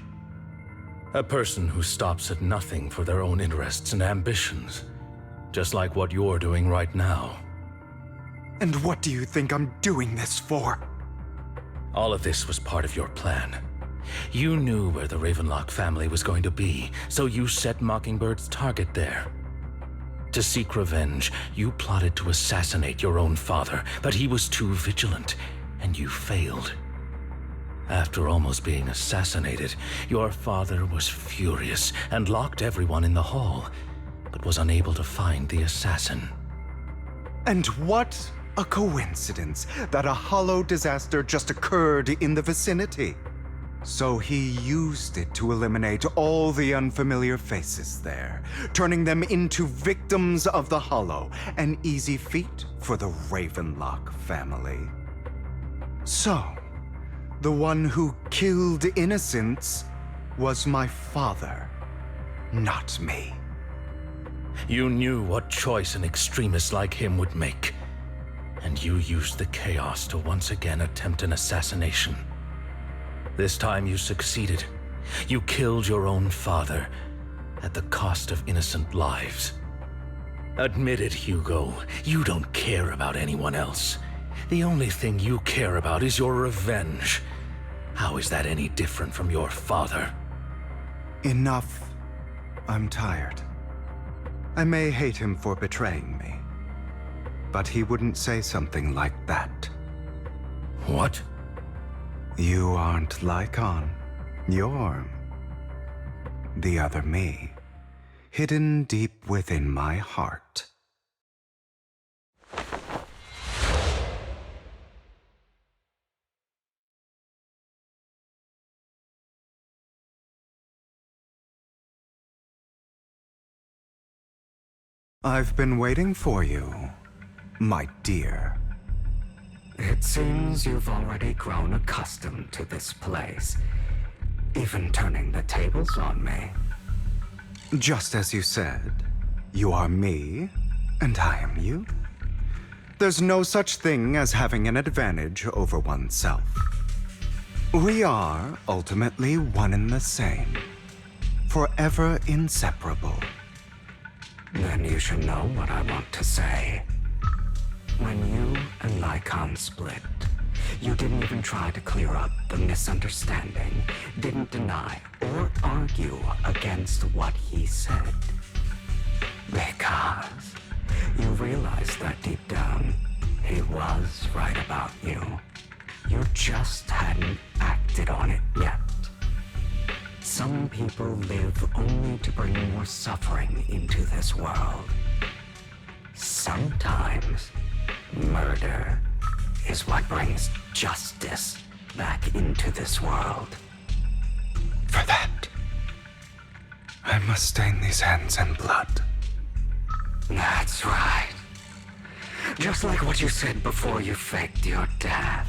A person who stops at nothing for their own interests and ambitions. Just like what you're doing right now. And what do you think I'm doing this for? All of this was part of your plan. You knew where the Ravenlock family was going to be, so you set Mockingbird's target there. To seek revenge, you plotted to assassinate your own father, but he was too vigilant, and you failed. After almost being assassinated, your father was furious and locked everyone in the hall, but was unable to find the assassin. And what a coincidence that a hollow disaster just occurred in the vicinity. So he used it to eliminate all the unfamiliar faces there, turning them into victims of the hollow, an easy feat for the Ravenlock family. So, the one who killed innocents was my father, not me. You knew what choice an extremist like him would make, and you used the chaos to once again attempt an assassination. This time you succeeded. You killed your own father at the cost of innocent lives. Admit it, Hugo. You don't care about anyone else. The only thing you care about is your revenge. How is that any different from your father? Enough. I'm tired. I may hate him for betraying me, but he wouldn't say something like that. What? You aren't Lycaon. You're the other me, hidden deep within my heart. I've been waiting for you, my dear. It seems you've already grown accustomed to this place, even turning the tables on me. Just as you said, you are me, and I am you. There's no such thing as having an advantage over oneself. We are ultimately one and the same, forever inseparable. Then you should know what I want to say. When you and Lycaon split, you didn't even try to clear up the misunderstanding, didn't deny or argue against what he said. Because you realized that deep down, he was right about you. You just hadn't acted on it yet. Some people live only to bring more suffering into this world. Sometimes, murder is what brings justice back into this world. For that, I must stain these hands in blood. That's right. Just like what you said before you faked your death.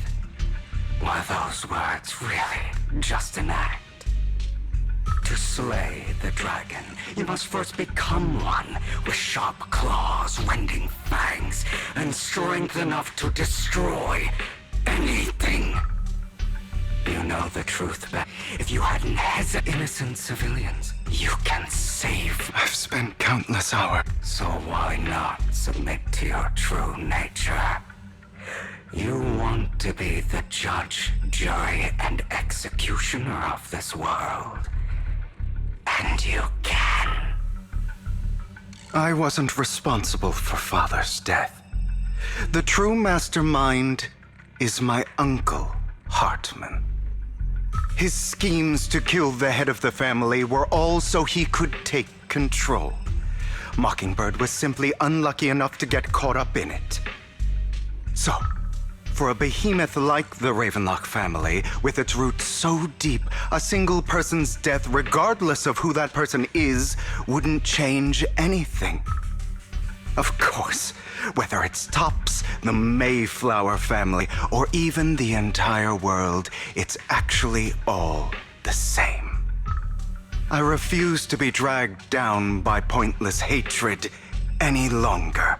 Were those words really just an act? To slay the dragon, you must first become one with sharp claws, rending fangs, and strength enough to destroy anything. You know the truth, but if you hadn't hesitated, innocent civilians, you can save. I've spent countless hours. So why not submit to your true nature? You want to be the judge, jury, and executioner of this world. And you can. I wasn't responsible for Father's death. The true mastermind is my uncle, Hartman. His schemes to kill the head of the family were all so he could take control. Mockingbird was simply unlucky enough to get caught up in it. So, for a behemoth like the Ravenlock family, with its roots so deep, a single person's death, regardless of who that person is, wouldn't change anything. Of course, whether it's Tops, the Mayflower family, or even the entire world, it's actually all the same. I refuse to be dragged down by pointless hatred any longer.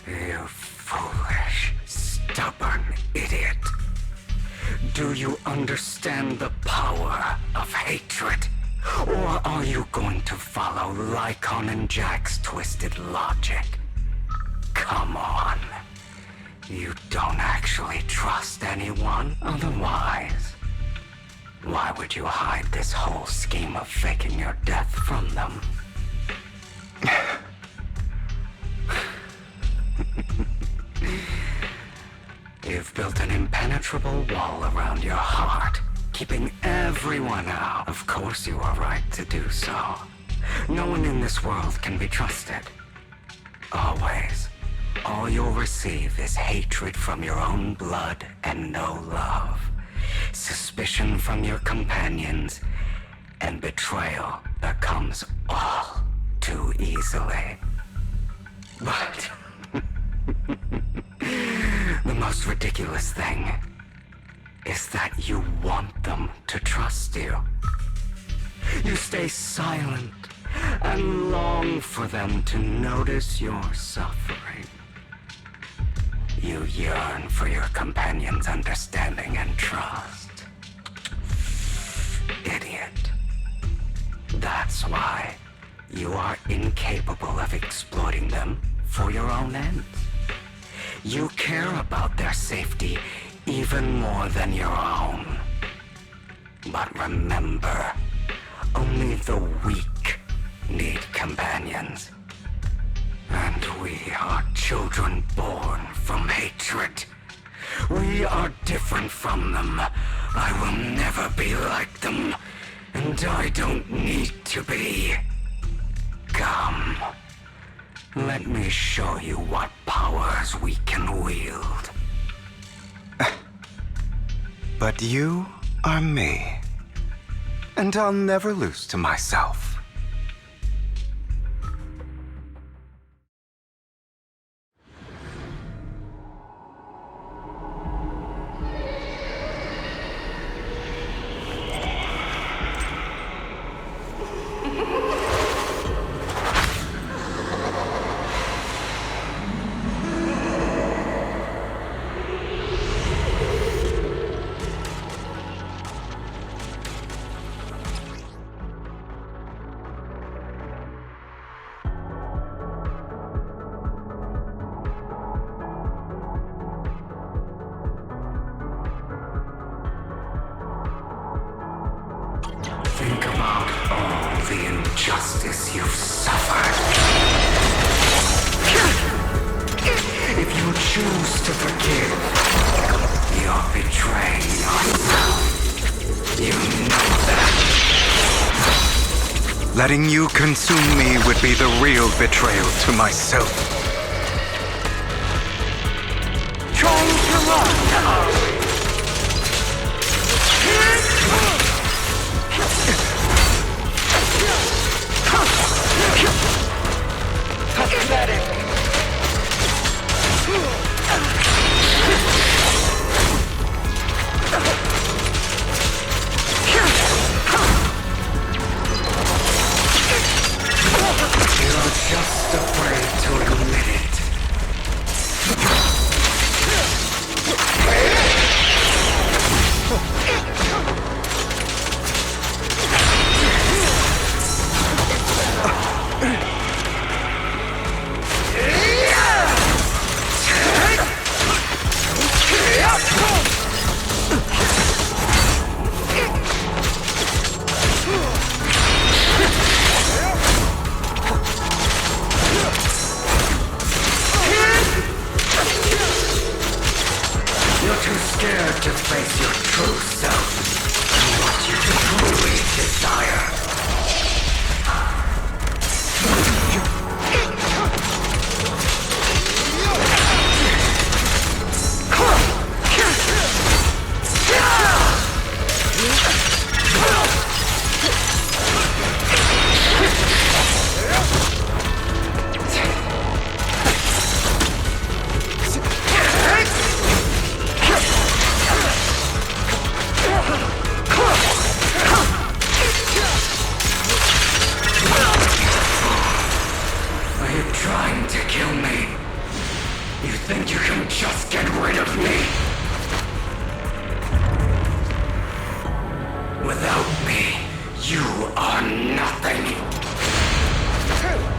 You foolish, stubborn idiot. Do you understand the power of hatred? Or are you going to follow Lycaon and Jack's twisted logic? Come on. You don't actually trust anyone. Otherwise, why would you hide this whole scheme of faking your death from them? You've built an impenetrable wall around your heart, keeping everyone out. Of course you are right to do so. No one in this world can be trusted. Always. All you'll receive is hatred from your own blood and no love. Suspicion from your companions, and betrayal that comes all too easily. But the most ridiculous thing is that you want them to trust you. You stay silent and long for them to notice your suffering. You yearn for your companion's understanding and trust. Idiot. That's why you are incapable of exploiting them for your own ends. You care about their safety even more than your own. But remember, only the weak need companions. And we are children born from hatred. We are different from them. I will never be like them. And I don't need to be. Come. Let me show you what powers we can wield. But you are me. And I'll never lose to myself. Think about all the injustice you've suffered. If you choose to forgive, you're betraying yourself. You know that. Letting you consume me would be the real betrayal to myself. Trying to run, are we? Pathetic. Prepare to face your true self and what you truly desire.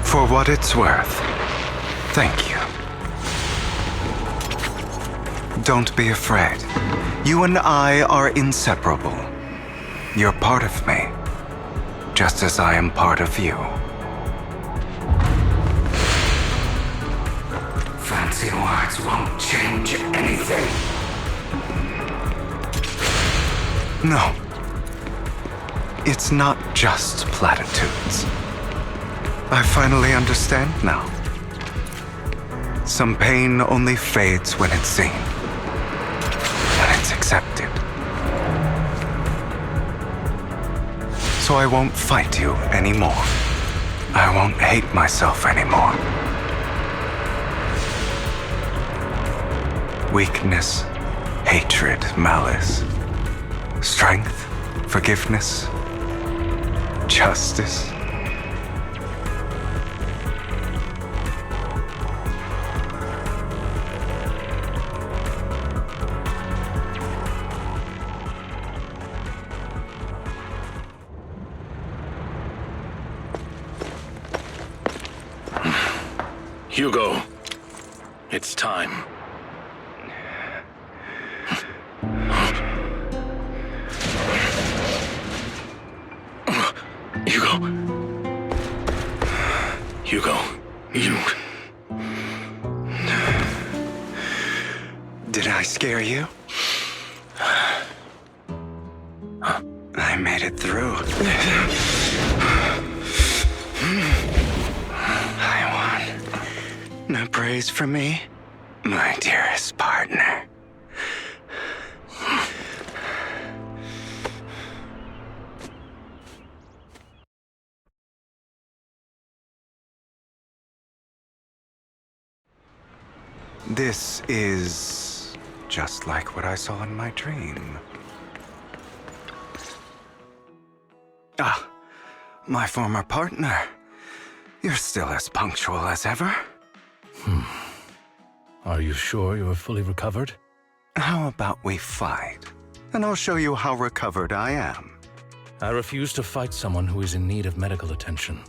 For what it's worth, thank you. Don't be afraid. You and I are inseparable. You're part of me, just as I am part of you. Fancy words won't change anything. No. It's not just platitudes. I finally understand now. Some pain only fades when it's seen, when it's accepted. So I won't fight you anymore. I won't hate myself anymore. Weakness, hatred, malice, strength, forgiveness, justice. Hugo, it's time. Hugo, you... Did I scare you? I made it through. I won. No praise from me, my dearest partner. This is just like what I saw in my dream. Ah, my former partner. You're still as punctual as ever. Are you sure you're fully recovered? How about we fight, and I'll show you how recovered I am. I refuse to fight someone who is in need of medical attention.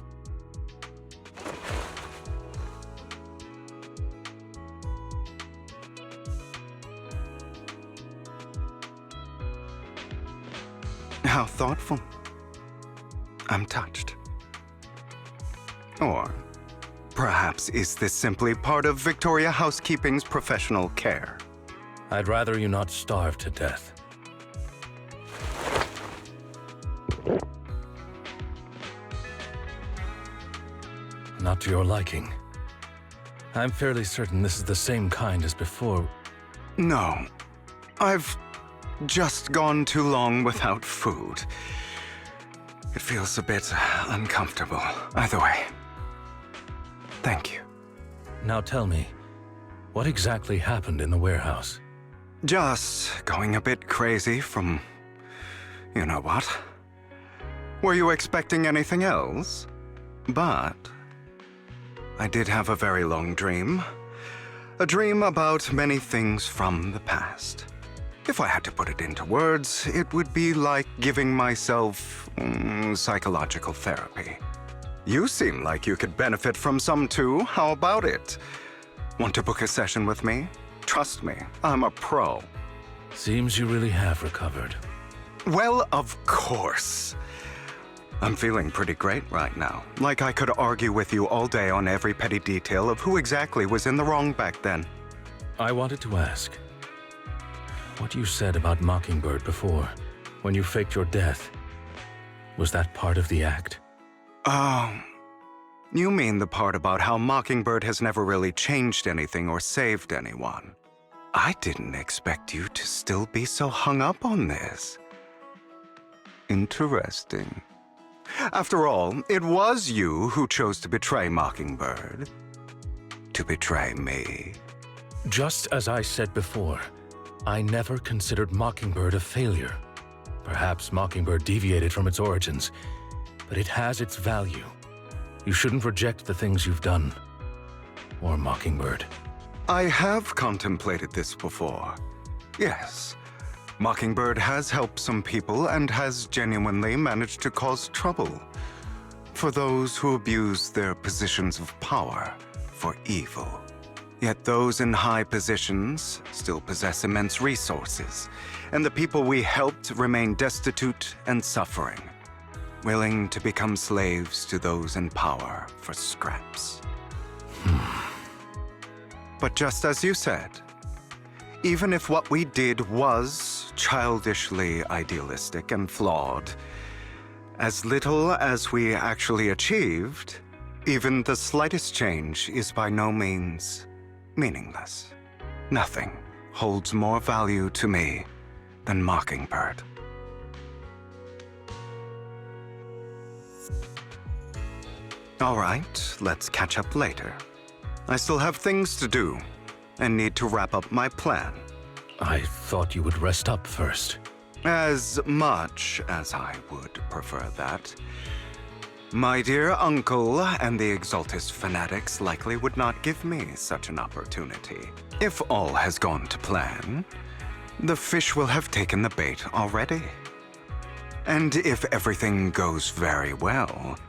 How thoughtful. I'm touched. Or perhaps is this simply part of Victoria Housekeeping's professional care? I'd rather you not starve to death. Not to your liking. I'm fairly certain this is the same kind as before. No. I've just gone too long without food. It feels a bit uncomfortable. Either way. Thank you. Now tell me, what exactly happened in the warehouse? Just going a bit crazy from... you know what? Were you expecting anything else? But I did have a very long dream. A dream about many things from the past. If I had to put it into words, it would be like giving myself psychological therapy. You seem like you could benefit from some too. How about it? Want to book a session with me? Trust me, I'm a pro. Seems you really have recovered. Well, of course. I'm feeling pretty great right now. Like I could argue with you all day on every petty detail of who exactly was in the wrong back then. I wanted to ask, What you said about Mockingbird before, when you faked your death, was that part of the act? Oh, you mean the part about how Mockingbird has never really changed anything or saved anyone. I didn't expect you to still be so hung up on this. Interesting. After all, it was you who chose to betray Mockingbird. To betray me. Just as I said before, I never considered Mockingbird a failure. Perhaps Mockingbird deviated from its origins, but it has its value. You shouldn't reject the things you've done. Or Mockingbird. I have contemplated this before. Yes, Mockingbird has helped some people and has genuinely managed to cause trouble for those who abuse their positions of power for evil. Yet those in high positions still possess immense resources, and the people we helped remain destitute and suffering, willing to become slaves to those in power for scraps. But just as you said, even if what we did was childishly idealistic and flawed, as little as we actually achieved, even the slightest change is by no means meaningless. Nothing holds more value to me than Mockingbird. All right, let's catch up later. I still have things to do and need to wrap up my plan. I thought you would rest up first. As much as I would prefer that. My dear uncle and the Exaltist fanatics likely would not give me such an opportunity. If all has gone to plan, the fish will have taken the bait already. And if everything goes very well,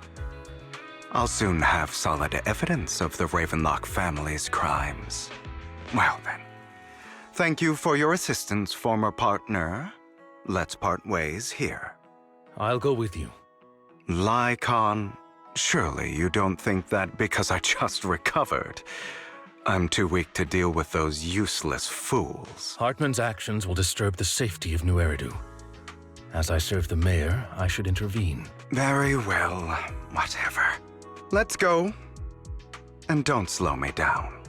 I'll soon have solid evidence of the Ravenlock family's crimes. Well then, thank you for your assistance, former partner. Let's part ways here. I'll go with you. Lycaon, surely you don't think that because I just recovered, I'm too weak to deal with those useless fools. Hartman's actions will disturb the safety of New Eridu. As I serve the mayor, I should intervene. Very well, whatever. Let's go. And don't slow me down.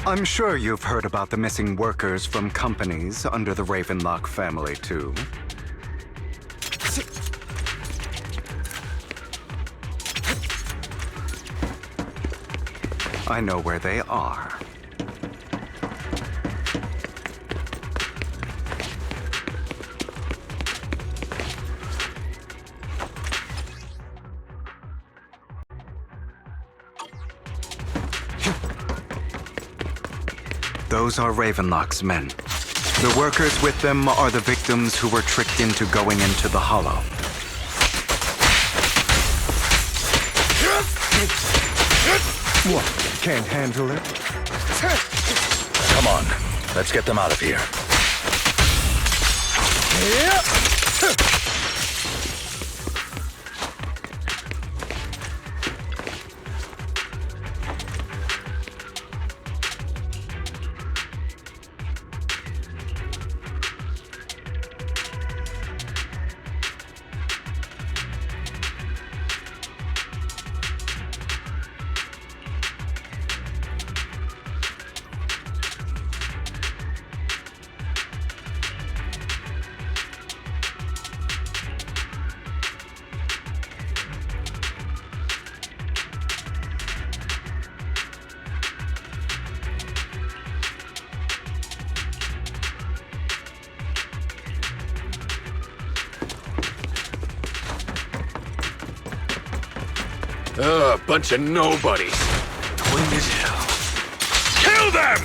I'm sure you've heard about the missing workers from companies under the Ravenlock family, too. I know where they are. Those are Ravenlock's men. The workers with them are the victims who were tricked into going into the Hollow. What? Can't handle it? Come on, let's get them out of here. Bunch of nobodies. Clean as hell. Kill them!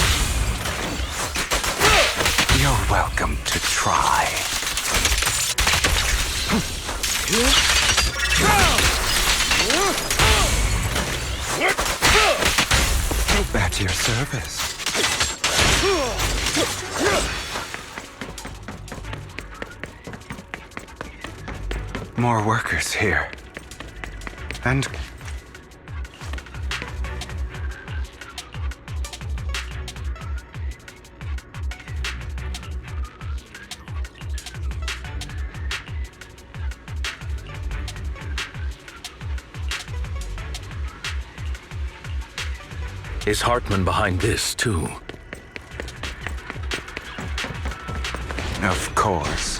You're welcome to try. At your service. More workers here. And Is Hartman behind this, too? of course.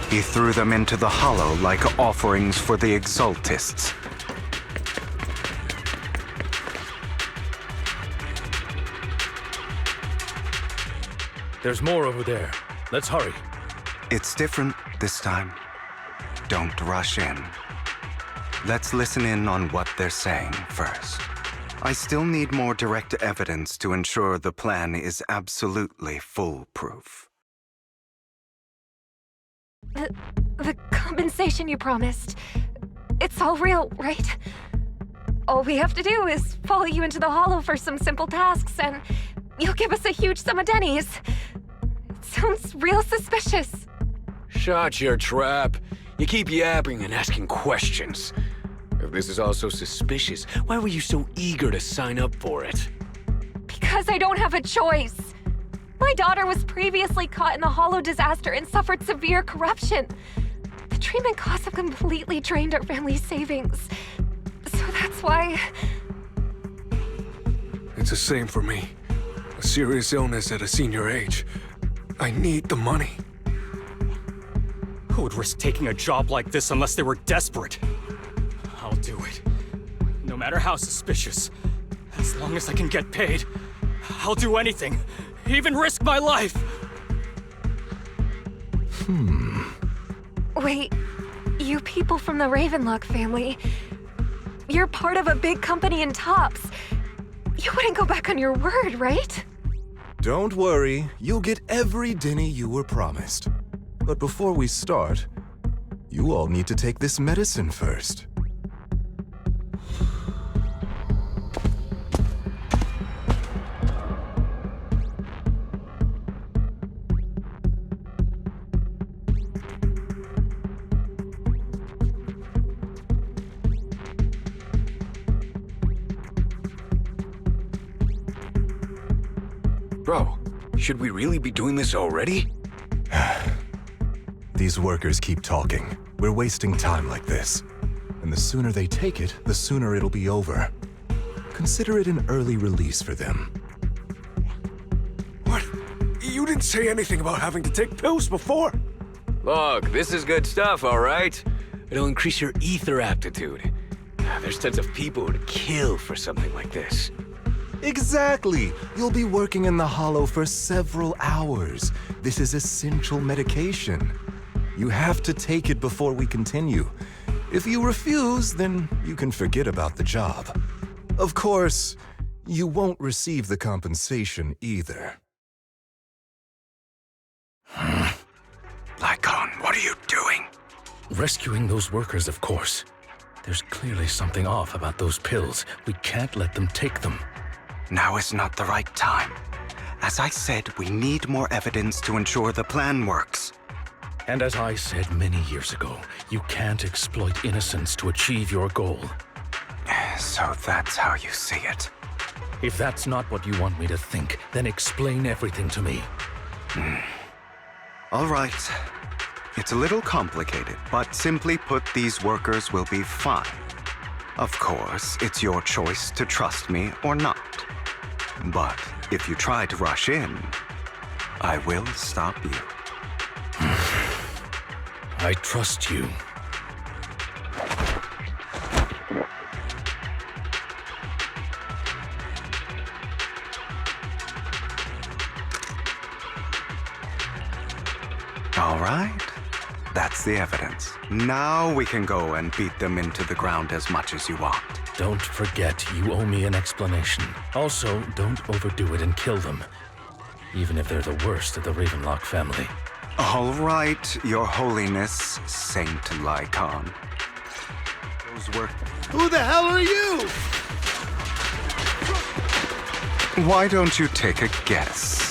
He threw them into the Hollow like offerings for the Exaltists. There's more over there. Let's hurry. It's different this time. Don't rush in. Let's listen in on what they're saying first. I still need more direct evidence to ensure the plan is absolutely foolproof. The compensation you promised. It's all real, right? All we have to do is follow you into the Hollow for some simple tasks, and you'll give us a huge sum of dennies. It sounds real suspicious. Shut your trap. You keep yapping and asking questions. If this is all so suspicious, why were you so eager to sign up for it? Because I don't have a choice. My daughter was previously caught in the Hollow disaster and suffered severe corruption. The treatment costs have completely drained our family's savings. So that's why... It's the same for me. A serious illness at a senior age. I need the money. Who would risk taking a job like this unless they were desperate? I'll do it. No matter how suspicious. As long as I can get paid, I'll do anything. Even risk my life! Wait, you people from the Ravenlock family, you're part of a big company in Tops. You wouldn't go back on your word, right? Don't worry, you'll get every denny you were promised. But before we start, you all need to take this medicine first. Bro, should we really be doing this already? These workers keep talking. We're wasting time like this. And the sooner they take it, the sooner it'll be over. Consider it an early release for them. What? You didn't say anything about having to take pills before. Look, this is good stuff, all right? It'll increase your ether aptitude. There's tons of people who'd kill for something like this. Exactly! You'll be working in the Hollow for several hours. This is essential medication. You have to take it before we continue. If you refuse, then you can forget about the job. Of course, You won't receive the compensation either. Lycaon, what are you doing? Rescuing those workers, of course. There's clearly something off about those pills. We can't let them take them. Now is not the right time. As I said, we need more evidence to ensure the plan works. And as I said many years ago, you can't exploit innocence to achieve your goal. So that's how you see it. If that's not what you want me to think, then explain everything to me. All right. It's a little complicated, but simply put, these workers will be fine. Of course, it's your choice to trust me or not. But if you try to rush in, I will stop you. I trust you. All right. That's the evidence. Now we can go and beat them into the ground as much as you want. Don't forget, you owe me an explanation. Also, don't overdo it and kill them. Even if they're the worst of the Ravenlock family. All right, Your Holiness, Saint Lycaon. Those were... Who the hell are you? Why don't you take a guess?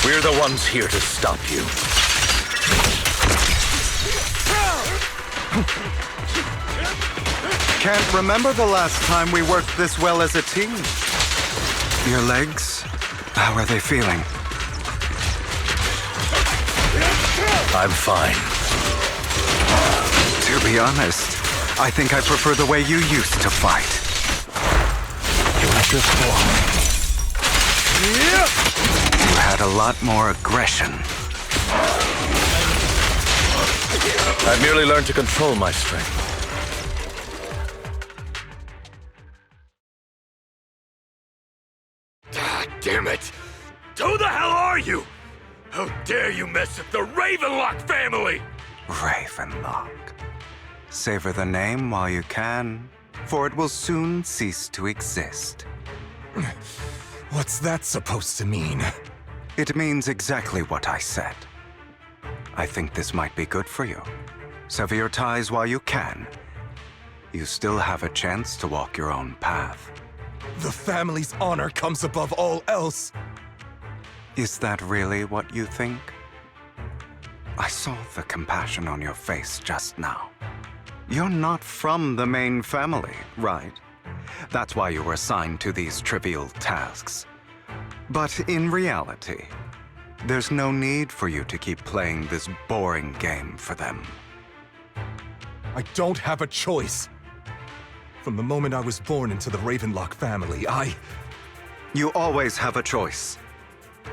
We're the ones here to stop you. Can't remember the last time we worked this well as a team. Your legs? How are they feeling? I'm fine. To be honest, I think I prefer the way you used to fight. You had a lot more aggression. I've merely learned to control my strength. Damn it! Who the hell are you? How dare you mess with the Ravenlock family? Ravenlock. Savor the name while you can, for it will soon cease to exist. What's that supposed to mean? It means exactly what I said. I think this might be good for you. Sever your ties while you can. You still have a chance to walk your own path. The family's honor comes above all else. Is that really what you think? I saw the compassion on your face just now. You're not from the main family, right? That's why you were assigned to these trivial tasks. But in reality, there's no need for you to keep playing this boring game for them. I don't have a choice. From the moment I was born into the Ravenlock family, You always have a choice,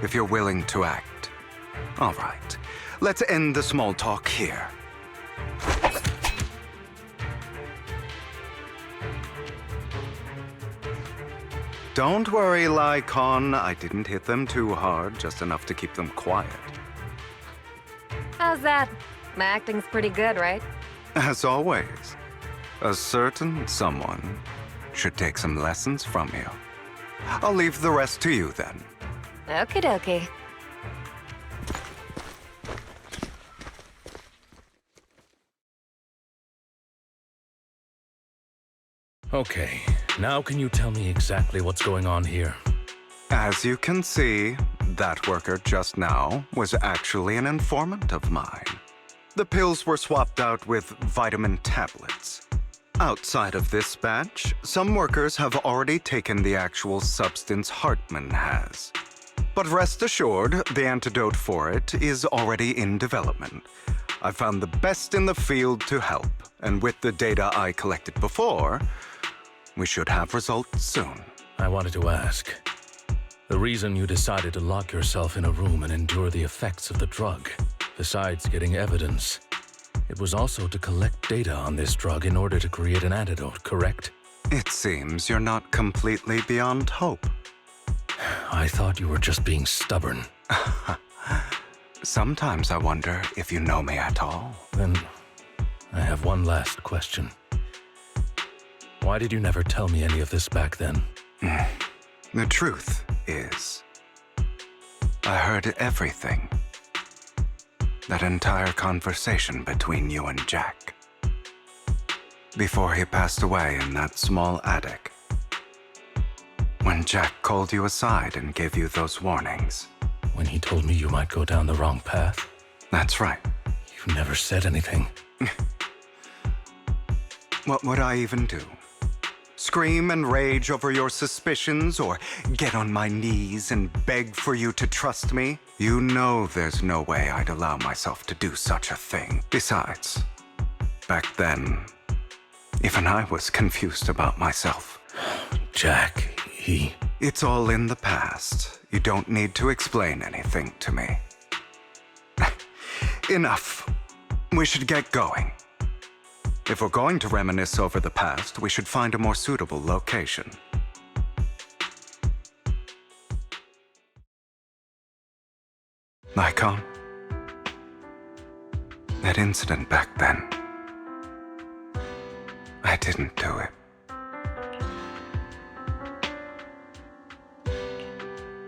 if you're willing to act. All right, let's end the small talk here. Don't worry, Lycaon. I didn't hit them too hard, just enough to keep them quiet. How's that? My acting's pretty good, right? As always, a certain someone should take some lessons from you. I'll leave the rest to you then. Okie dokie. Okay, now can you tell me exactly what's going on here? As you can see, that worker just now was actually an informant of mine. The pills were swapped out with vitamin tablets. Outside of this batch, some workers have already taken the actual substance Hartman has. But rest assured, the antidote for it is already in development. I found the best in the field to help, and with the data I collected before, we should have results soon. I wanted to ask. The reason you decided to lock yourself in a room and endure the effects of the drug, besides getting evidence, it was also to collect data on this drug in order to create an antidote, correct? It seems you're not completely beyond hope. I thought you were just being stubborn. Sometimes I wonder if you know me at all. Then I have one last question. Why did you never tell me any of this back then? The truth is, I heard everything. That entire conversation between you and Jack. Before he passed away in that small attic. When Jack called you aside and gave you those warnings. When he told me you might go down the wrong path? That's right. You never said anything. What would I even do? Scream and rage over your suspicions, or get on my knees and beg for you to trust me? You know there's no way I'd allow myself to do such a thing. Besides, back then, even I was confused about myself. Jack, he... It's all in the past. You don't need to explain anything to me. Enough. We should get going. If we're going to reminisce over the past, we should find a more suitable location. Lycaon? That incident back then. I didn't do it.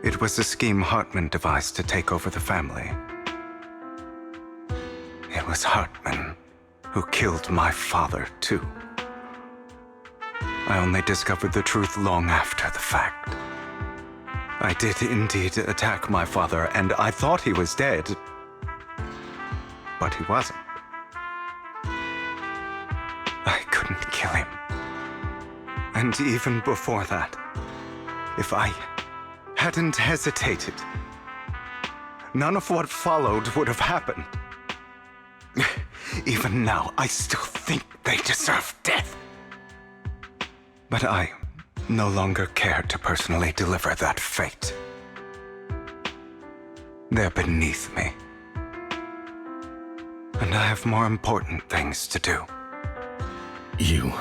It was a scheme Hartman devised to take over the family. It was Hartman who killed my father, too. I only discovered the truth long after the fact. I did indeed attack my father, and I thought he was dead. But he wasn't. I couldn't kill him. And even before that, if I hadn't hesitated, none of what followed would have happened. Even now, I still think they deserve death. But I no longer care to personally deliver that fate. They're beneath me. And I have more important things to do. You?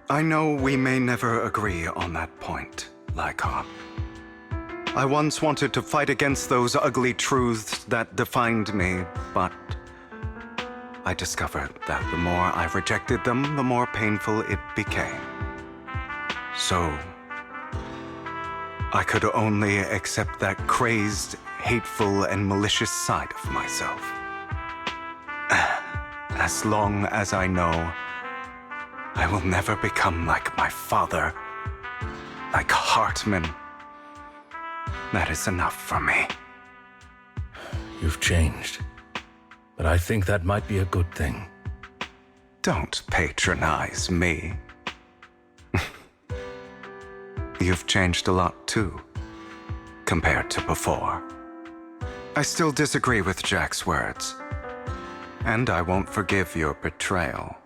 I know we may never agree on that point, Lycaon. I once wanted to fight against those ugly truths that defined me, but I discovered that the more I rejected them, the more painful it became. So, I could only accept that crazed, hateful, and malicious side of myself. As long as I know I will never become like my father, like Hartman, that is enough for me. You've changed. But I think that might be a good thing. Don't patronize me. You've changed a lot too, compared to before. I still disagree with Jack's words, and I won't forgive your betrayal.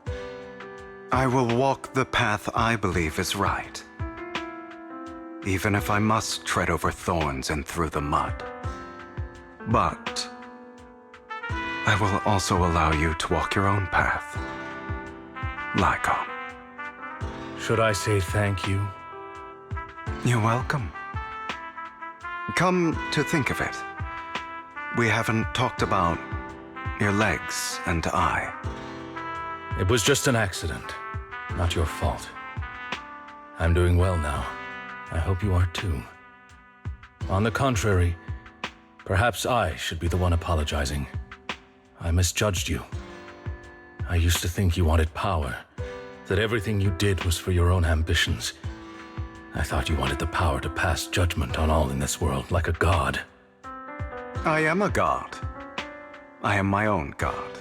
I will walk the path I believe is right, even if I must tread over thorns and through the mud. But I will also allow you to walk your own path, Lycaon. Should I say thank you? You're welcome. Come to think of it, we haven't talked about your legs and eye. It was just an accident, not your fault. I'm doing well now. I hope you are too. On the contrary, perhaps I should be the one apologizing. I misjudged you. I used to think you wanted power, that everything you did was for your own ambitions. I thought you wanted the power to pass judgment on all in this world, like a god. I am a god. I am my own god.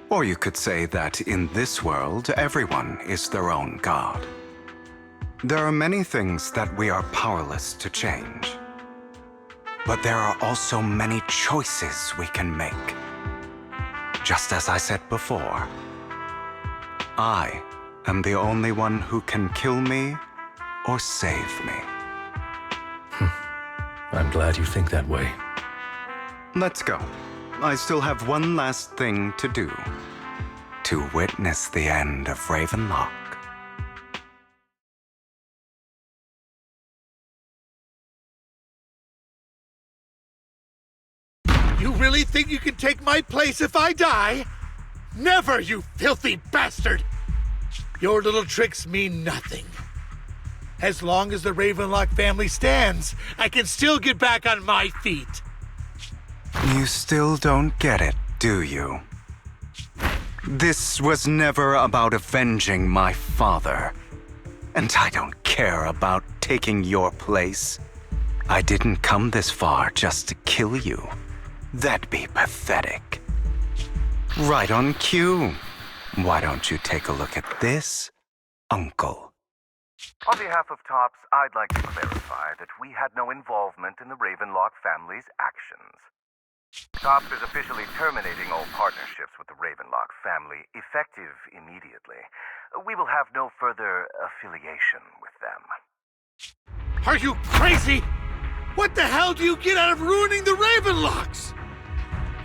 Or you could say that in this world, everyone is their own god. There are many things that we are powerless to change. But there are also many choices we can make. Just as I said before, I am the only one who can kill me or save me. I'm glad you think that way. Let's go. I still have one last thing to do. To witness the end of Ravenlock. You really think you can take my place if I die? Never, you filthy bastard! Your little tricks mean nothing. As long as the Ravenlock family stands, I can still get back on my feet. You still don't get it, do you? This was never about avenging my father. And I don't care about taking your place. I didn't come this far just to kill you. That'd be pathetic. Right on cue. Why don't you take a look at this, Uncle? On behalf of TOPS, I'd like to clarify that we had no involvement in the Ravenlock family's actions. TOPS is officially terminating all partnerships with the Ravenlock family, effective immediately. We will have no further affiliation with them. Are you crazy? What the hell do you get out of ruining the Ravenlocks?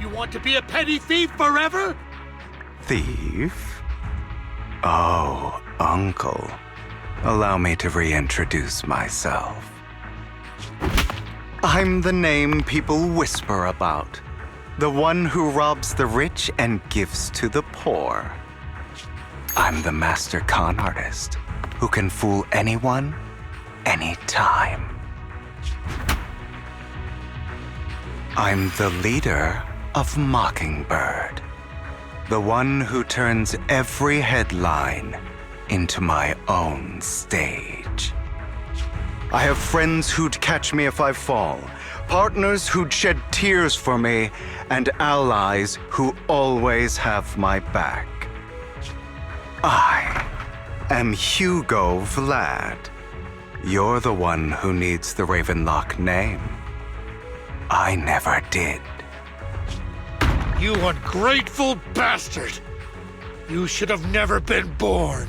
You want to be a petty thief forever? Thief? Oh, Uncle. Allow me to reintroduce myself. I'm the name people whisper about. The one who robs the rich and gives to the poor. I'm the master con artist who can fool anyone, anytime. I'm the leader of Mockingbird. The one who turns every headline into my own stage. I have friends who'd catch me if I fall, partners who'd shed tears for me, and allies who always have my back. I am Hugo Vlad. You're the one who needs the Ravenlock name. I never did. You ungrateful bastard! You should have never been born.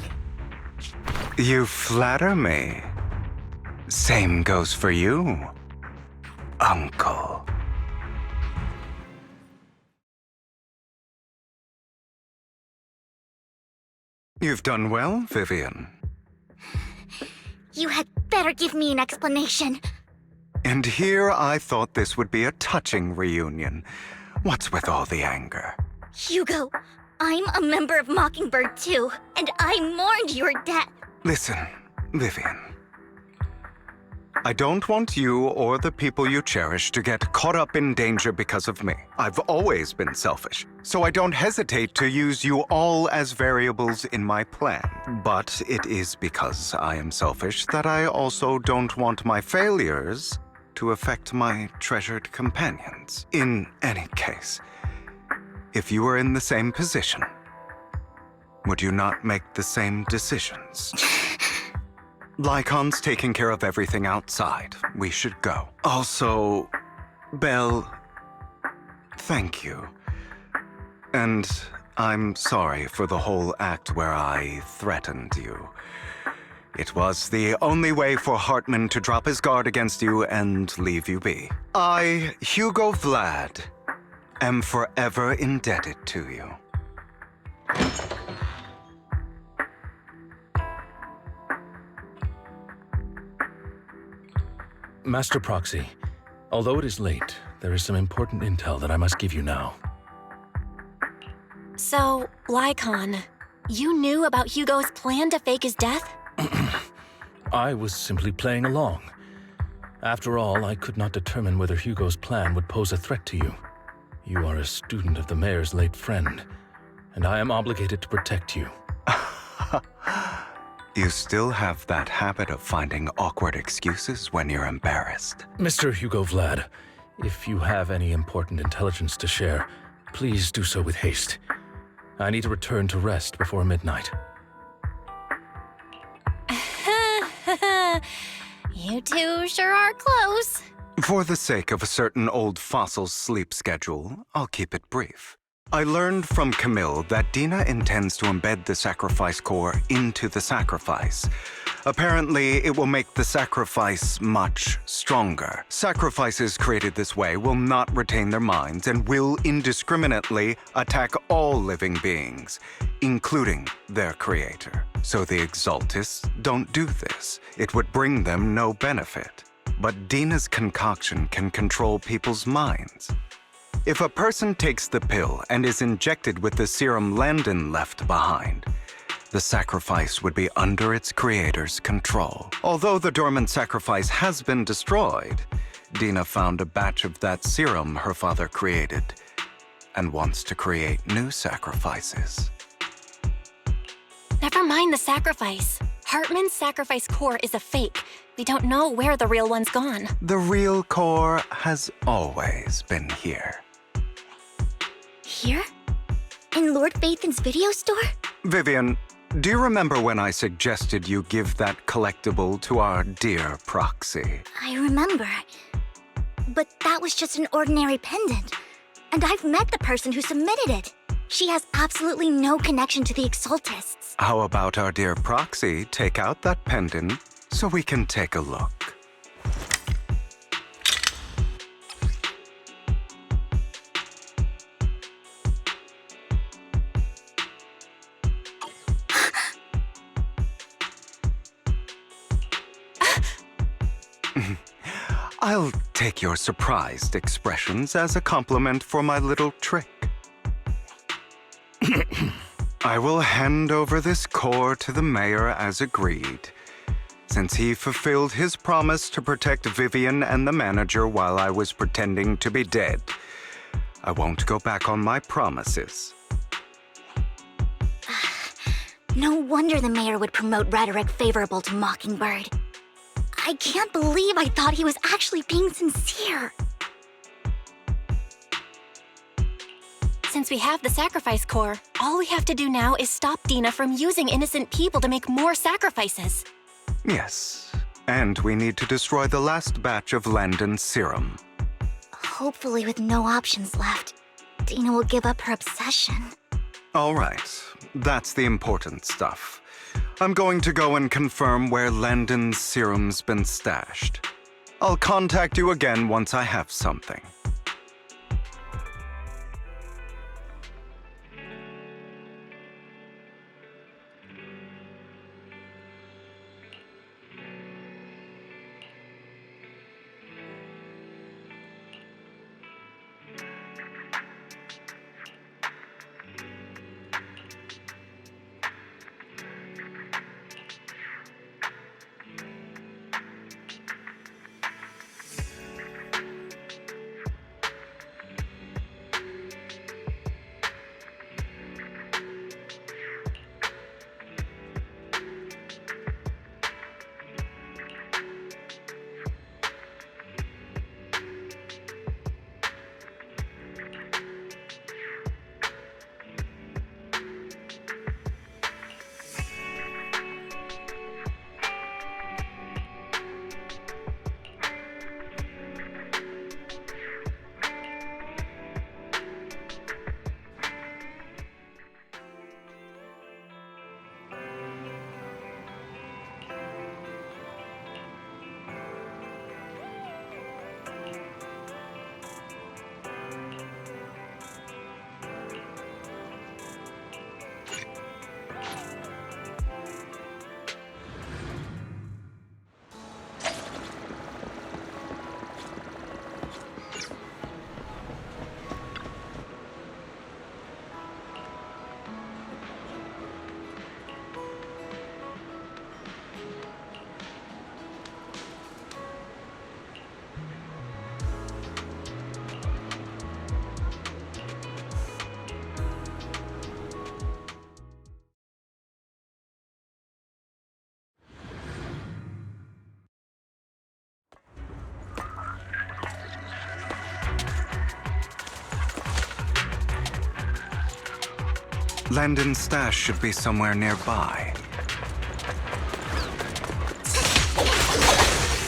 You flatter me. Same goes for you, Uncle. You've done well, Vivian. You had better give me an explanation. And here I thought this would be a touching reunion. What's with all the anger? Hugo, I'm a member of Mockingbird too, and I mourned your death. Listen, Vivian. I don't want you or the people you cherish to get caught up in danger because of me. I've always been selfish, so I don't hesitate to use you all as variables in my plan. But it is because I am selfish that I also don't want my failures to affect my treasured companions. In any case, if you were in the same position, would you not make the same decisions? Lycaon's taking care of everything outside. We should go. Also, Belle, thank you. And I'm sorry for the whole act where I threatened you. It was the only way for Hartman to drop his guard against you and leave you be. I, Hugo Vlad, am forever indebted to you. Master Proxy, although it is late, there is some important intel that I must give you now. So, Lycaon, you knew about Hugo's plan to fake his death? I was simply playing along. After all, I could not determine whether Hugo's plan would pose a threat to you. You are a student of the mayor's late friend, and I am obligated to protect you. You still have that habit of finding awkward excuses when you're embarrassed. Mr. Hugo Vlad, if you have any important intelligence to share, please do so with haste. I need to return to rest before midnight. You two sure are close. For the sake of a certain old fossil's sleep schedule, I'll keep it brief. I learned from Camille that Dina intends to embed the sacrifice core into the sacrifice. Apparently, it will make the sacrifice much stronger. Sacrifices created this way will not retain their minds and will indiscriminately attack all living beings, including their creator. So the Exaltists don't do this. It would bring them no benefit. But Dina's concoction can control people's minds. If a person takes the pill and is injected with the serum Landon left behind, the sacrifice would be under its creator's control. Although the dormant sacrifice has been destroyed, Dina found a batch of that serum her father created and wants to create new sacrifices. Never mind the sacrifice. Hartman's sacrifice core is a fake. We don't know where the real one's gone. The real core has always been here. Here? In Lord Phaethon's video store? Vivian, do you remember when I suggested you give that collectible to our dear proxy? I remember. But that was just an ordinary pendant. And I've met the person who submitted it. She has absolutely no connection to the Exaltists. How about our dear proxy take out that pendant so we can take a look? I'll take your surprised expressions as a compliment for my little trick. I will hand over this core to the mayor as agreed, since he fulfilled his promise to protect Vivian and the manager while I was pretending to be dead. I won't go back on my promises. No wonder the mayor would promote rhetoric favorable to Mockingbird. I can't believe I thought he was actually being sincere. Since we have the sacrifice core, all we have to do now is stop Dina from using innocent people to make more sacrifices. Yes, and we need to destroy the last batch of Landon's serum. Hopefully with no options left, Dina will give up her obsession. All right, that's the important stuff. I'm going to go and confirm where Landon's serum's been stashed. I'll contact you again once I have something. Landon's stash should be somewhere nearby.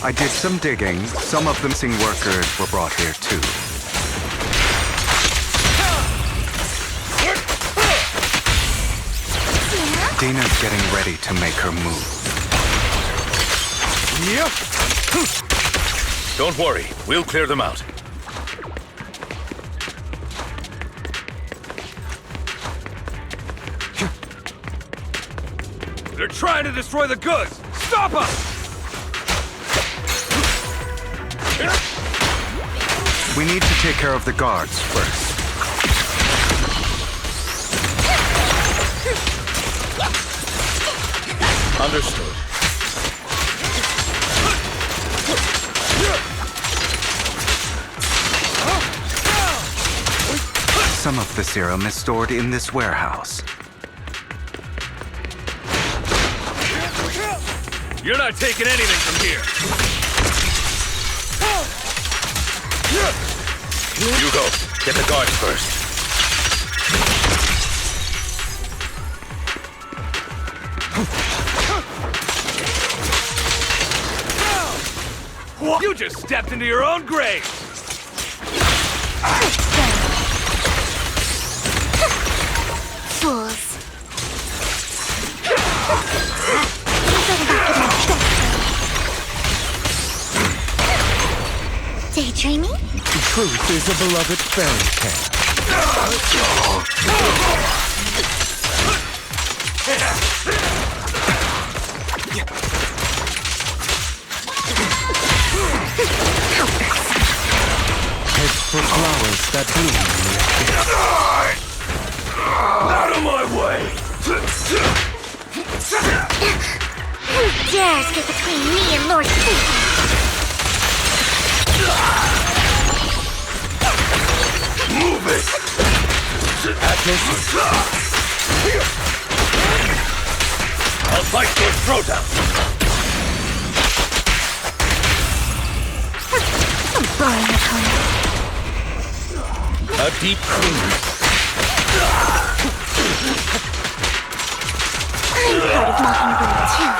I did some digging. Some of the missing workers were brought here too. Dina's getting ready to make her move. Yep. Don't worry, we'll clear them out. They're trying to destroy the goods! Stop them! We need to take care of the guards first. Understood. Some of the serum is stored in this warehouse. You're not taking anything from here. Hugo, get the guards first. What? You just stepped into your own grave! Fools. Daydreaming? The truth is a beloved fairy tale. Head for flowers that bloom in the Out of my way! Who dares get between me and Lord Phaethon? Move it! I'll fight your throat out! I'm boring opponent. A deep clean. I'm part of Mockingbird too.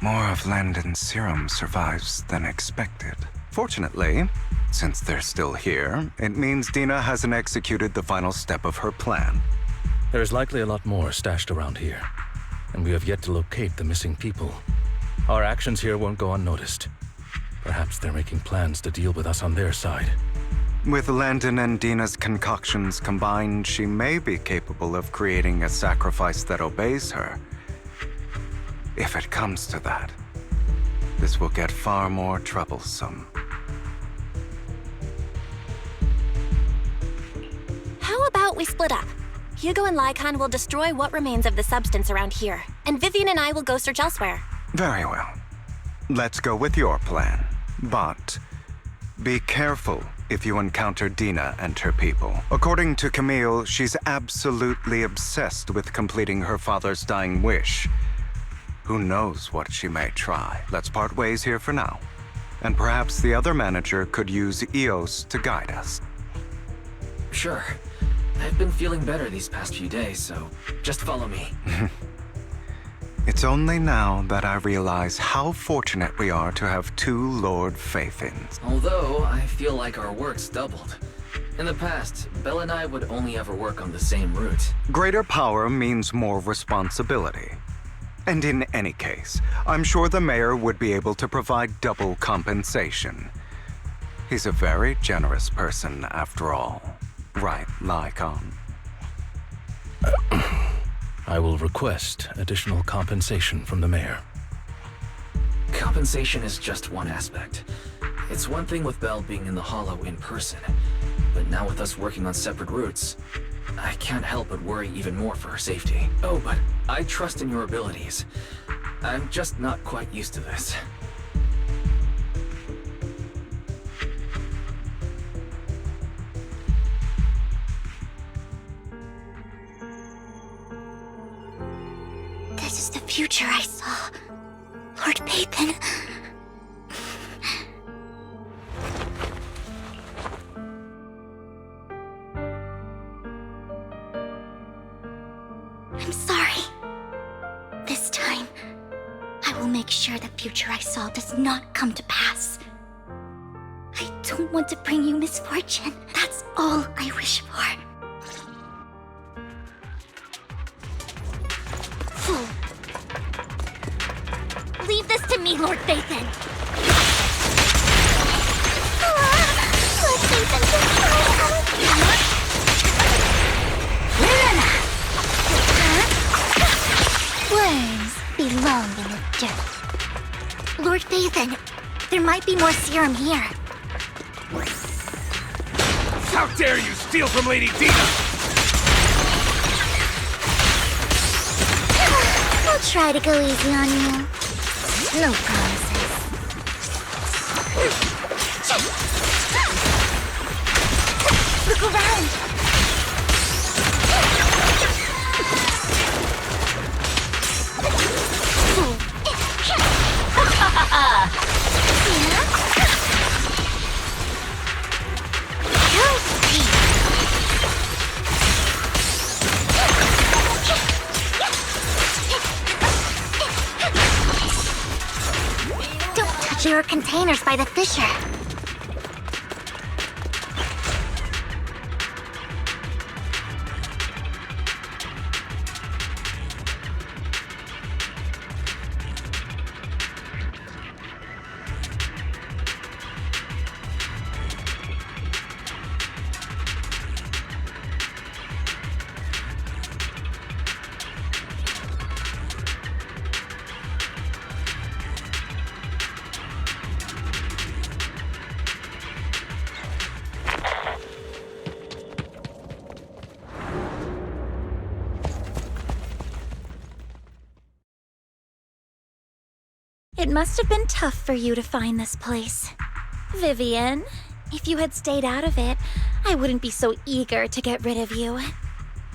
More of Landon's serum survives than expected. Fortunately, since they're still here, it means Dina hasn't executed the final step of her plan. There's likely a lot more stashed around here, and we have yet to locate the missing people. Our actions here won't go unnoticed. Perhaps they're making plans to deal with us on their side. With Landon and Dina's concoctions combined, she may be capable of creating a sacrifice that obeys her. If it comes to that, this will get far more troublesome. How about we split up? Hugo and Lycaon will destroy what remains of the substance around here, and Vivian and I will go search elsewhere. Very well. Let's go with your plan. But be careful if you encounter Dina and her people. According to Camille, she's absolutely obsessed with completing her father's dying wish. Who knows what she may try? Let's part ways here for now. And perhaps the other manager could use EOS to guide us. Sure. I've been feeling better these past few days, so just follow me. It's only now that I realize how fortunate we are to have two Lord Phaethons. Although, I feel like our work's doubled. In the past, Belle and I would only ever work on the same route. Greater power means more responsibility. And in any case, I'm sure the mayor would be able to provide double compensation. He's a very generous person, after all. Right, Lycaon? I will request additional compensation from the mayor. Compensation is just one aspect. It's one thing with Belle being in the Hollow in person, but now with us working on separate routes, I can't help but worry even more for her safety. Oh, but I trust in your abilities. I'm just not quite used to this. This is the future I saw. Lord Phaethon. I'm sorry. This time, I will make sure the future I saw does not come to pass. I don't want to bring you misfortune. That's all I wish for. Fool. Leave this to me, Lord Phaethon. Lord Phaethon, Worms belong in the dirt. Lord Phaethon, there might be more serum here. How dare you steal from Lady Dina! I'll try to go easy on you. No promises. Look around! Don't touch your containers by the fissure. It must have been tough for you to find this place. Vivian, if you had stayed out of it, I wouldn't be so eager to get rid of you.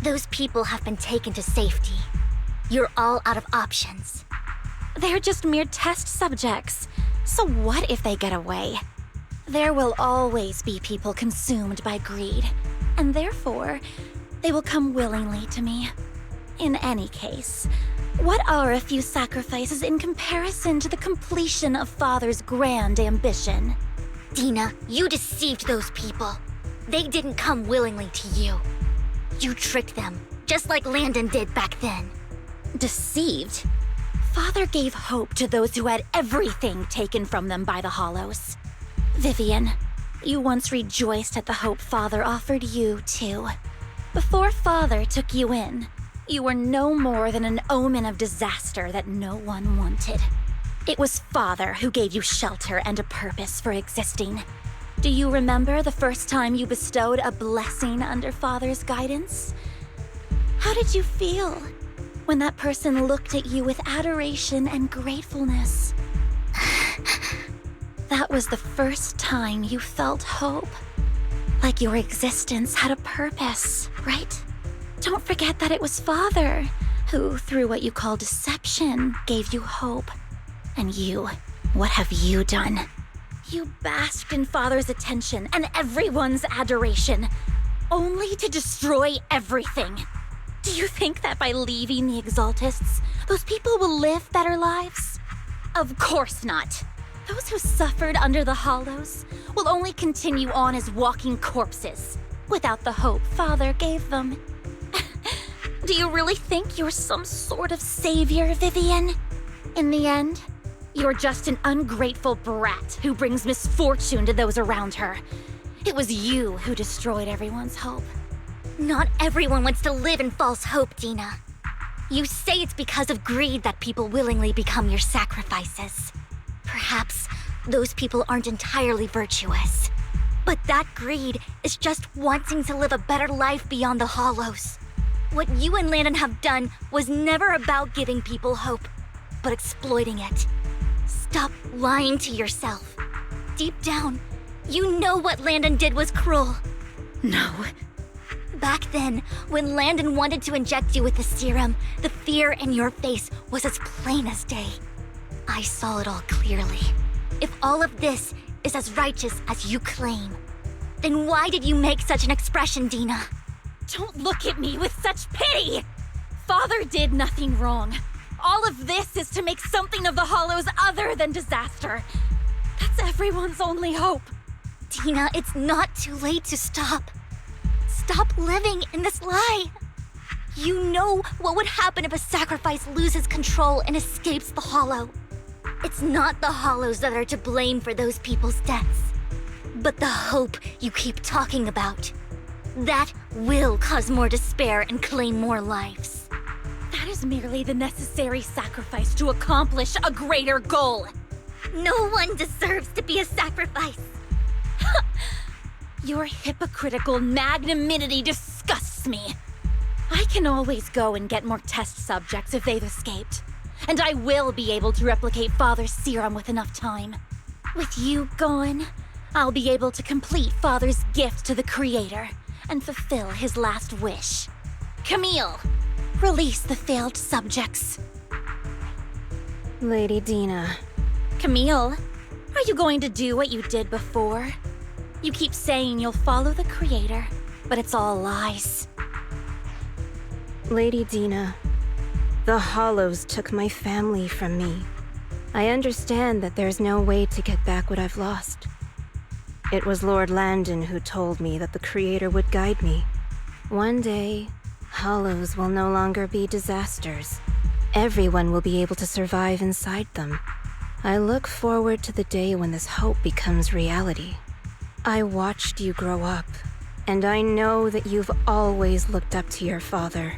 Those people have been taken to safety. You're all out of options. They're just mere test subjects. So what if they get away? There will always be people consumed by greed, and therefore, they will come willingly to me. In any case, what are a few sacrifices in comparison to the completion of Father's grand ambition? Dina, you deceived those people. They didn't come willingly to you. You tricked them, just like Landon did back then. Deceived? Father gave hope to those who had everything taken from them by the Hollows. Vivian, you once rejoiced at the hope Father offered you, too. Before Father took you in, you were no more than an omen of disaster that no one wanted. It was Father who gave you shelter and a purpose for existing. Do you remember the first time you bestowed a blessing under Father's guidance? How did you feel when that person looked at you with adoration and gratefulness? That was the first time you felt hope. Like your existence had a purpose, right? Don't forget that it was Father who, through what you call deception, gave you hope. And you, what have you done? You basked in Father's attention and everyone's adoration, only to destroy everything. Do you think that by leaving the Exaltists, those people will live better lives? Of course not. Those who suffered under the Hollows will only continue on as walking corpses, without the hope Father gave them. Do you really think you're some sort of savior, Vivian? In the end, you're just an ungrateful brat who brings misfortune to those around her. It was you who destroyed everyone's hope. Not everyone wants to live in false hope, Dina. You say it's because of greed that people willingly become your sacrifices. Perhaps those people aren't entirely virtuous. But that greed is just wanting to live a better life beyond the Hollows. What you and Landon have done was never about giving people hope, but exploiting it. Stop lying to yourself. Deep down, you know what Landon did was cruel. No. Back then, when Landon wanted to inject you with the serum, the fear in your face was as plain as day. I saw it all clearly. If all of this is as righteous as you claim, then why did you make such an expression, Dina? Don't look at me with such pity! Father did nothing wrong. All of this is to make something of the Hollows other than disaster. That's everyone's only hope. Dina, it's not too late to stop. Stop living in this lie. You know what would happen if a sacrifice loses control and escapes the Hollow. It's not the Hollows that are to blame for those people's deaths, but the hope you keep talking about. That will cause more despair and claim more lives. That is merely the necessary sacrifice to accomplish a greater goal. No one deserves to be a sacrifice. Your hypocritical magnanimity disgusts me. I can always go and get more test subjects if they've escaped. and I will be able to replicate Father's serum with enough time. With you gone, I'll be able to complete Father's gift to the Creator and fulfill his last wish. Camille, release the failed subjects. Lady Dina. Camille, are you going to do what you did before? You keep saying you'll follow the Creator, but it's all lies. Lady Dina, the Hollows took my family from me. I understand that there's no way to get back what I've lost. It was Lord Landon who told me that the Creator would guide me. One day, Hollows will no longer be disasters. Everyone will be able to survive inside them. I look forward to the day when this hope becomes reality. I watched you grow up, and I know that you've always looked up to your father.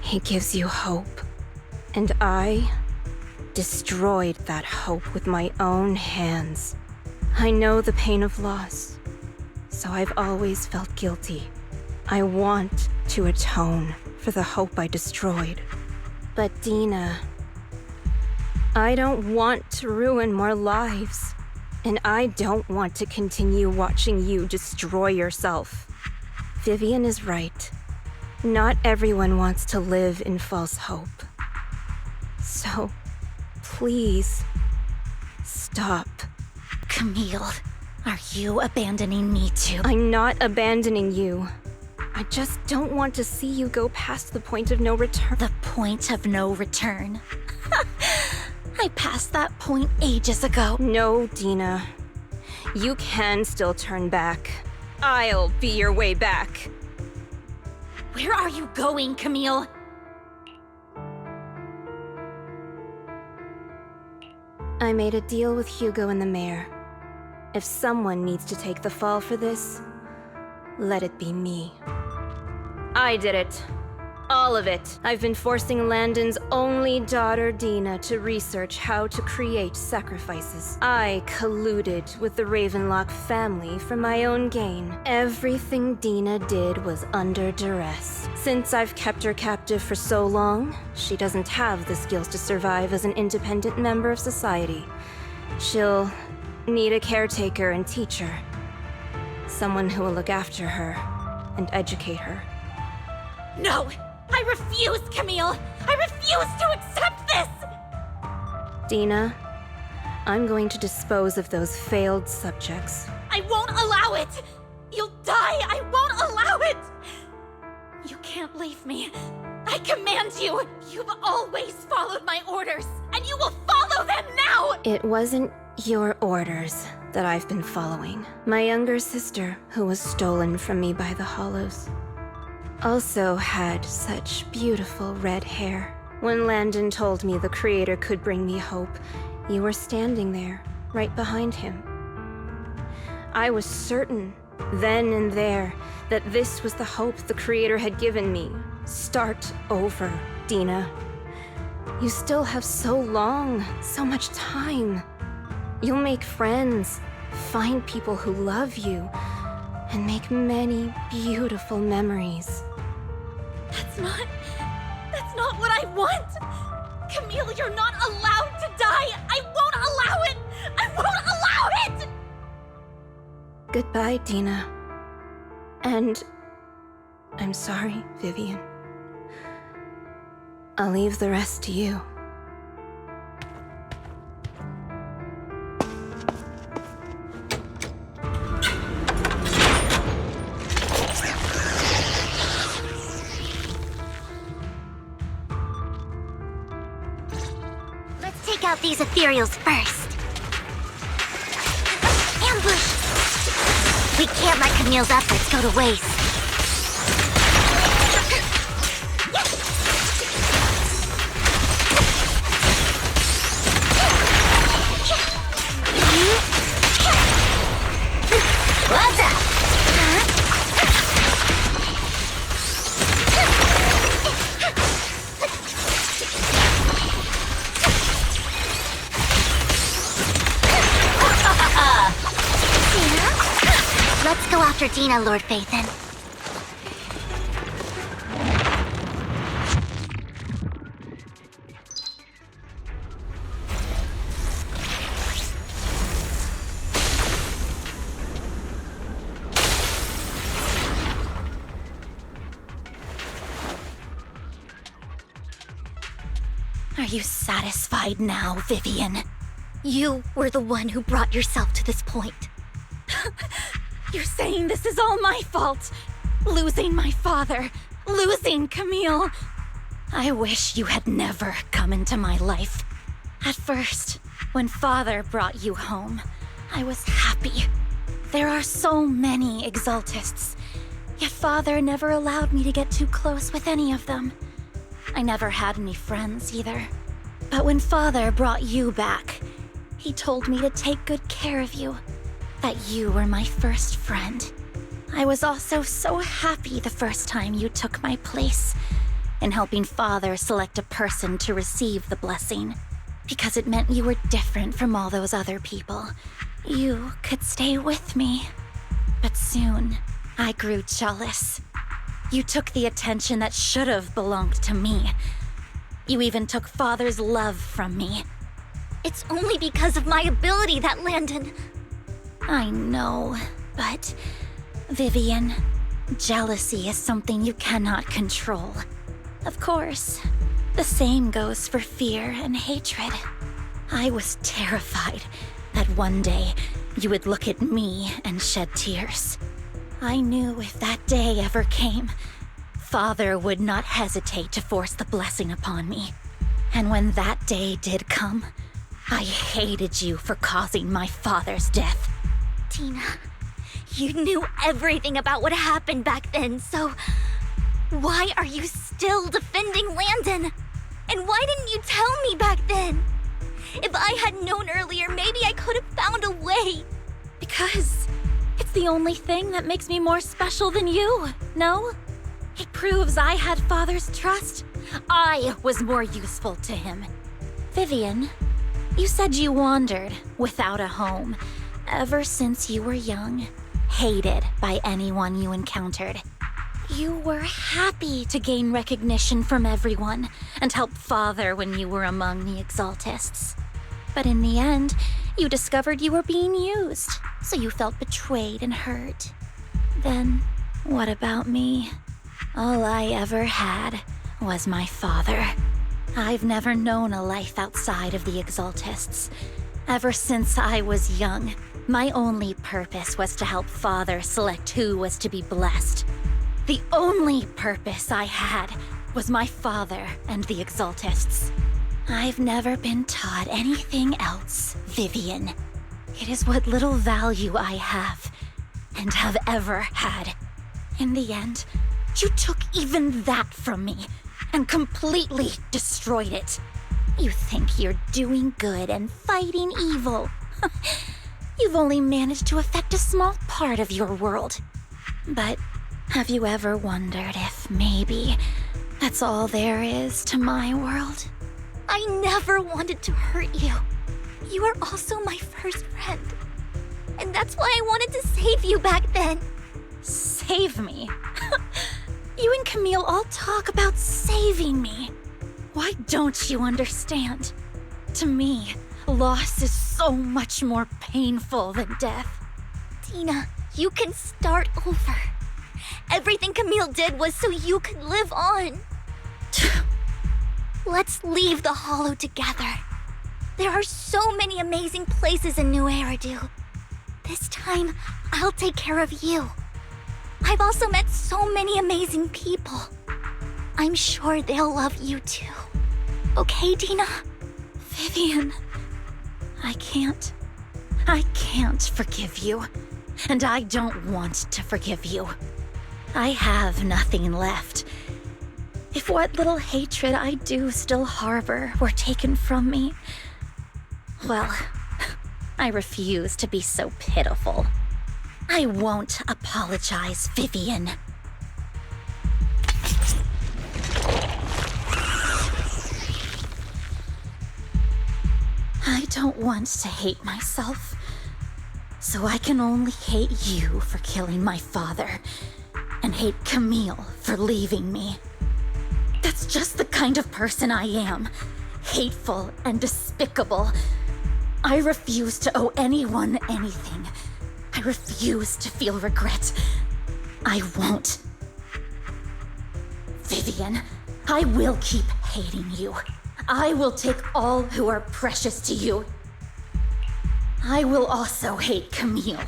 He gives you hope, and I destroyed that hope with my own hands. I know the pain of loss, so I've always felt guilty. I want to atone for the hope I destroyed. But Dina, I don't want to ruin more lives, and I don't want to continue watching you destroy yourself. Vivian is right. Not everyone wants to live in false hope. So, please, stop. Camille, are you abandoning me too? I'm not abandoning you. I just don't want to see you go past the point of no return. The point of no return? I passed that point ages ago. No, Dina. You can still turn back. I'll be your way back. Where are you going, Camille? I made a deal with Hugo and the mayor. If someone needs to take the fall for this, let it be me. I did it. All of it. I've been forcing Landon's only daughter, Dina, to research how to create sacrifices. I colluded with the Ravenlock family for my own gain. Everything Dina did was under duress. Since I've kept her captive for so long, she doesn't have the skills to survive as an independent member of society. She'll need a caretaker and teacher. Someone who will look after her and educate her. No! I refuse, Camille! I refuse to accept this! Dina, I'm going to dispose of those failed subjects. I won't allow it! You'll die! I won't allow it! You can't leave me. I command you! You've always followed my orders, and you will follow them now! It wasn't your orders that I've been following. My younger sister, who was stolen from me by the Hollows, also had such beautiful red hair. When Landon told me the Creator could bring me hope, you were standing there, right behind him. I was certain, then and there, that this was the hope the Creator had given me. Start over, Dina. You still have so long, so much time. You'll make friends, find people who love you, and make many beautiful memories. That's not what I want! Camille, you're not allowed to die! I won't allow it! I won't allow it! Goodbye, Dina. And I'm sorry, Vivian. I'll leave the rest to you. Take out these Ethereals first. Ambush! We can't let Camille's efforts go to waste. What's up? Let's go after Dina, Lord Phaethon. you satisfied now, Vivian? You were the one who brought yourself to this point. You're saying this is all my fault? Losing my father, losing Camille. I wish you had never come into my life. At first, when Father brought you home, I was happy. There are so many Exaltists, yet Father never allowed me to get too close with any of them. I never had any friends either. But when Father brought you back, he told me to take good care of you, that you were my first friend. I was also so happy the first time you took my place in helping Father select a person to receive the blessing, because it meant you were different from all those other people. You could stay with me. But soon, I grew jealous. You took the attention that should have belonged to me. You even took Father's love from me. It's only because of my ability that Landon... I know, but... Vivian, jealousy is something you cannot control. Of course, the same goes for fear and hatred. I was terrified that one day you would look at me and shed tears. I knew if that day ever came, Father would not hesitate to force the blessing upon me. And when that day did come, I hated you for causing my father's death. Dina, you knew everything about what happened back then, so... why are you still defending Landon? And why didn't you tell me back then? If I had known earlier, maybe I could have found a way. Because it's the only thing that makes me more special than you, no? It proves I had Father's trust. I was more useful to him. Vivian, you said you wandered without a home ever since you were young, hated by anyone you encountered. You were happy to gain recognition from everyone and help Father when you were among the Exaltists. But in the end, you discovered you were being used, so you felt betrayed and hurt. Then, what about me? All I ever had was my father. I've never known a life outside of the Exaltists. Ever since I was young, my only purpose was to help Father select who was to be blessed. The only purpose I had was my father and the Exaltists. I've never been taught anything else, Vivian. It is what little value I have, and have ever had. In the end, you took even that from me, and completely destroyed it. You think you're doing good and fighting evil. You've only managed to affect a small part of your world. But have you ever wondered if maybe that's all there is to my world? I never wanted to hurt you. You were also my first friend. And that's why I wanted to save you back then. Save me? You and Camille all talk about saving me. Why don't you understand? To me, loss is so much more painful than death. Dina, you can start over. Everything Camille did was so you could live on. Let's leave the Hollow together. There are so many amazing places in New Eridu. This time, I'll take care of you. I've also met so many amazing people. I'm sure they'll love you too. Okay, Dina? Vivian, I can't forgive you. And I don't want to forgive you. I have nothing left. If what little hatred I do still harbor were taken from me, well, I refuse to be so pitiful. I won't apologize, Vivian. I don't want to hate myself, so I can only hate you for killing my father, and hate Camille for leaving me. That's just the kind of person I am. Hateful and despicable. I refuse to owe anyone anything. I refuse to feel regret. I won't. Vivian, I will keep hating you. I will take all who are precious to you. I will also hate Camille,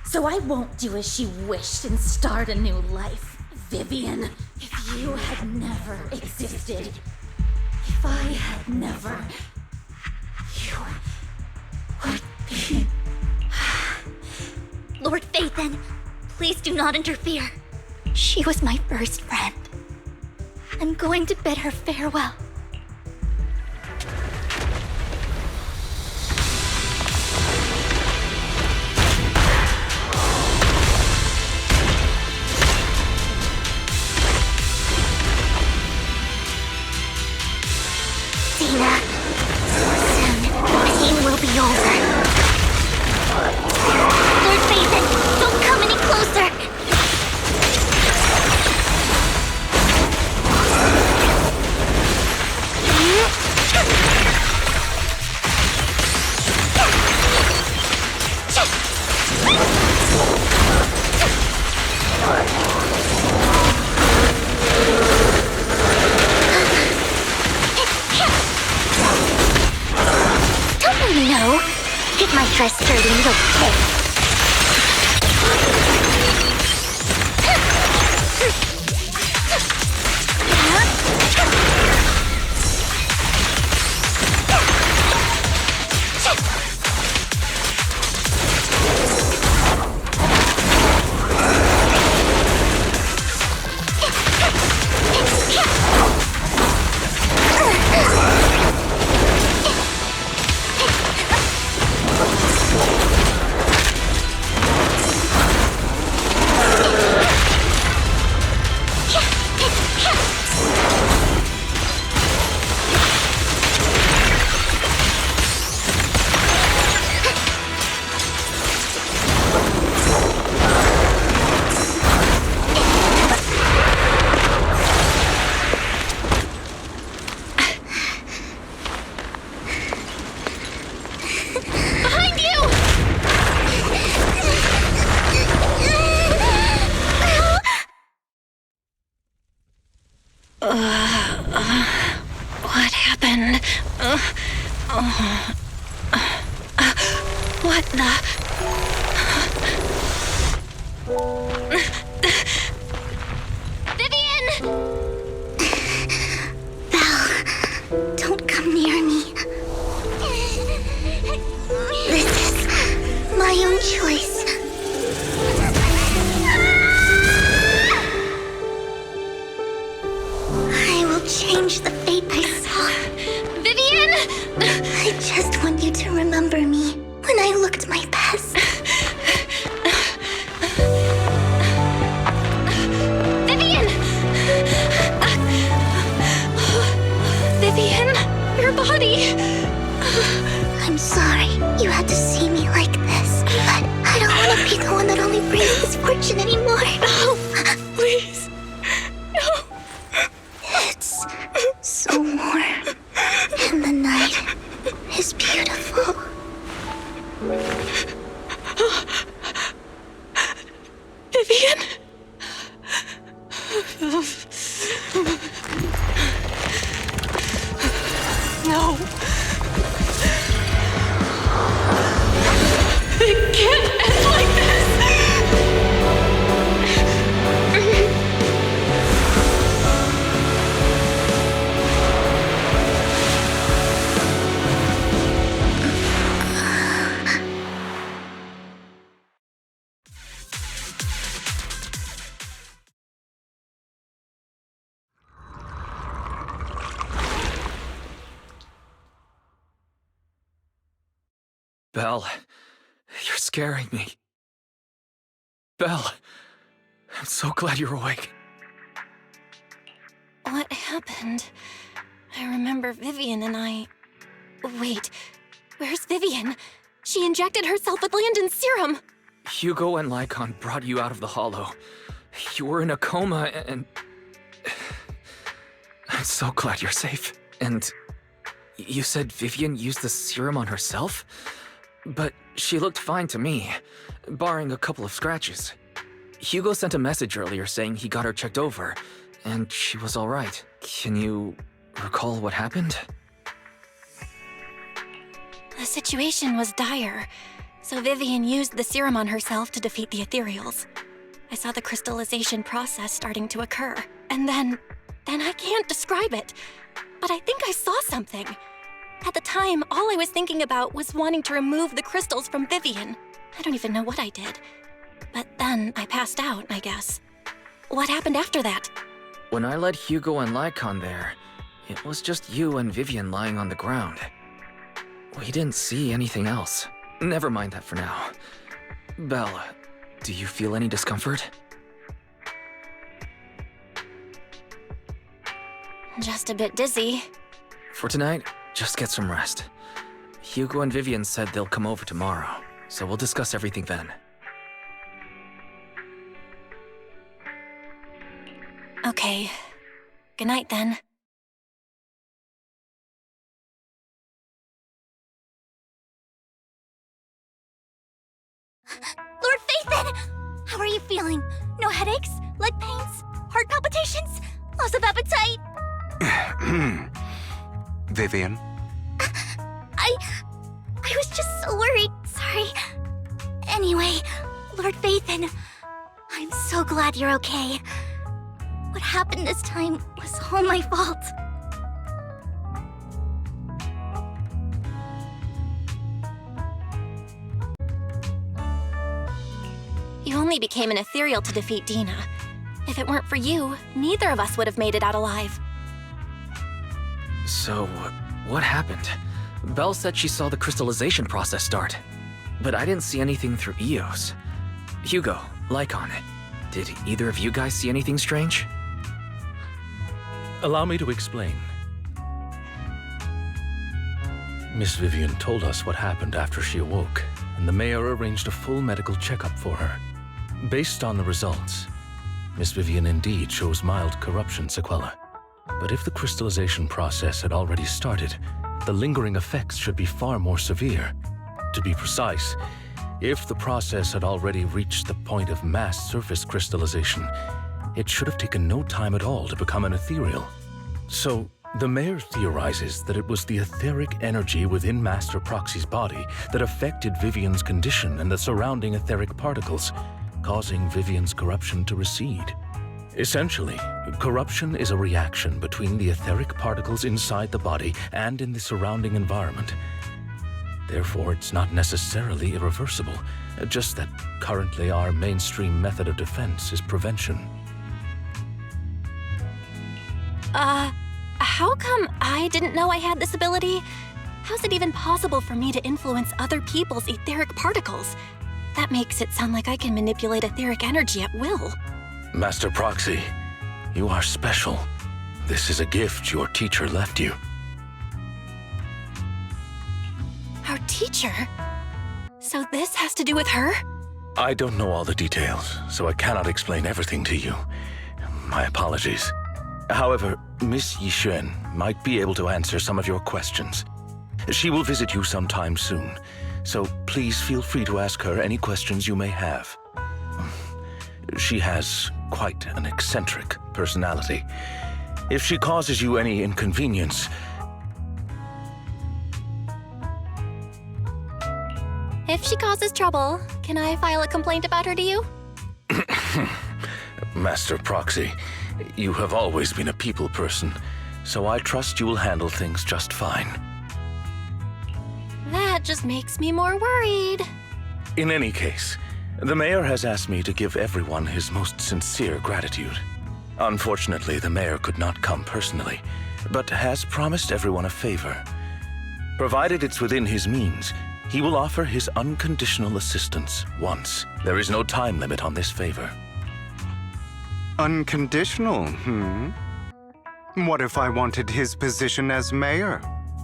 so I won't do as she wished and start a new life. Vivian, if you had never existed, if I had never, you would be... Lord Phaethon, please do not interfere. She was my first friend. I'm going to bid her farewell. Dina, soon, pain will be over. Lord Phaethon, don't come any closer! Don't really know. Get my dress dirty, little pig. What happened? What the? Vivian! Belle, don't come near me. This is my own choice. I will change the fate I saw. Vivian! I just want you to remember me when I looked my best. Vivian! Vivian, your body. I'm sorry you had to see me like this, but I don't want to be the one that only brings misfortune anymore. No, please. No. It's so warm, and the night is beautiful. Vivian? No. It can't end like this. Belle, you're scaring me. Belle, I'm so glad you're awake. What happened? I remember Vivian and I... Wait, where's Vivian? She injected herself with Landon's serum. Hugo and Lycaon brought you out of the hollow. You were in a coma and... I'm so glad you're safe. And you said Vivian used the serum on herself? But she looked fine to me, barring a couple of scratches. Hugo sent a message earlier saying he got her checked over, and she was all right. Can you recall what happened? The situation was dire, so Vivian used the serum on herself to defeat the Ethereals. I saw the crystallization process starting to occur, and then I can't describe it, but I think I saw something. At the time, all I was thinking about was wanting to remove the crystals from Vivian. I don't even know what I did. But then I passed out, I guess. What happened after that? When I led Hugo and Lycaon there, it was just you and Vivian lying on the ground. We didn't see anything else. Never mind that for now. Belle, do you feel any discomfort? Just a bit dizzy. For tonight, just get some rest. Hugo and Vivian said they'll come over tomorrow, so we'll discuss everything then. Okay. Good night then. Lord Phaethon! How are you feeling? No headaches? Leg pains? Heart palpitations? Loss of appetite? Vivian? I was just so worried. Sorry. Anyway, Lord Phaethon, I'm so glad you're okay. What happened this time was all my fault. You only became an Ethereal to defeat Dina. If it weren't for you, neither of us would have made it out alive. So, what happened? Belle said she saw the crystallization process start, but I didn't see anything through EOS. Hugo, Lycaon, did either of you guys see anything strange? Allow me to explain. Miss Vivian told us what happened after she awoke, and the mayor arranged a full medical checkup for her. Based on the results, Miss Vivian indeed shows mild corruption sequela. But if the crystallization process had already started, the lingering effects should be far more severe. To be precise, if the process had already reached the point of mass surface crystallization, it should have taken no time at all to become an ethereal. So, the mayor theorizes that it was the etheric energy within Master Proxy's body that affected Vivian's condition and the surrounding etheric particles, causing Vivian's corruption to recede. Essentially, corruption is a reaction between the etheric particles inside the body and in the surrounding environment. Therefore, it's not necessarily irreversible, just that currently our mainstream method of defense is prevention. How come I didn't know I had this ability? How's it even possible for me to influence other people's etheric particles? That makes it sound like I can manipulate etheric energy at will. Master Proxy, you are special. This is a gift your teacher left you. Our teacher? So this has to do with her? I don't know all the details, so I cannot explain everything to you. My apologies. However, Miss Yishwan might be able to answer some of your questions. She will visit you sometime soon, so please feel free to ask her any questions you may have. She has quite an eccentric personality. If she causes you any inconvenience... If she causes trouble, can I file a complaint about her to you? Master Proxy, you have always been a people person, so I trust you will handle things just fine. That just makes me more worried. In any case, the mayor has asked me to give everyone his most sincere gratitude. Unfortunately, the mayor could not come personally, but has promised everyone a favor. Provided it's within his means, he will offer his unconditional assistance once. There is no time limit on this favor. Unconditional, What if I wanted his position as mayor?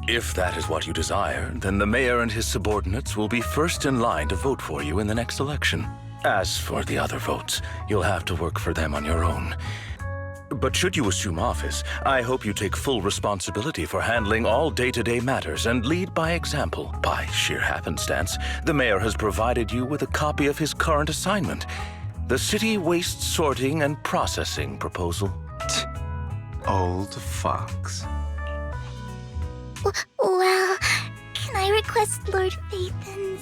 If that is what you desire, then the mayor and his subordinates will be first in line to vote for you in the next election. As for the other votes, you'll have to work for them on your own. But should you assume office, I hope you take full responsibility for handling all day-to-day matters and lead by example. By sheer happenstance, the mayor has provided you with a copy of his current assignment, the City Waste Sorting and Processing proposal. Old fox. Well, can I request Lord Phaethon's?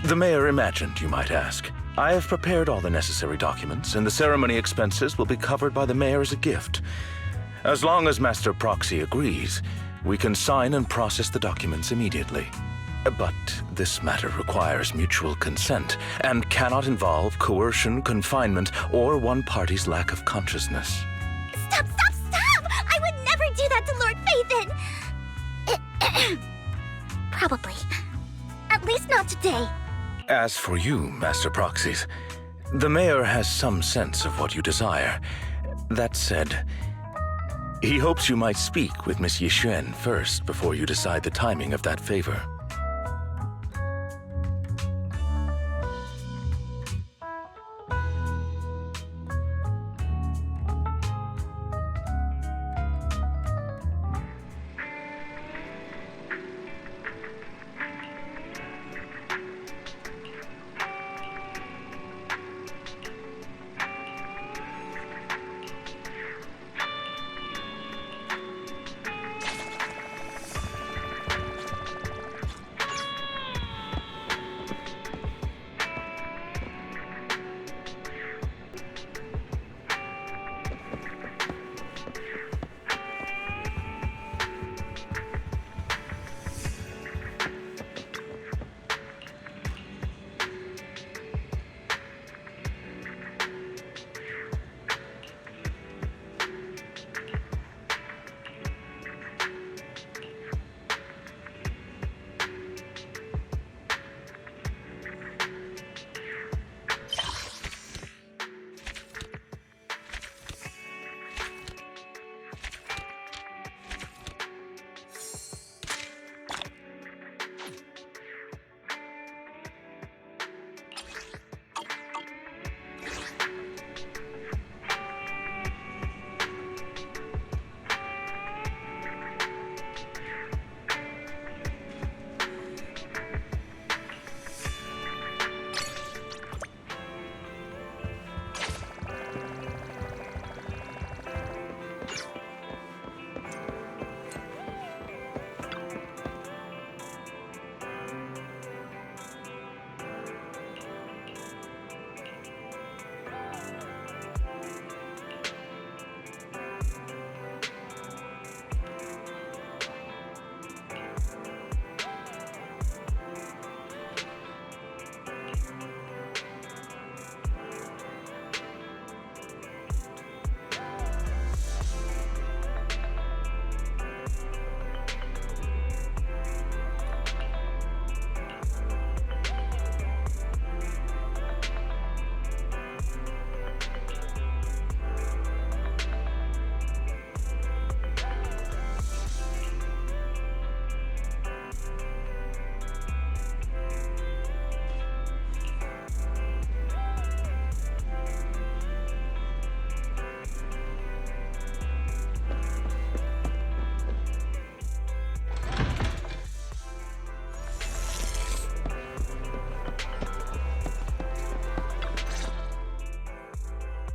The mayor imagined, you might ask. I have prepared all the necessary documents, and the ceremony expenses will be covered by the mayor as a gift. As long as Master Proxy agrees, we can sign and process the documents immediately. But this matter requires mutual consent and cannot involve coercion, confinement, or one party's lack of consciousness. Stop! I would never do that to Lord Phaethon! Probably. At least not today. As for you, Master Proxies, the mayor has some sense of what you desire. That said, he hopes you might speak with Miss Yishwan first before you decide the timing of that favor.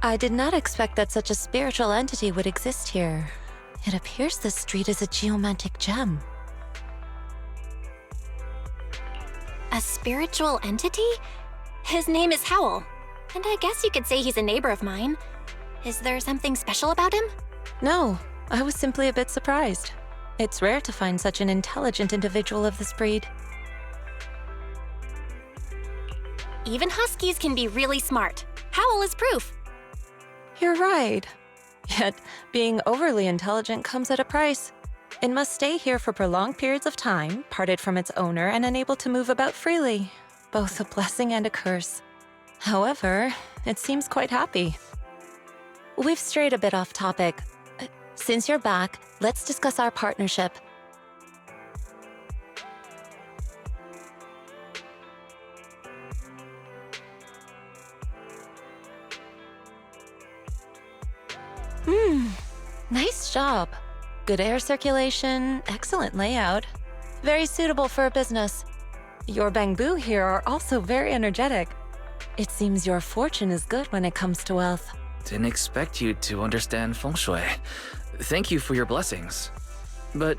I did not expect that such a spiritual entity would exist here. It appears this street is a geomantic gem. A spiritual entity? His name is Howl, and I guess you could say he's a neighbor of mine. Is there something special about him? No, I was simply a bit surprised. It's rare to find such an intelligent individual of this breed. Even huskies can be really smart. Howl is proof. You're right. Yet, being overly intelligent comes at a price. It must stay here for prolonged periods of time, parted from its owner and unable to move about freely. Both a blessing and a curse. However, it seems quite happy. We've strayed a bit off topic. Since you're back, let's discuss our partnership. Nice job. Good air circulation, excellent layout. Very suitable for a business. Your bamboo here are also very energetic. It seems your fortune is good when it comes to wealth. Didn't expect you to understand feng shui. Thank you for your blessings. But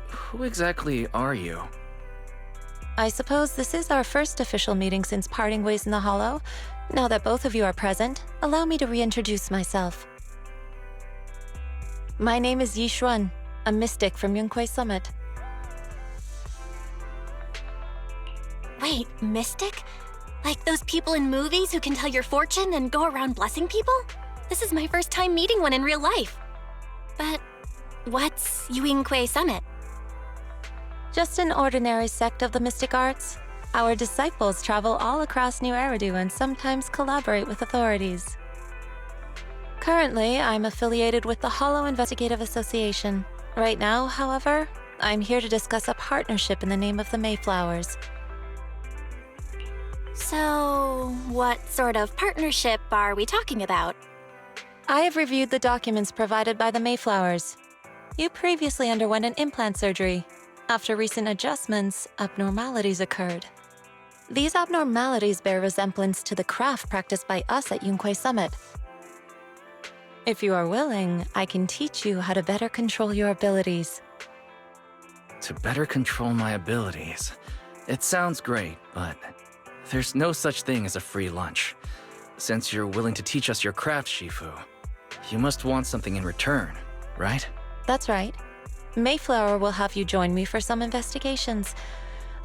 who exactly are you? I suppose this is our first official meeting since parting ways in the Hollow. Now that both of you are present, allow me to reintroduce myself. My name is Yishwan, a mystic from Yunquay Summit. Wait, mystic? Like those people in movies who can tell your fortune and go around blessing people? This is my first time meeting one in real life. But what's Yunquay Summit? Just an ordinary sect of the mystic arts. Our disciples travel all across New Eridu and sometimes collaborate with authorities. Currently, I'm affiliated with the Hollow Investigative Association. Right now, however, I'm here to discuss a partnership in the name of the Mayflowers. So, what sort of partnership are we talking about? I have reviewed the documents provided by the Mayflowers. You previously underwent an implant surgery. After recent adjustments, abnormalities occurred. These abnormalities bear resemblance to the craft practiced by us at Yunquay Summit. If you are willing, I can teach you how to better control your abilities. To better control my abilities. It sounds great, but there's no such thing as a free lunch. Since you're willing to teach us your craft, Shifu, you must want something in return, right? That's right. Mayflower will have you join me for some investigations.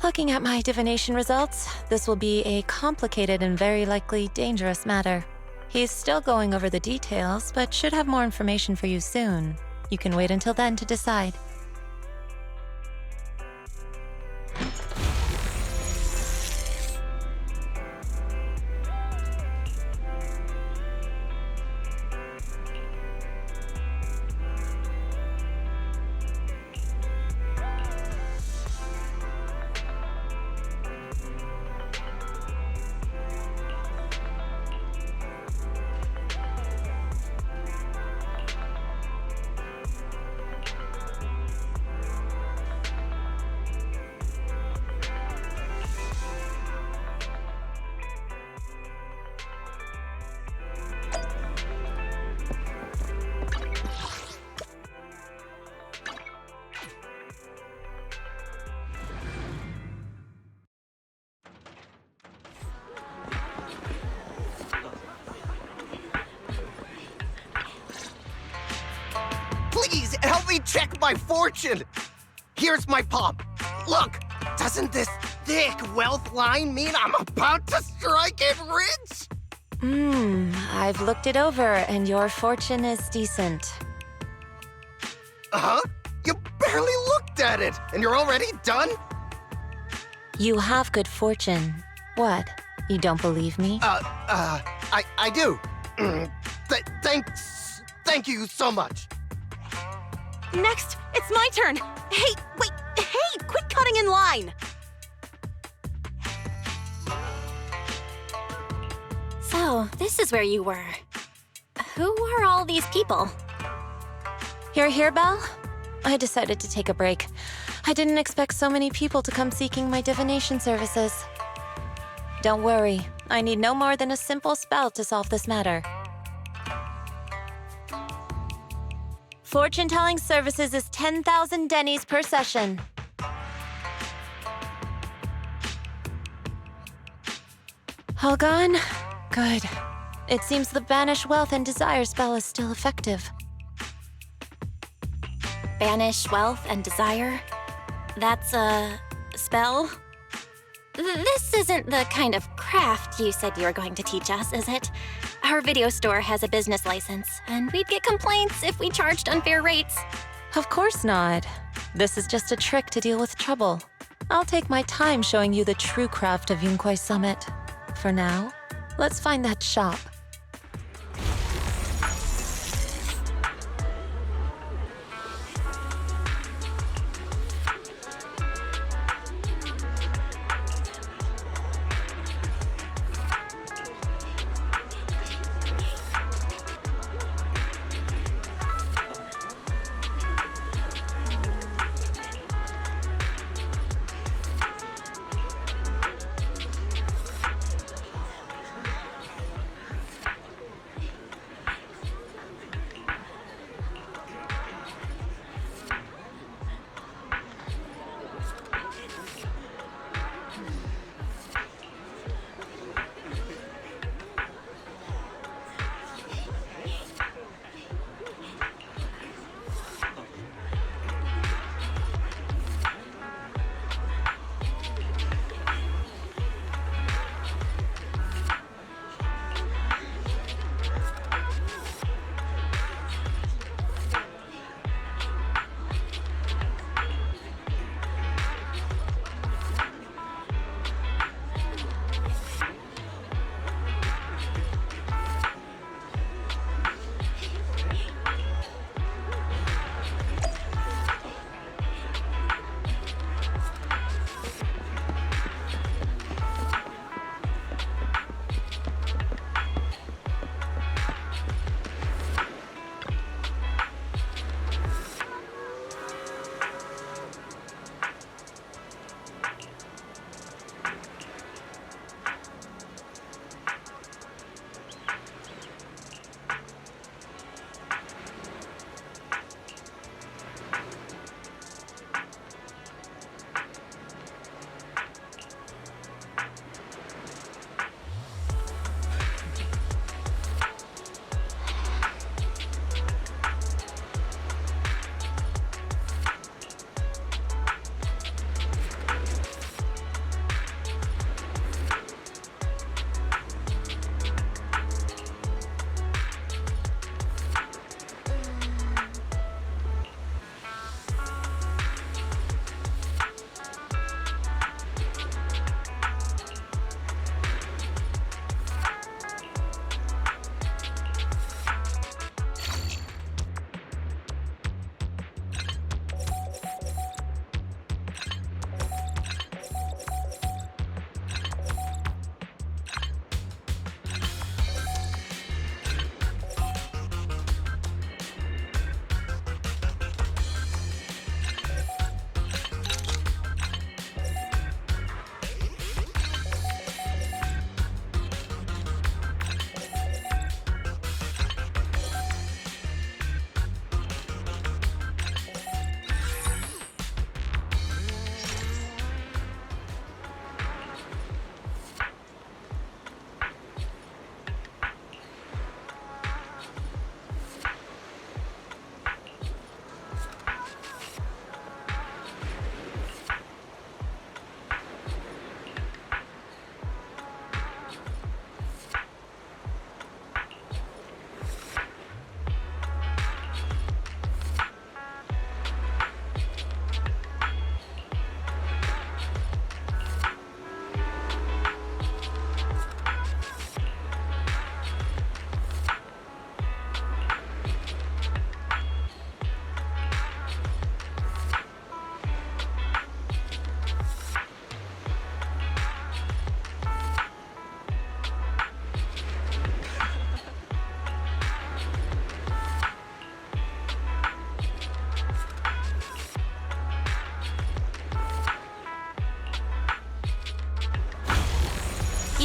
Looking at my divination results, this will be a complicated and very likely dangerous matter. He's still going over the details, but should have more information for you soon. You can wait until then to decide. Please, help me check my fortune! Here's my palm. Look, doesn't this thick wealth line mean I'm about to strike it rich? I've looked it over, and your fortune is decent. Huh? You barely looked at it, and you're already done? You have good fortune. What? You don't believe me? I do. Thank you so much. Next, it's my turn. Hey, wait, hey, quit cutting in line. So, this is where you were. Who are all these people? You're here, Belle? I decided to take a break. I didn't expect so many people to come seeking my divination services. Don't worry, I need no more than a simple spell to solve this matter. Fortune-telling services is 10,000 dennies per session. All gone? Good. It seems the Banish Wealth and Desire spell is still effective. Banish wealth and desire? That's a spell? This isn't the kind of craft you said you were going to teach us, is it? Our video store has a business license, and we'd get complaints if we charged unfair rates. Of course not. This is just a trick to deal with trouble. I'll take my time showing you the true craft of Yunquay Summit. For now, let's find that shop.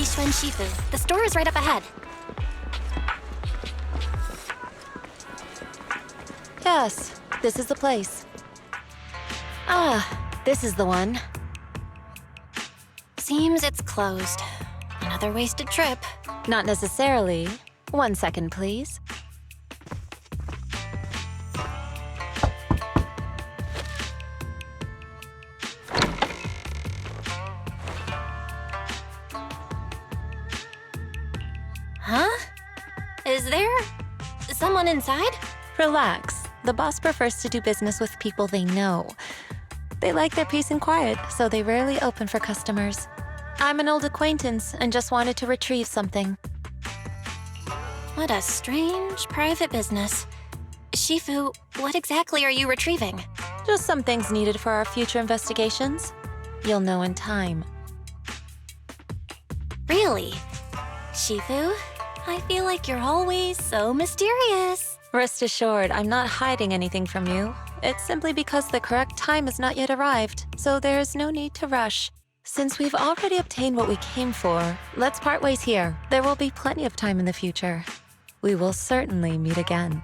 Yishwan Shifu. The store is right up ahead. Yes, this is the place. Ah, this is the one. Seems it's closed. Another wasted trip. Not necessarily. 1 second, please. Huh? Is there someone inside? Relax. The boss prefers to do business with people they know. They like their peace and quiet, so they rarely open for customers. I'm an old acquaintance and just wanted to retrieve something. What a strange private business. Shifu, what exactly are you retrieving? Just some things needed for our future investigations. You'll know in time. Really? Shifu, I feel like you're always so mysterious. Rest assured, I'm not hiding anything from you. It's simply because the correct time has not yet arrived, so there is no need to rush. Since we've already obtained what we came for, let's part ways here. There will be plenty of time in the future. We will certainly meet again.